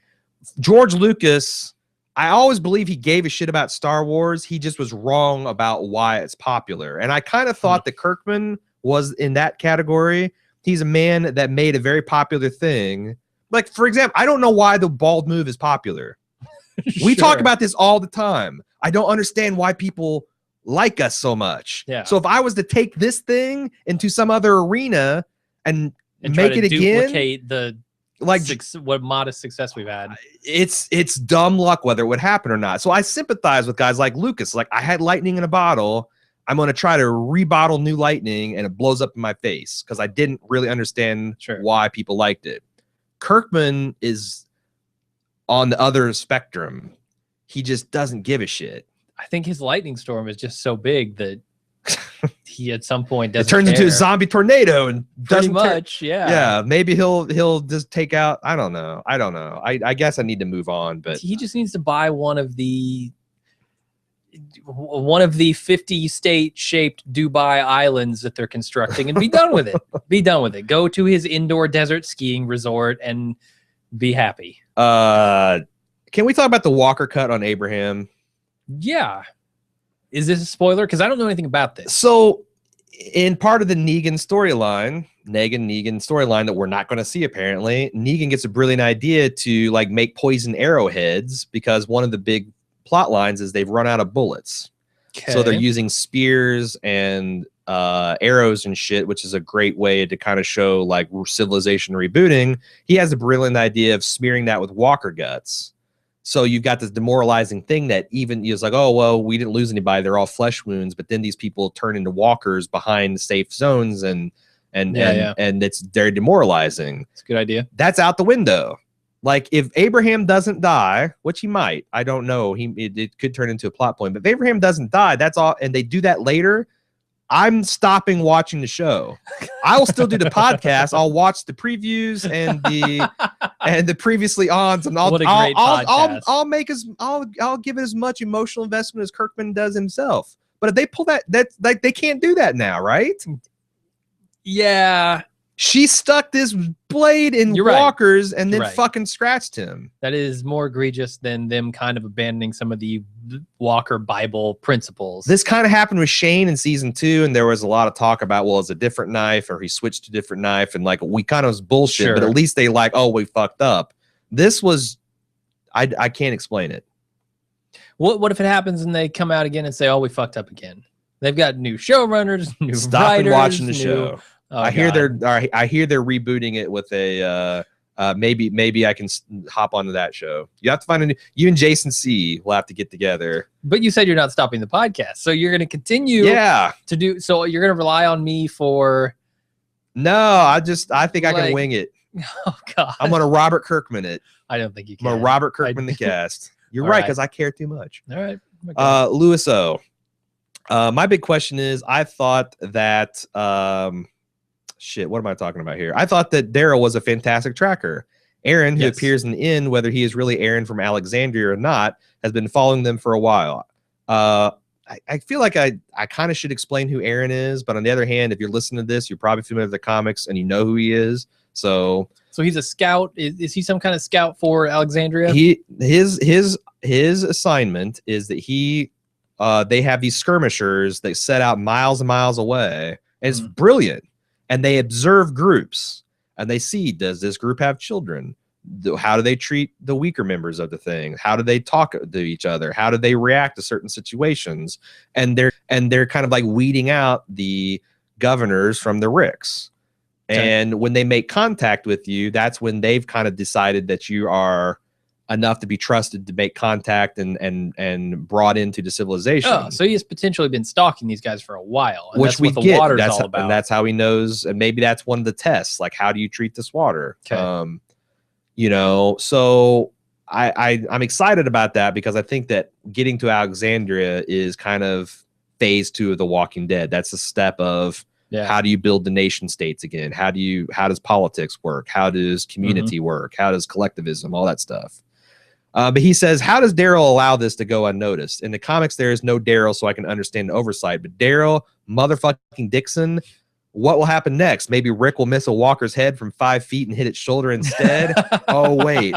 George Lucas. I always believe he gave a shit about Star Wars. He just was wrong about why it's popular. And I kind of thought that Kirkman was in that category. He's a man that made a very popular thing. Like, for example, I don't know why the bald move is popular. We talk about this all the time. I don't understand why people like us so much. Yeah. So if I was to take this thing into some other arena and make it again, duplicate the like what modest success we've had, it's dumb luck whether it would happen or not. So I sympathize with guys like Lucas. Like I had lightning in a bottle. I'm going to try to rebottle new lightning and it blows up in my face because I didn't really understand why people liked it. Kirkman is on the other spectrum. He just doesn't give a shit. I think his lightning storm is just so big that he at some point doesn't it turns into a zombie tornado and doesn't yeah, maybe he'll just take out. I don't know. I guess I need to move on, but he just needs to buy one of the 50 state shaped Dubai islands that they're constructing and be done with it. Go to his indoor desert skiing resort and be happy. Can we talk about the Walker cut on Abraham? Yeah. Is this a spoiler? Because I don't know anything about this. So, in part of the Negan storyline that we're not going to see apparently, Negan gets a brilliant idea to like make poison arrowheads because one of the big plot lines is they've run out of bullets. Okay. So they're using spears and arrows and shit, which is a great way to kind of show like civilization rebooting. He has a brilliant idea of smearing that with Walker guts. So you've got this demoralizing thing that even it's like, oh, well, we didn't lose anybody. They're all flesh wounds. But then these people turn into walkers behind safe zones and it's very demoralizing. It's a good idea. That's out the window. Like if Abraham doesn't die, which he might, I don't know. It could turn into a plot point. But if Abraham doesn't die, that's all. And they do that later. I'm stopping watching the show. I will still do the podcast. I'll watch the previews and the previously ons, and I'll give it as much emotional investment as Kirkman does himself. But if they pull that's like they can't do that now, right? Yeah. She stuck this blade in Walker's and then fucking scratched him. That is more egregious than them kind of abandoning some of the Walker Bible principles. This kind of happened with Shane in season 2, and there was a lot of talk about, well, it's a different knife, or he switched to a different knife, and like we kind of was bullshit, but at least they like, oh, we fucked up. This was, I can't explain it. What if it happens and they come out again and say, oh, we fucked up again? They've got new showrunners, new writers. Watching the show. Oh, I hear they're rebooting it with a maybe I can hop onto that show. You have to find you and Jason C will have to get together. But you said you're not stopping the podcast, so you're going to continue. Yeah. To do so, you're going to rely on me for. No, I think I can wing it. Oh God. I'm gonna Robert Kirkman it. I don't think you can. I'm gonna Robert Kirkman the cast. You're right, because I care too much. All right. Okay. Louis O. My big question is, I thought that shit, what am I talking about here? I thought that Daryl was a fantastic tracker. Aaron, who appears in the end, whether he is really Aaron from Alexandria or not, has been following them for a while. I feel like I kind of should explain who Aaron is, but on the other hand, if you're listening to this, you're probably familiar with the comics and you know who he is. So he's a scout. Is he some kind of scout for Alexandria? His assignment is that they have these skirmishers that set out miles and miles away. And it's brilliant. And they observe groups and they see, does this group have children? How do they treat the weaker members of the thing? How do they talk to each other? How do they react to certain situations? And they're kind of like weeding out the governors from the ricks. Okay. And when they make contact with you, that's when they've kind of decided that you are enough to be trusted to make contact and brought into the civilization. Oh, so he has potentially been stalking these guys for a while, and which that's what the water's all about. And that's how he knows. And maybe that's one of the tests. Like, how do you treat this water? Okay. So I'm excited about that because I think that getting to Alexandria is kind of phase 2 of The Walking Dead. That's a step of how do you build the nation states again? How does politics work? How does community work? How does collectivism? All that stuff. But he says, how does Daryl allow this to go unnoticed? In the comics, there is no Daryl, so I can understand the oversight. But Daryl motherfucking Dixon, what will happen next? Maybe Rick will miss a walker's head from 5 feet and hit its shoulder instead. Oh, wait.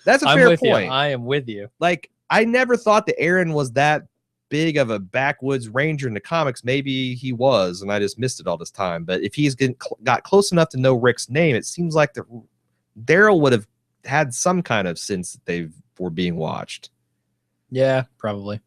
That's a fair point. I am with you. Like, I never thought that Aaron was that big of a backwoods ranger in the comics.Maybe he was, and I just missed it all this time. But if he's got close enough to know Rick's name, it seems like Daryl would have had some kind of sense that they were being watched. Yeah, probably.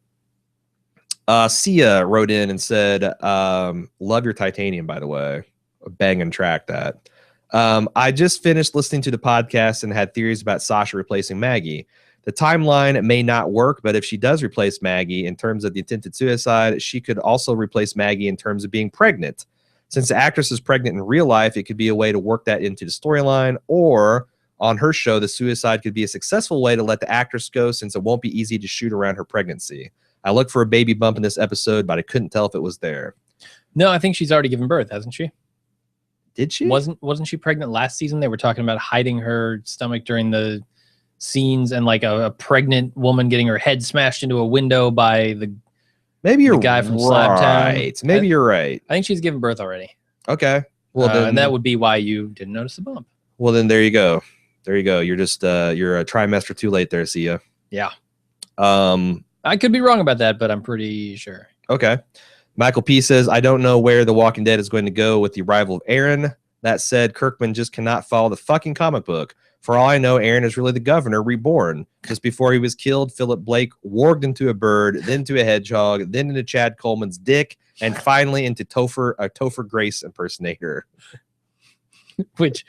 Sia wrote in and said, love your titanium, by the way. Bang and track that. I just finished listening to the podcast and had theories about Sasha replacing Maggie. The timeline may not work, but if she does replace Maggie in terms of the attempted suicide, she could also replace Maggie in terms of being pregnant. Since the actress is pregnant in real life, it could be a way to work that into the storyline, or on her show, the suicide could be a successful way to let the actress go since it won't be easy to shoot around her pregnancy. I looked for a baby bump in this episode, but I couldn't tell if it was there. No, I think she's already given birth, hasn't she? Did she? Wasn't she pregnant last season? They were talking about hiding her stomach during the scenes and like a pregnant woman getting her head smashed into a window by the guy from Slabtown. Maybe you're right. I think she's given birth already. Okay. Well, then, and that would be why you didn't notice the bump. Well, then there you go. There you go. You're just you're a trimester too late there, Sia. Yeah. I could be wrong about that, but I'm pretty sure. Okay. Michael P says, I don't know where The Walking Dead is going to go with the arrival of Aaron. That said, Kirkman just cannot follow the fucking comic book. For all I know, Aaron is really the governor reborn. Just before he was killed, Philip Blake warged into a bird, then to a hedgehog, then into Chad Coleman's dick, and finally into Topher Grace impersonator. Which,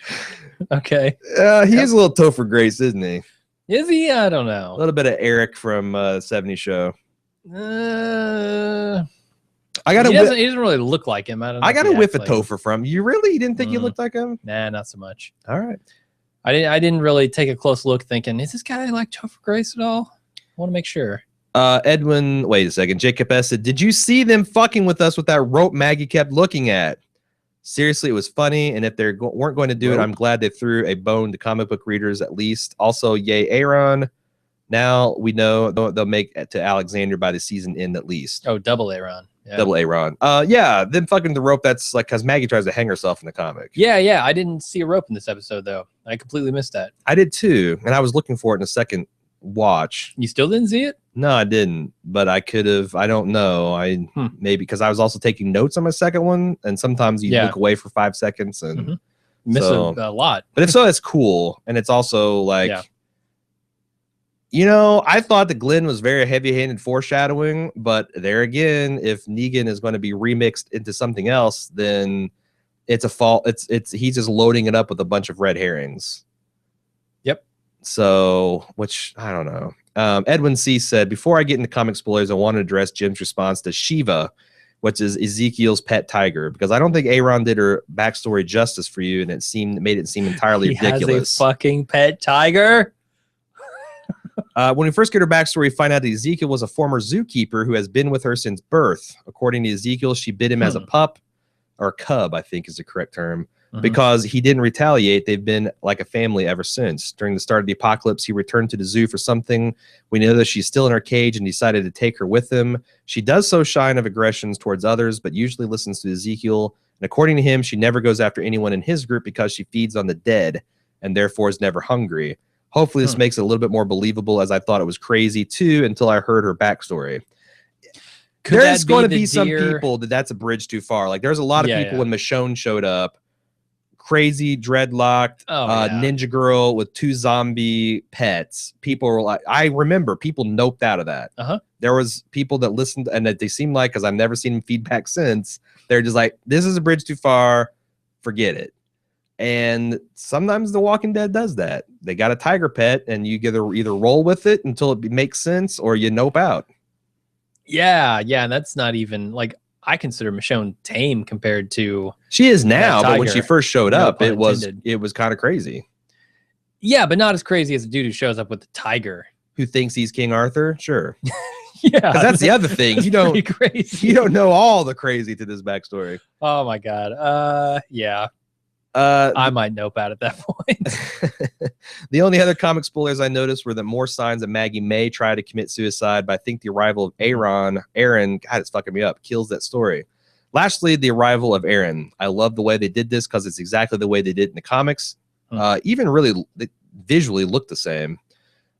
okay. He is a little Topher Grace, isn't he? Is he? I don't know. A little bit of Eric from 70s Show. He doesn't really look like him. I got a whiff of Topher from you. Really? You didn't think he looked like him? Nah, not so much. All right. I didn't really take a close look thinking, is this guy like Topher Grace at all? I want to make sure. Edwin, wait a second. Jacob S. said, did you see them fucking with us with that rope Maggie kept looking at? Seriously, it was funny. And if they weren't going to do it, I'm glad they threw a bone to comic book readers at least. Also, yay, Aaron. Now we know they'll make it to Alexander by the season end at least. Oh, double Aaron. Yeah. Double Aaron. Yeah, them fucking the rope, that's like because Maggie tries to hang herself in the comic. Yeah. I didn't see a rope in this episode, though. I completely missed that. I did too. And I was looking for it in a second watch. You still didn't see it? No, I didn't, but I could have. I don't know. Maybe because I was also taking notes on my second one, and sometimes you look away for 5 seconds and miss a lot. But if so, that's cool, and it's also like, you know, I thought that Glenn was very heavy-handed foreshadowing, but there again, if Negan is going to be remixed into something else, then it's a fault. It's he's just loading it up with a bunch of red herrings. Yep. So, which I don't know. Edwin C said, before I get into comic spoilers, I want to address Jim's response to Shiva, which is Ezekiel's pet tiger, because I don't think Aaron did her backstory justice for you, and made it seem entirely ridiculous. Has a fucking pet tiger. When we first get her backstory, we find out that Ezekiel was a former zookeeper who has been with her since birth. According to Ezekiel, she bit him as a pup, or cub, I think is the correct term. Because he didn't retaliate, they've been like a family ever since. During the start of the apocalypse, he returned to the zoo for something. We know that she's still in her cage and decided to take her with him. She does so shine of aggressions towards others, but usually listens to Ezekiel. And according to him, she never goes after anyone in his group because she feeds on the dead and therefore is never hungry. Hopefully this makes it a little bit more believable, as I thought it was crazy too until I heard her backstory. There's going to be some people that's a bridge too far. Like there's a lot of people when Michonne showed up, crazy dreadlocked ninja girl with 2 zombie pets. People were like, I remember people noped out of that. There was people that listened and that they seemed like, because I've never seen them feedback since, they're just like, this is a bridge too far, forget it. And sometimes The Walking Dead does that. They got a tiger pet and you either roll with it until it makes sense or you nope out. Yeah, and that's not even like, I consider Michonne tame compared to. She is now, but when she first showed up, it was kind of crazy. Yeah, but not as crazy as a dude who shows up with the tiger, who thinks he's King Arthur. Sure. Yeah, because that's the other thing. You don't know all the crazy to this backstory. Oh my god. Yeah. I might nope out at that point. The only other comic spoilers I noticed were that more signs that Maggie may try to commit suicide, but I think the arrival of Aaron, God, it's fucking me up, kills that story. Lastly, the arrival of Aaron. I love the way they did this because it's exactly the way they did in the comics. Even really visually looked the same.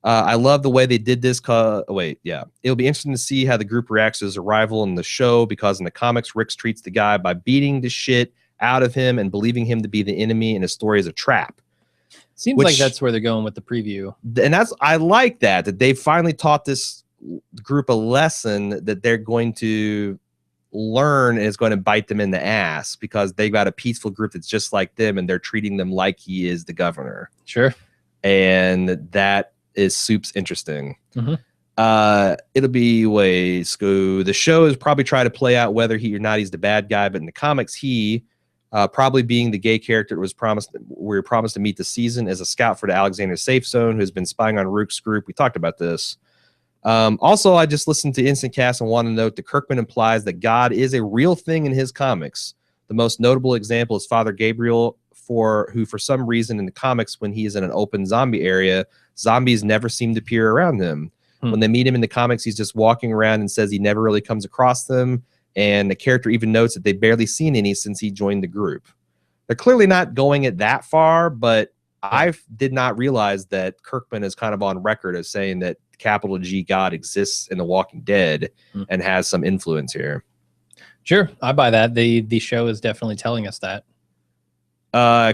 I love the way they did this. It'll be interesting to see how the group reacts to his arrival in the show, because in the comics, Rick treats the guy by beating the shit out of him and believing him to be the enemy, and his story is a trap. Seems like that's where they're going with the preview. And I like that they finally taught this group a lesson that they're going to learn, and it's going to bite them in the ass, because they've got a peaceful group that's just like them, and they're treating them like he is the governor. Sure. And that is soup's interesting. It'll be the show is probably try to play out whether he or not he's the bad guy, but in the comics, he probably being the gay character we were promised to meet this season as a scout for the Alexander Safe Zone, who's been spying on Rook's group. We talked about this. Also, I just listened to Instant Cast and want to note that Kirkman implies that God is a real thing in his comics. The most notable example is Father Gabriel, who for some reason in the comics, when he is in an open zombie area, zombies never seem to appear around him. When they meet him in the comics, he's just walking around and says he never really comes across them. And the character even notes that they've barely seen any since he joined the group. They're clearly not going it that far, but I did not realize that Kirkman is kind of on record as saying that capital G God exists in The Walking Dead and has some influence here. Sure, I buy that. The show is definitely telling us that.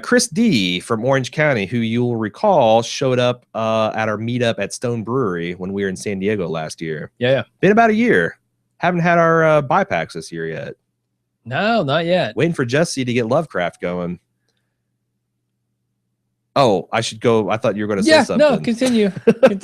Chris D from Orange County, who you'll recall showed up at our meetup at Stone Brewery when we were in San Diego last year. Yeah. Been about a year. Haven't had our buy packs this year yet. No, not yet. Waiting for Jesse to get Lovecraft going. Oh, I should go. I thought you were going to say something. No, continue.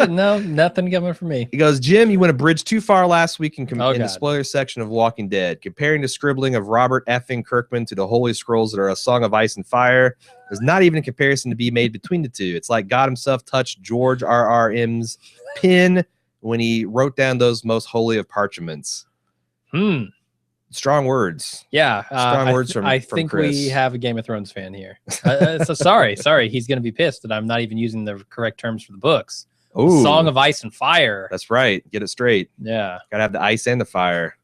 No, nothing coming from me. He goes, Jim, you went a bridge too far last week in the spoiler section of Walking Dead. Comparing the scribbling of Robert effing Kirkman to the Holy Scrolls that are a song of ice and fire. There's not even a comparison to be made between the two. It's like God himself touched George R.R.'s pen when he wrote down those most holy of parchments. Strong words. Yeah. Strong words from I think Chris. we have a Game of Thrones fan here. So sorry. He's going to be pissed that I'm not even using the correct terms for the books. Ooh, Song of Ice and Fire. that's right. Get it straight. Yeah. Gotta have the ice and the fire.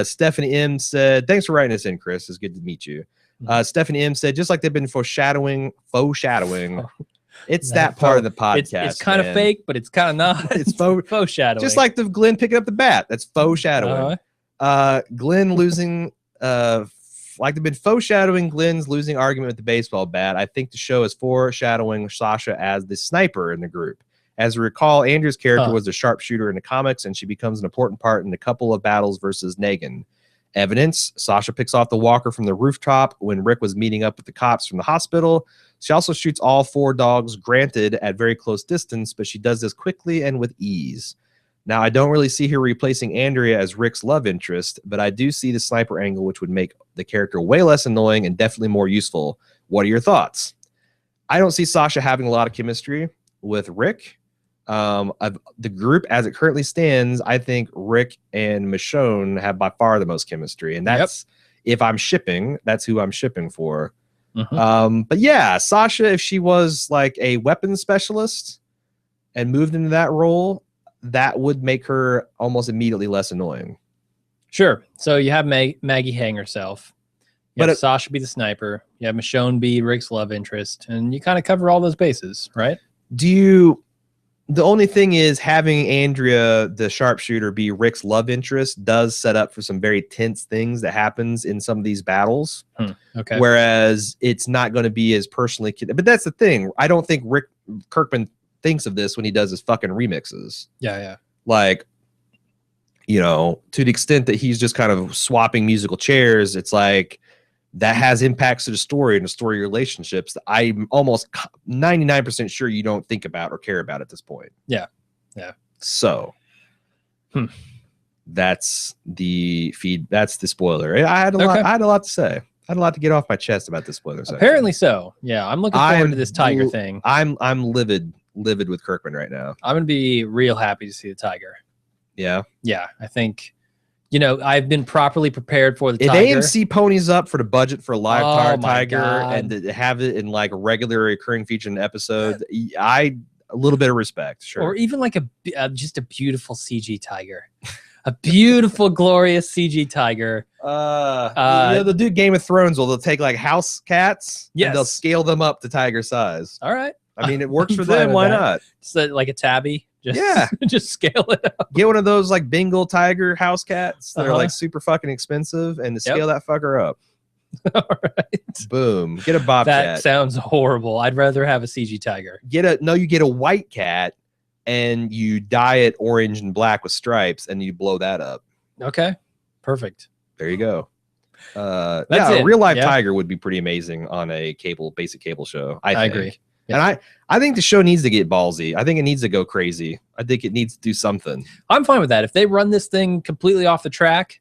Stephanie M said, thanks for writing us in, Chris. It's good to meet you. Stephanie M said, just like they've been foreshadowing, it's that part of the podcast. It's kind of fake, but it's kind of not. It's faux shadowing. Just like the Glenn picking up the bat. That's faux shadowing. Glenn losing, like they've been foreshadowing Glenn's losing argument with the baseball bat. I think the show is foreshadowing Sasha as the sniper in the group. As we recall, Andrea's character was a sharpshooter in the comics, and she becomes an important part in a couple of battles versus Negan. Evidence: Sasha picks off the walker from the rooftop when Rick was meeting up with the cops from the hospital. She also shoots all 4 dogs, granted at very close distance, but she does this quickly and with ease. Now, I don't really see her replacing Andrea as Rick's love interest, but I do see the sniper angle, which would make the character way less annoying and definitely more useful. What are your thoughts? I don't see Sasha having a lot of chemistry with Rick. Of the group as it currently stands, I think Rick and Michonne have by far the most chemistry, and that's if I'm shipping, that's who I'm shipping for. But yeah, Sasha, if she was like a weapons specialist and moved into that role, that would make her almost immediately less annoying. Sure. So you have Maggie hang herself. You have Sasha be the sniper. You have Michonne be Rick's love interest, and you kind of cover all those bases, right? The only thing is having Andrea, the sharpshooter, be Rick's love interest does set up for some very tense things that happens in some of these battles. Okay. Whereas it's not going to be as personally, but that's the thing. I don't think Rick Kirkman thinks of this when he does his fucking remixes. Yeah. Like, you know, to the extent that he's just kind of swapping musical chairs, it's like that has impacts to the story and the story relationships that I'm almost 99% sure you don't think about or care about at this point. Yeah. So that's the feed. That's the spoiler. I had a lot to say. I had a lot to get off my chest about this spoiler section. Apparently so. Yeah. I'm looking forward to this tiger thing. I'm livid with Kirkman right now. I'm going to be real happy to see the tiger. Yeah. Yeah. I think, you know, I've been properly prepared for the if tiger. AMC ponies up for the budget for a live tiger God. and to have it in like a regular recurring feature in an episode, a little bit of respect, sure. Or even like just a beautiful CG tiger, a beautiful, glorious CG tiger. They'll do Game of Thrones. They'll take like house cats. Yes. And they'll scale them up to tiger size. All right. I mean, it works for fine them. with Why that. not? So like a tabby. Just scale it up. Get one of those like Bengal tiger house cats that are like super fucking expensive, and to scale that fucker up. All right. Boom. Get a bobcat. That sounds horrible. I'd rather have a CG tiger. You get a white cat and you dye it orange and black with stripes and you blow that up. Okay. Perfect. There you go. That's a it. real life tiger would be pretty amazing on a basic cable show. I agree. Yeah. And I think the show needs to get ballsy. I think it needs to go crazy. I think it needs to do something. I'm fine with that. If they run this thing completely off the track,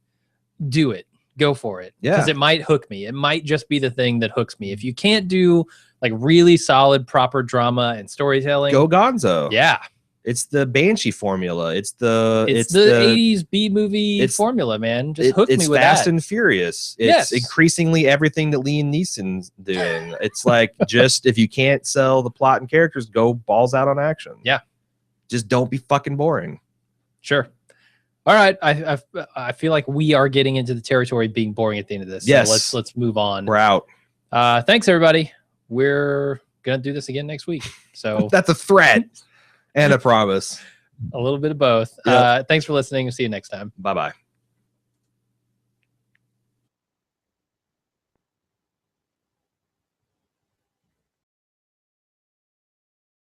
do it. Go for it. Yeah. Because it might hook me. It might just be the thing that hooks me. If you can't do like really solid, proper drama and storytelling, go Gonzo. Yeah. It's the Banshee formula. It's the 80s B movie formula, man. Just hook me with that. It's Fast and Furious. It's increasingly everything that Liam Neeson's doing. It's like, just if you can't sell the plot and characters, go balls out on action. Yeah. Just don't be fucking boring. Sure. All right. I feel like we are getting into the territory of being boring at the end of this. Yes. So let's move on. We're out. Thanks everybody. We're gonna do this again next week. So that's a threat. And a promise. A little bit of both. Yep. Thanks for listening. See you next time. Bye-bye.